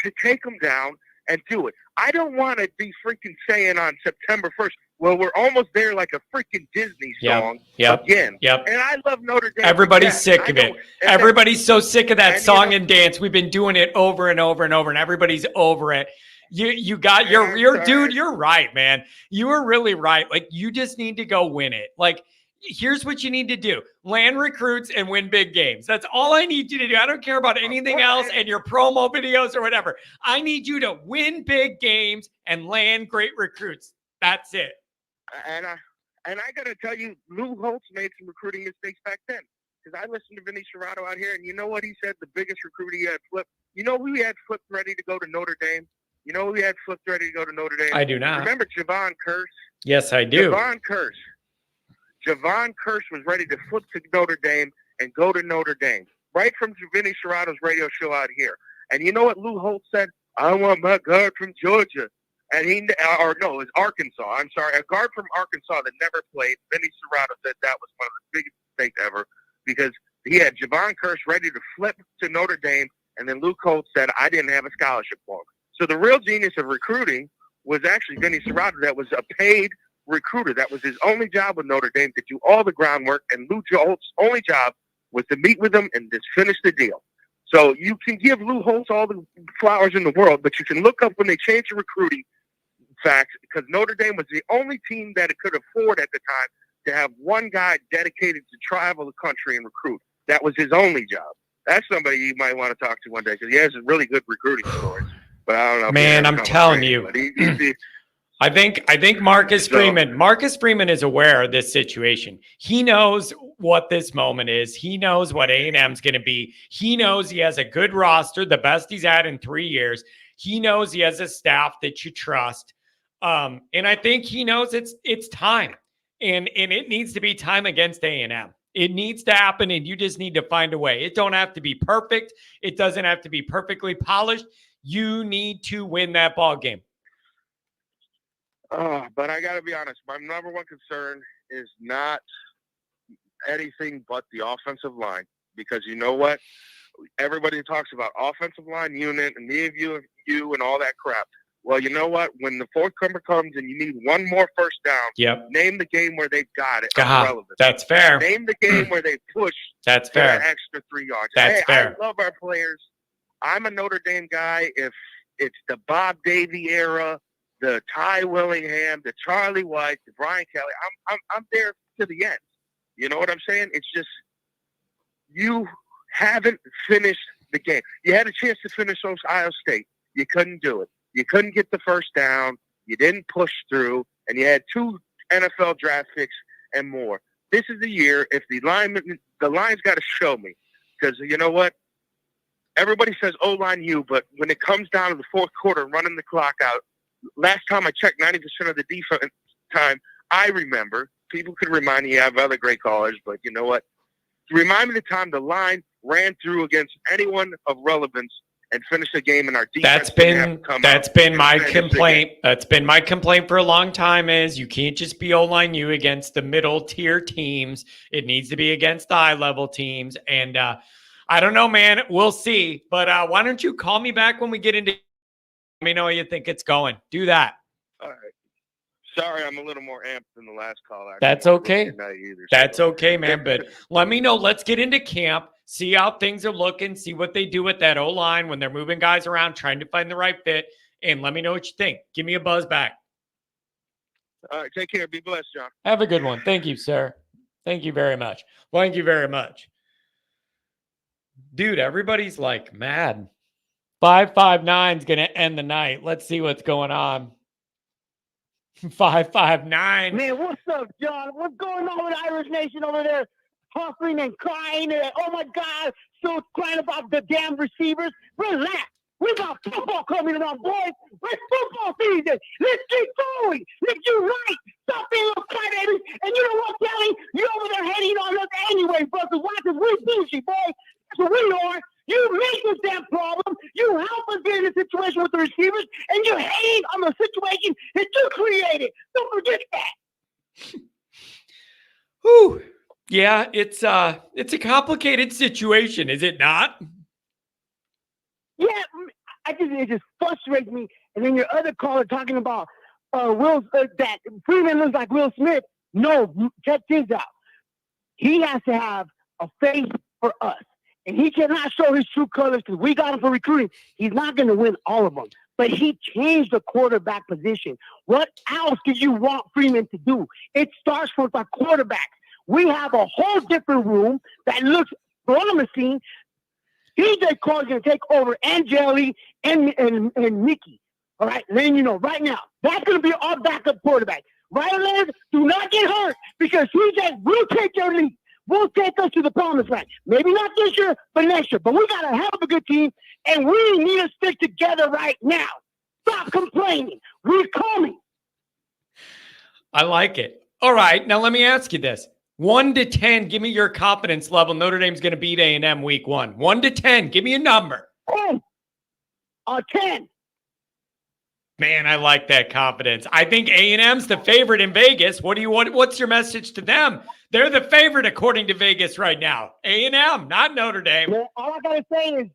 to take them down, and do it. I don't want to be freaking saying on September 1st, well, we're almost there like a freaking Disney song again. Yep. And I love Notre Dame. Everybody's sick of it. Everybody's so sick of that song and dance. We've been doing it over and over and over, and everybody's over it. You got your dude. You're right, man. You were really right. Like, you just need to go win it. Like, here's what you need to do: land recruits and win big games. That's all I need you to do. I don't care about anything else and your promo videos or whatever. I need you to win big games and land great recruits. That's it. And I got to tell you, Lou Holtz made some recruiting mistakes back then. because I listened to Vinny Serrato out here, and you know what he said? The biggest recruit he had flipped. You know who he had flipped ready to go to Notre Dame? You know who he had flipped ready to go to Notre Dame? I do not. Remember Javon Curse? Yes, I do. Javon Curse was ready to flip to Notre Dame and go to Notre Dame, right from Vinny Serrato's radio show out here. And you know what Lou Holtz said? I want my guard from Georgia. And it was Arkansas. I'm sorry, a guard from Arkansas that never played. Vinny Serrato said that was one of the biggest mistakes ever because he had Javon Curse ready to flip to Notre Dame, and then Luke Holtz said, I didn't have a scholarship for him. So the real genius of recruiting was actually Vinny Serrato. That was a paid recruiter. That was his only job with Notre Dame, to do all the groundwork, and Lou Holtz's only job was to meet with him and just finish the deal. So you can give Lou Holtz all the flowers in the world, but you can look up when they changed the recruiting facts, because Notre Dame was the only team that it could afford at the time to have one guy dedicated to travel the country and recruit. That was his only job. That's somebody you might want to talk to one day, because he has a really good recruiting stories. But I don't know. Man, I'm telling you. I think Marcus Freeman is aware of this situation. He knows what this moment is. He knows what A&M's going to be. He knows he has a good roster, the best he's had in 3 years. He knows he has a staff that you trust. And I think he knows it's time. And it needs to be time against A&M. It needs to happen, and you just need to find a way. It don't have to be perfect. It doesn't have to be perfectly polished. You need to win that ball game. But I got to be honest. My number one concern is not anything but the offensive line, because you know what? Everybody talks about offensive line unit and me of you and all that crap. Well, you know what? When the fourth quarter comes and you need one more first down, name the game where they've got it. That's fair. Name the game where they push. That's fair. An extra 3 yards. That's fair. I love our players. I'm a Notre Dame guy. If it's the Bob Davie era, the Ty Willingham, the Charlie White, the Brian Kelly, I'm there to the end. You know what I'm saying? It's just you haven't finished the game. You had a chance to finish Ohio State. You couldn't do it. You couldn't get the first down. You didn't push through, and you had 2 NFL draft picks and more. This is the year. If the line's got to show me, because you know what? Everybody says O-line you, but when it comes down to the fourth quarter, running the clock out, last time I checked, 90% of the defense time, I remember. People could remind me. I have other great callers, but you know what? Remind me the time the line ran through against anyone of relevance and finished the game, and our defense that's been my complaint. That's been my complaint for a long time. Is you can't just be O-line you against the middle tier teams. It needs to be against the high level teams. And I don't know, man. We'll see. But why don't you call me back when we get into? Let me know how you think it's going. Do that. All right. Sorry, I'm a little more amped than the last call. That's okay. That's okay, man. But let me know. Let's get into camp, see how things are looking, see what they do with that O-line when they're moving guys around, trying to find the right fit, and let me know what you think. Give me a buzz back. All right. Take care. Be blessed, John. Have a good one. Thank you, sir. Thank you very much. Thank you very much. Dude, everybody's like mad. 559 is going to end the night. Let's see what's going on. 559. Man, what's up, John? What's going on with Irish Nation over there? Huffing and crying. And, oh, my God. So crying about the damn receivers. Relax. We got football coming around, boys. It's football season. Let's keep going. Let's do right. Stop being little crybabies. And you know what, Kelly? You're over there hating on us anyway, bro. Because why? Because we're douchey, boy. That's what we are. You make this damn problem. You help us get in a situation with the receivers, and you hate on the situation that you created. Don't forget that. Whew. Yeah, it's a complicated situation, is it not? Yeah, it just frustrates me. And then your other caller talking about that Freeman looks like Will Smith. No, check this out. He has to have a face for us. And he cannot show his true colors because we got him for recruiting. He's not going to win all of them. But he changed the quarterback position. What else do you want Freeman to do? It starts with our quarterbacks. We have a whole different room that looks promising. DJ Carr's going to take over Angeli and Mickey. All right? Letting you know right now, that's going to be our backup quarterback. Right, Liz? Do not get hurt because CJ will take your lead. will take us to the promised land. Maybe not this year, but next year. But we got a hell of a good team, and we need to stick together right now. Stop complaining. We're coming. I like it. All right, now let me ask you this. 1 to 10, give me your confidence level. Notre Dame's going to beat A&M week 1. 1 to 10, give me a number. 10. Man, I like that confidence. I think A&M's the favorite in Vegas. What's your message to them? They're the favorite according to Vegas right now. A&M, not Notre Dame. Man, all I gotta say is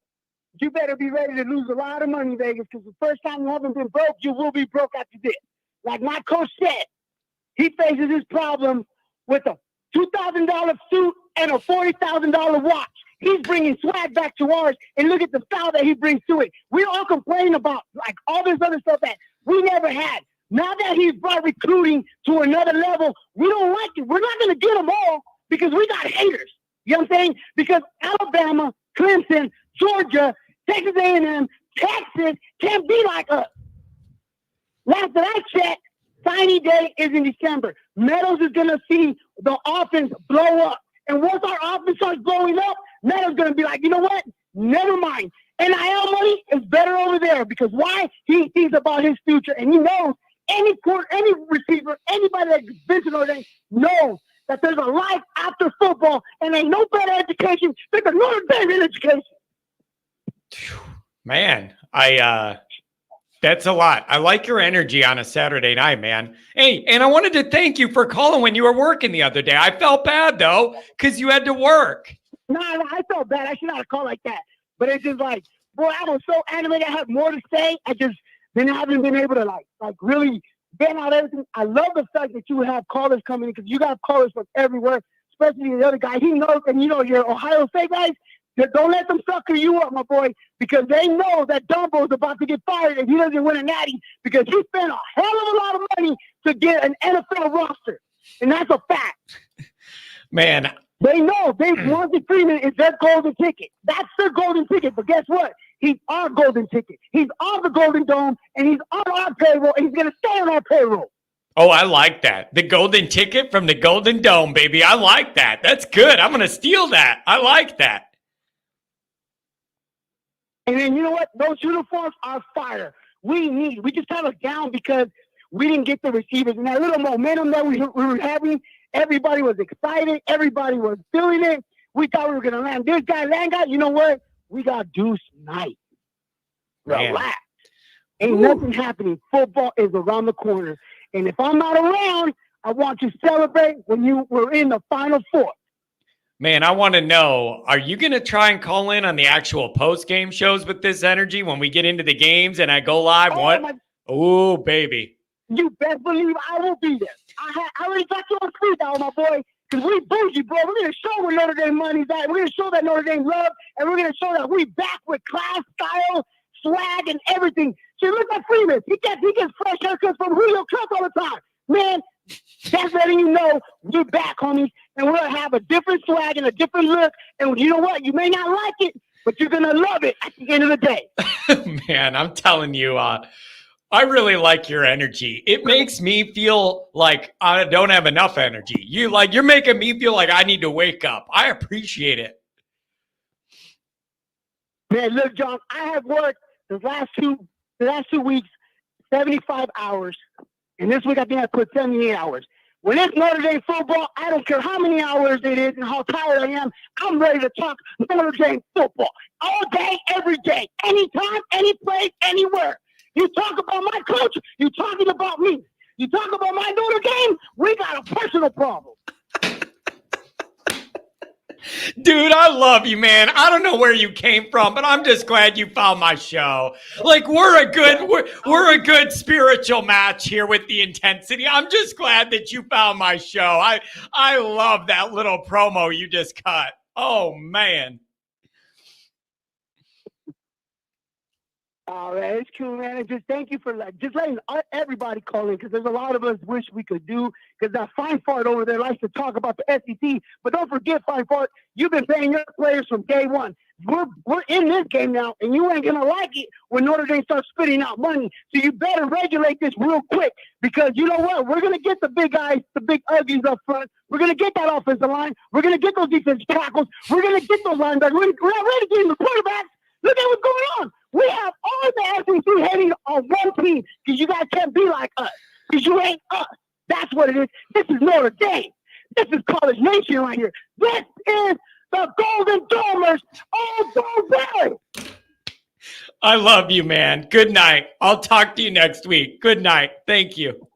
you better be ready to lose a lot of money, Vegas, because the first time you haven't been broke, you will be broke after this. Like my coach said, he faces his problem with a $2,000 suit and a $40,000 watch. He's bringing swag back to ours, and look at the style that he brings to it. We all complain about like all this other stuff that we never had. Now that he's brought recruiting to another level, we don't like it. We're not going to get them all because we got haters. You know what I'm saying? Because Alabama, Clemson, Georgia, Texas A&M, Texas can't be like us. Last that I checked, signing day is in December. Meadows is going to see the offense blow up. And once our offense starts blowing up, Meadows going to be like, you know what? Never mind. NIL money is better over there because why? He thinks about his future, and he knows any receiver, anybody that's been to Notre Dame knows that there's a life after football, and ain't no better education than the Notre Dame education. Man, that's a lot. I like your energy on a Saturday night, man. Hey, and I wanted to thank you for calling when you were working the other day. I felt bad, though, because you had to work. No, I felt bad. I should not have called like that. But it's just like, boy, I was so animated. I had more to say. I just haven't been able to, like really get out everything. I love the fact that you have callers coming in because you got callers from everywhere, especially the other guy. He knows, and you know, your Ohio State guys, don't let them sucker you up, my boy, because they know that Dumbo's about to get fired and he doesn't win a natty because he spent a hell of a lot of money to get an NFL roster. And that's a fact. Man. They know Monty Freeman is their golden ticket. That's their golden ticket. But guess what? He's our golden ticket. He's on the Golden Dome, and he's on our payroll, and he's going to stay on our payroll. Oh, I like that. The golden ticket from the Golden Dome, baby. I like that. That's good. I'm going to steal that. I like that. And then you know what? Those uniforms are fire. We just have us down because we didn't get the receivers. And that little momentum that we were having, everybody was excited. Everybody was feeling it. We thought we were going to land this guy, You know what? We got Deuce Knight. Relax. Ain't nothing happening. Football is around the corner. And if I'm not around, I want to celebrate when you were in the Final Four. Man, I want to know, are you going to try and call in on the actual post-game shows with this energy when we get into the games and I go live? Oh, baby. You best believe I will be there. I already got you on speed now, my boy, because we bougie, bro. We're going to show where Notre Dame money's at. We're going to show that Notre Dame love, and we're going to show that we back with class, style, swag, and everything. So look at Freeman. He gets fresh haircuts from Julio Cruz all the time. Man, that's letting you know we're back, homies, and we'll have a different swag and a different look. And you know what? You may not like it, but you're going to love it at the end of the day. Man, I'm telling you, I really like your energy. It makes me feel like I don't have enough energy. You're making me feel like I need to wake up. I appreciate it. Man, look, John, I have worked the last two weeks, 75 hours. And this week I think I put 78 hours. When it's Notre Dame football, I don't care how many hours it is and how tired I am. I'm ready to talk Notre Dame football all day, every day, anytime, any place, anywhere. You talk about my coach, you're talking about me. You talk about my Notre Dame, we got a personal problem. Dude, I love you, man. I don't know where you came from, but I'm just glad you found my show. Like we're a good spiritual match here with the intensity. I'm just glad that you found my show. I love that little promo you just cut. Oh man. Oh, man, it's cool, man. And just thank you for just letting everybody call in, because there's a lot of us wish we could do, because that Fine Fart over there likes to talk about the SEC. But don't forget, Fine Fart, you've been paying your players from day one. We're in this game now, and you ain't going to like it when Notre Dame starts spitting out money. So you better regulate this real quick, because you know what? We're going to get the big guys, the big uglies up front. We're going to get that offensive line. We're going to get those defensive tackles. We're going to get those linebackers. We're not ready to get in the quarterbacks. Look at what's going on. We have all the SEC heading on one team, because you guys can't be like us, because you ain't us. That's what it is. This is Notre Dame. This is College Nation right here. This is the Golden Domers. Oh, go Barry! I love you, man. Good night. I'll talk to you next week. Good night. Thank you.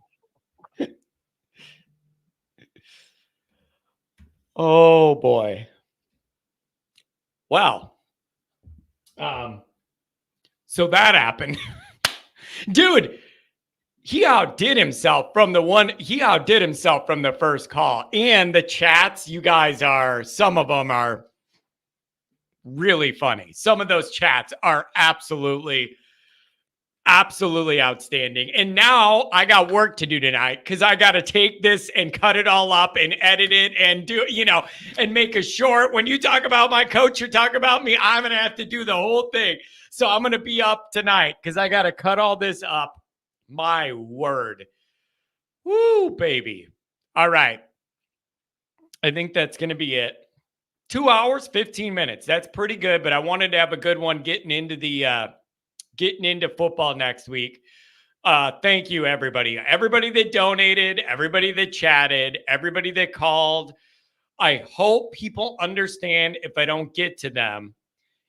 Oh, boy. Wow. So that happened. Dude, he outdid himself from the first call. And the chats, you guys some of them are really funny. Some of those chats are absolutely outstanding. And now I got work to do tonight, because I got to take this and cut it all up and edit it and do, and make a short. When you talk about my coach, you're talking about me. I'm going to have to do the whole thing. So I'm going to be up tonight, because I got to cut all this up. My word. Woo, baby. All right. I think that's going to be it. 2 hours, 15 minutes. That's pretty good, but I wanted to have a good one getting into football next week. Thank you, everybody. Everybody that donated, everybody that chatted, everybody that called. I hope people understand if I don't get to them.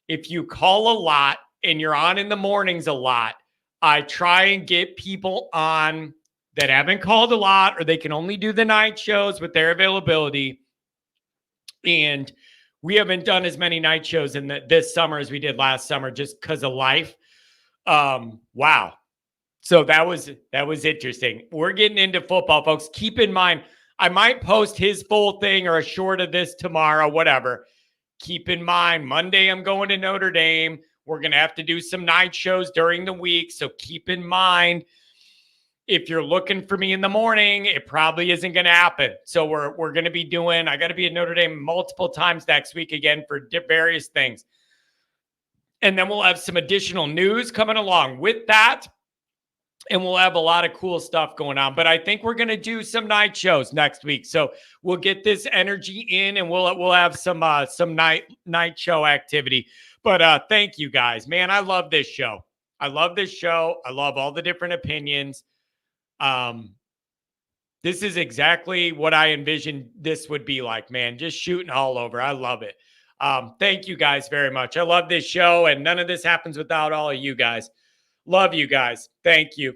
If you call a lot and you're on in the mornings a lot, I try and get people on that haven't called a lot, or they can only do the night shows with their availability. And we haven't done as many night shows in this summer as we did last summer, just because of life. Wow. So that was interesting. We're getting into football, folks. Keep in mind, I might post his full thing or a short of this tomorrow, whatever. Keep in mind, Monday I'm going to Notre Dame. We're going to have to do some night shows during the week. So keep in mind, if you're looking for me in the morning, it probably isn't going to happen. So we're going to be I got to be at Notre Dame multiple times next week again for various things. And then we'll have some additional news coming along with that. And we'll have a lot of cool stuff going on. But I think we're going to do some night shows next week. So we'll get this energy in, and we'll have some night show activity. But thank you guys. Man, I love this show. I love all the different opinions. This is exactly what I envisioned this would be like, man. Just shooting all over. I love it. Thank you guys very much. I love this show, and none of this happens without all of you guys. Love you guys. Thank you.